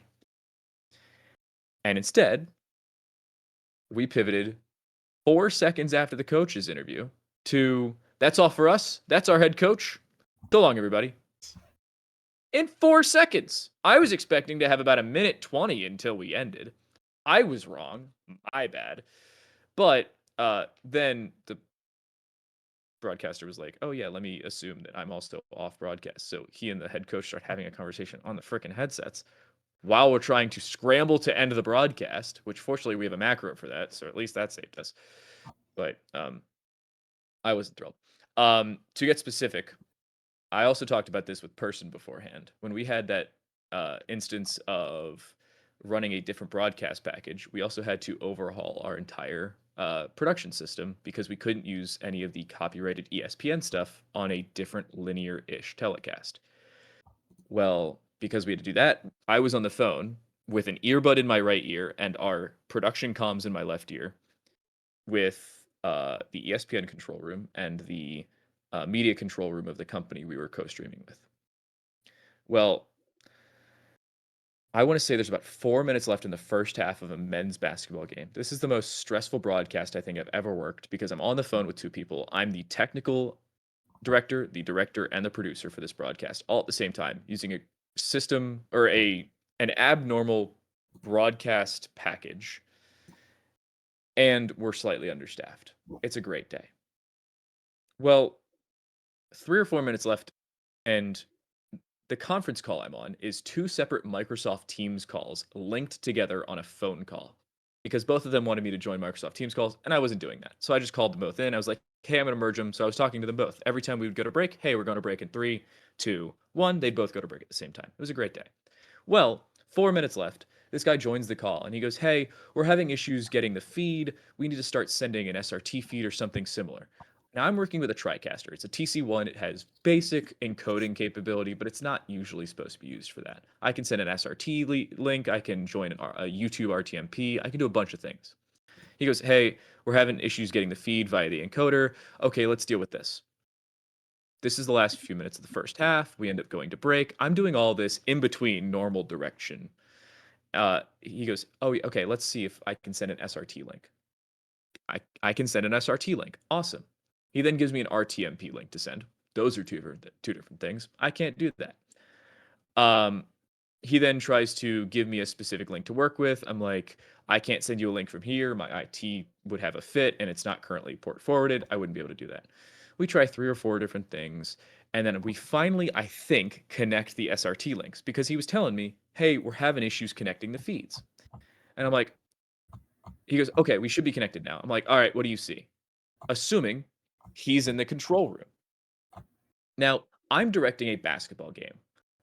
[SPEAKER 1] And instead, we pivoted 4 seconds after the coach's interview to that's all for us. That's our head coach. So long, everybody. In 4 seconds. I was expecting to have about a minute 20 until we ended. I was wrong. My bad. But then the broadcaster was like, oh, yeah, let me assume that I'm also off broadcast. So he and the head coach start having a conversation on the frickin' headsets while we're trying to scramble to end the broadcast, which fortunately we have a macro for that. So at least that saved us. But I wasn't thrilled. To get specific, I also talked about this with Person beforehand. When we had that instance of running a different broadcast package, we also had to overhaul our entire production system because we couldn't use any of the copyrighted ESPN stuff on a different linear-ish telecast. Well, because we had to do that, I was on the phone with an earbud in my right ear and our production comms in my left ear with the ESPN control room and the media control room of the company we were co-streaming with. Well, I want to say there's about 4 minutes left in the first half of a men's basketball game. This is the most stressful broadcast I think I've ever worked because I'm on the phone with two people. I'm the technical director, and the producer for this broadcast all at the same time using a system or an abnormal broadcast package. And we're slightly understaffed. It's a great day. Well, 3 or 4 minutes left, and the conference call I'm on is 2 separate Microsoft Teams calls linked together on a phone call because both of them wanted me to join Microsoft Teams calls, and I wasn't doing that. So I just called them both in. I was like, hey, I'm going to merge them. So I was talking to them both. Every time we would go to break, hey, we're going to break in 3, 2, 1. They'd both go to break at the same time. It was a great day. Well, 4 minutes left. This guy joins the call and he goes, hey, we're having issues getting the feed. We need to start sending an SRT feed or something similar. Now I'm working with a TriCaster. It's a TC1. It has basic encoding capability, but it's not usually supposed to be used for that. I can send an SRT link. I can join a YouTube RTMP. I can do a bunch of things. He goes, hey, we're having issues getting the feed via the encoder. Okay, let's deal with this. This is the last few minutes of the first half. We end up going to break. I'm doing all this in between normal direction. He goes, oh, okay, let's see if I can send an SRT link. I can send an SRT link. Awesome. He then gives me an RTMP link to send. Those are two different things. I can't do that. He then tries to give me a specific link to work with. I'm like, I can't send you a link from here. My IT would have a fit, and it's not currently port forwarded. I wouldn't be able to do that. We try 3 or 4 different things, and then we finally, I think, connect the SRT links because he was telling me, hey, we're having issues connecting the feeds. And I'm like, he goes, okay, we should be connected now. I'm like, all right, what do you see? Assuming he's in the control room. Now, I'm directing a basketball game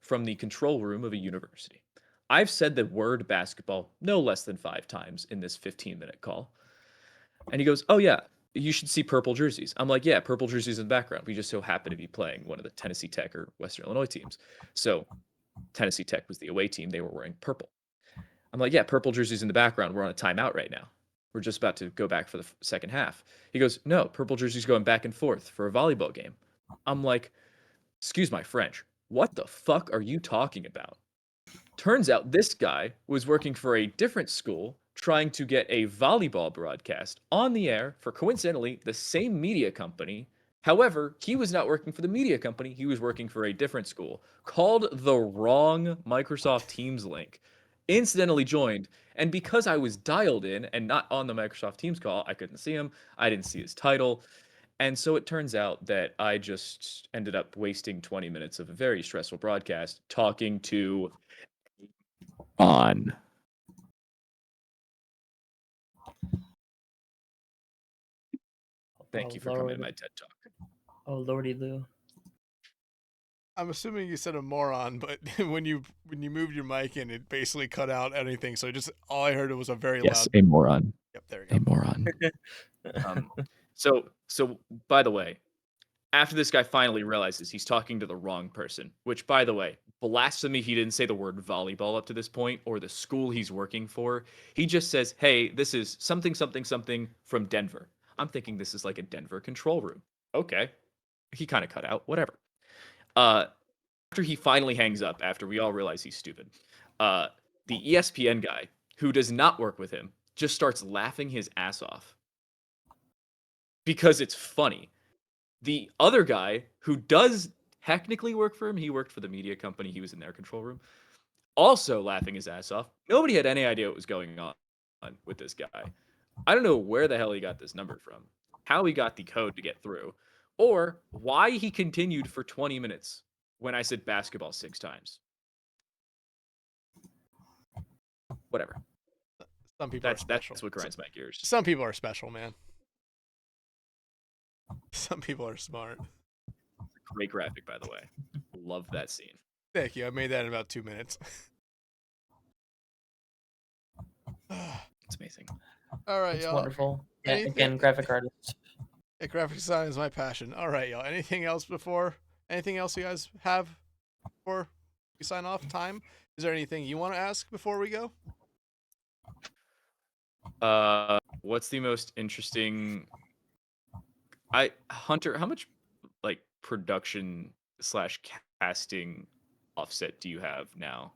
[SPEAKER 1] from the control room of a university. I've said the word basketball no less than 5 times in this 15-minute call. And he goes, oh, yeah, you should see purple jerseys. I'm like, yeah, purple jerseys in the background. We just so happen to be playing one of the Tennessee Tech or Western Illinois teams. So Tennessee Tech was the away team. They were wearing purple. I'm like, yeah, purple jerseys in the background. We're on a timeout right now. We're just about to go back for the second half. He goes, no, purple jerseys going back and forth for a volleyball game. I'm like, excuse my French. what the fuck are you talking about? Turns out this guy was working for a different school trying to get a volleyball broadcast on the air for coincidentally the same media company. However, he was not working for the media company, he was working for a different school, called the wrong Microsoft Teams link, incidentally joined, and because I was dialed in and not on the Microsoft Teams call, I couldn't see him, I didn't see his title, and so it turns out that I just ended up wasting 20 minutes of a very stressful broadcast talking to on. Thank you for coming to my TED Talk.
[SPEAKER 5] Oh lordy Lou.
[SPEAKER 3] I'm assuming you said a moron, but when you moved your mic in, it basically cut out anything. So just all I heard was a very
[SPEAKER 1] Yes,
[SPEAKER 3] loud.
[SPEAKER 1] a moron.
[SPEAKER 3] Yep, there you
[SPEAKER 1] A
[SPEAKER 3] go.
[SPEAKER 1] moron. So by the way, after this guy finally realizes he's talking to the wrong person, which by the way, blasphemy, he didn't say the word volleyball up to this point or the school he's working for. He just says, "Hey, this is something something something from Denver." I'm thinking this is like a Denver control room. Okay. He kind of cut out, whatever. After he finally hangs up, after we all realize he's stupid, the ESPN guy who does not work with him just starts laughing his ass off because it's funny. The other guy who does technically work for him, he worked for the media company, he was in their control room, also laughing his ass off. Nobody had any idea what was going on with this guy. I don't know where the hell he got this number from, how he got the code to get through, or why he continued for 20 minutes when I said basketball 6 times. Whatever.
[SPEAKER 3] Some people are special.
[SPEAKER 1] That's what grinds my gears.
[SPEAKER 3] Some people are special, man. Some people are smart.
[SPEAKER 1] Great graphic, by the way. Love that scene.
[SPEAKER 3] Thank you. I made that in about 2 minutes.
[SPEAKER 1] It's amazing.
[SPEAKER 3] All right,
[SPEAKER 5] It's
[SPEAKER 3] y'all.
[SPEAKER 5] wonderful. Yeah,
[SPEAKER 3] Anything-
[SPEAKER 5] again, graphic artist.
[SPEAKER 3] Yeah, graphic design is my passion. All right, y'all. Anything else you guys have before we sign off? Time? Is there anything you want to ask before we go?
[SPEAKER 1] What's the most interesting Hunter, how much like production / casting offset do you have now?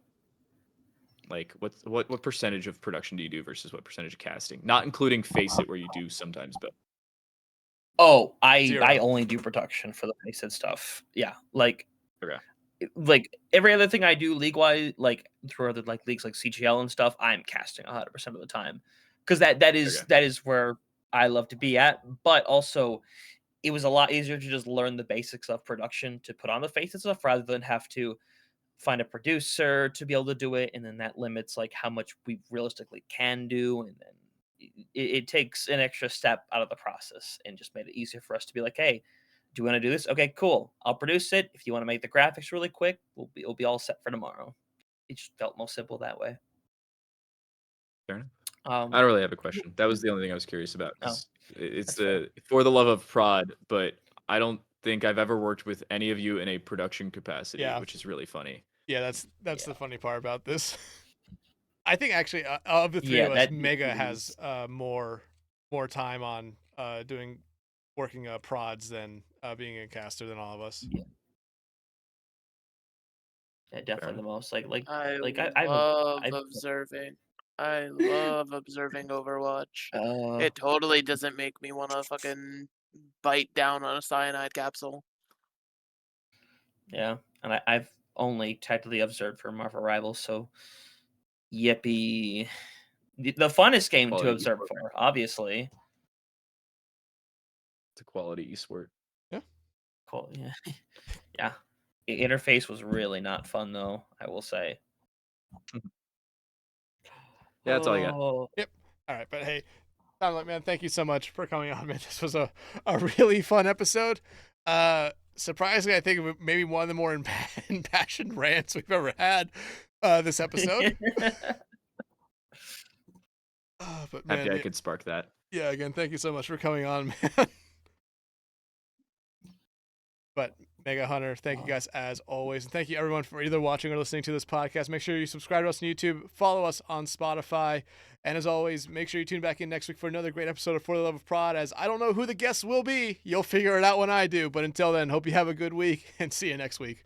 [SPEAKER 1] Like what percentage of production do you do versus what percentage of casting? Not including Face It where you do sometimes, but
[SPEAKER 5] Oh, I
[SPEAKER 3] 0.
[SPEAKER 5] only do production for the face stuff. Yeah, like
[SPEAKER 1] Okay.
[SPEAKER 5] like every other thing I do league wise, like through other like leagues like CGL and stuff, I'm casting 100% of the time because that is where I love to be at. But also, it was a lot easier to just learn the basics of production to put on the face and stuff rather than have to find a producer to be able to do it, and then that limits like how much we realistically can do, and then it takes an extra step out of the process and just made it easier for us to be like, hey, do you want to do this? Okay, cool. I'll produce it. If you want to make the graphics really quick, it'll be all set for tomorrow. It just felt more simple that way.
[SPEAKER 1] Fair enough.
[SPEAKER 5] Um,
[SPEAKER 1] I don't really have a question. That was the only thing I was curious about.
[SPEAKER 5] Oh,
[SPEAKER 1] It's
[SPEAKER 5] that's
[SPEAKER 1] for the love of prod, but I don't think I've ever worked with any of you in a production capacity,
[SPEAKER 3] Yeah.
[SPEAKER 1] which is really funny.
[SPEAKER 3] Yeah, that's
[SPEAKER 5] Yeah.
[SPEAKER 3] the funny part about this. I think actually of the three
[SPEAKER 5] Yeah,
[SPEAKER 3] of us,
[SPEAKER 5] that
[SPEAKER 3] Mega
[SPEAKER 5] is-
[SPEAKER 3] has more time on working prods than being a caster than all of us.
[SPEAKER 5] yeah, definitely the most like
[SPEAKER 4] I
[SPEAKER 5] I've
[SPEAKER 4] love
[SPEAKER 5] I've-
[SPEAKER 4] observing. I love observing Overwatch. It totally doesn't make me want to fucking bite down on a cyanide capsule.
[SPEAKER 5] Yeah, and I've only technically observed for Marvel Rivals, so yippee. The funnest game to
[SPEAKER 1] Quality
[SPEAKER 5] observe
[SPEAKER 1] esport.
[SPEAKER 5] for, obviously.
[SPEAKER 1] It's a quality esport.
[SPEAKER 5] Cool. Yeah. Yeah. The interface was really not fun though, I will say.
[SPEAKER 1] Yeah, that's all I got.
[SPEAKER 5] Oh,
[SPEAKER 3] All right, but hey, TimeToLight, man, thank you so much for coming on, man. This was a really fun episode. Surprisingly, I think it was maybe one of the more impassioned rants we've ever had this episode. But man,
[SPEAKER 1] Happy I could spark that.
[SPEAKER 3] yeah, again, thank you so much for coming on, man. But Mega Hunter, thank you guys as always. And thank you everyone for either watching or listening to this podcast. Make sure you subscribe to us on YouTube, follow us on Spotify. And as always, make sure you tune back in next week for another great episode of For the Love of Prod. As I don't know who the guests will be, you'll figure it out when I do. But until then, hope you have a good week and see you next week.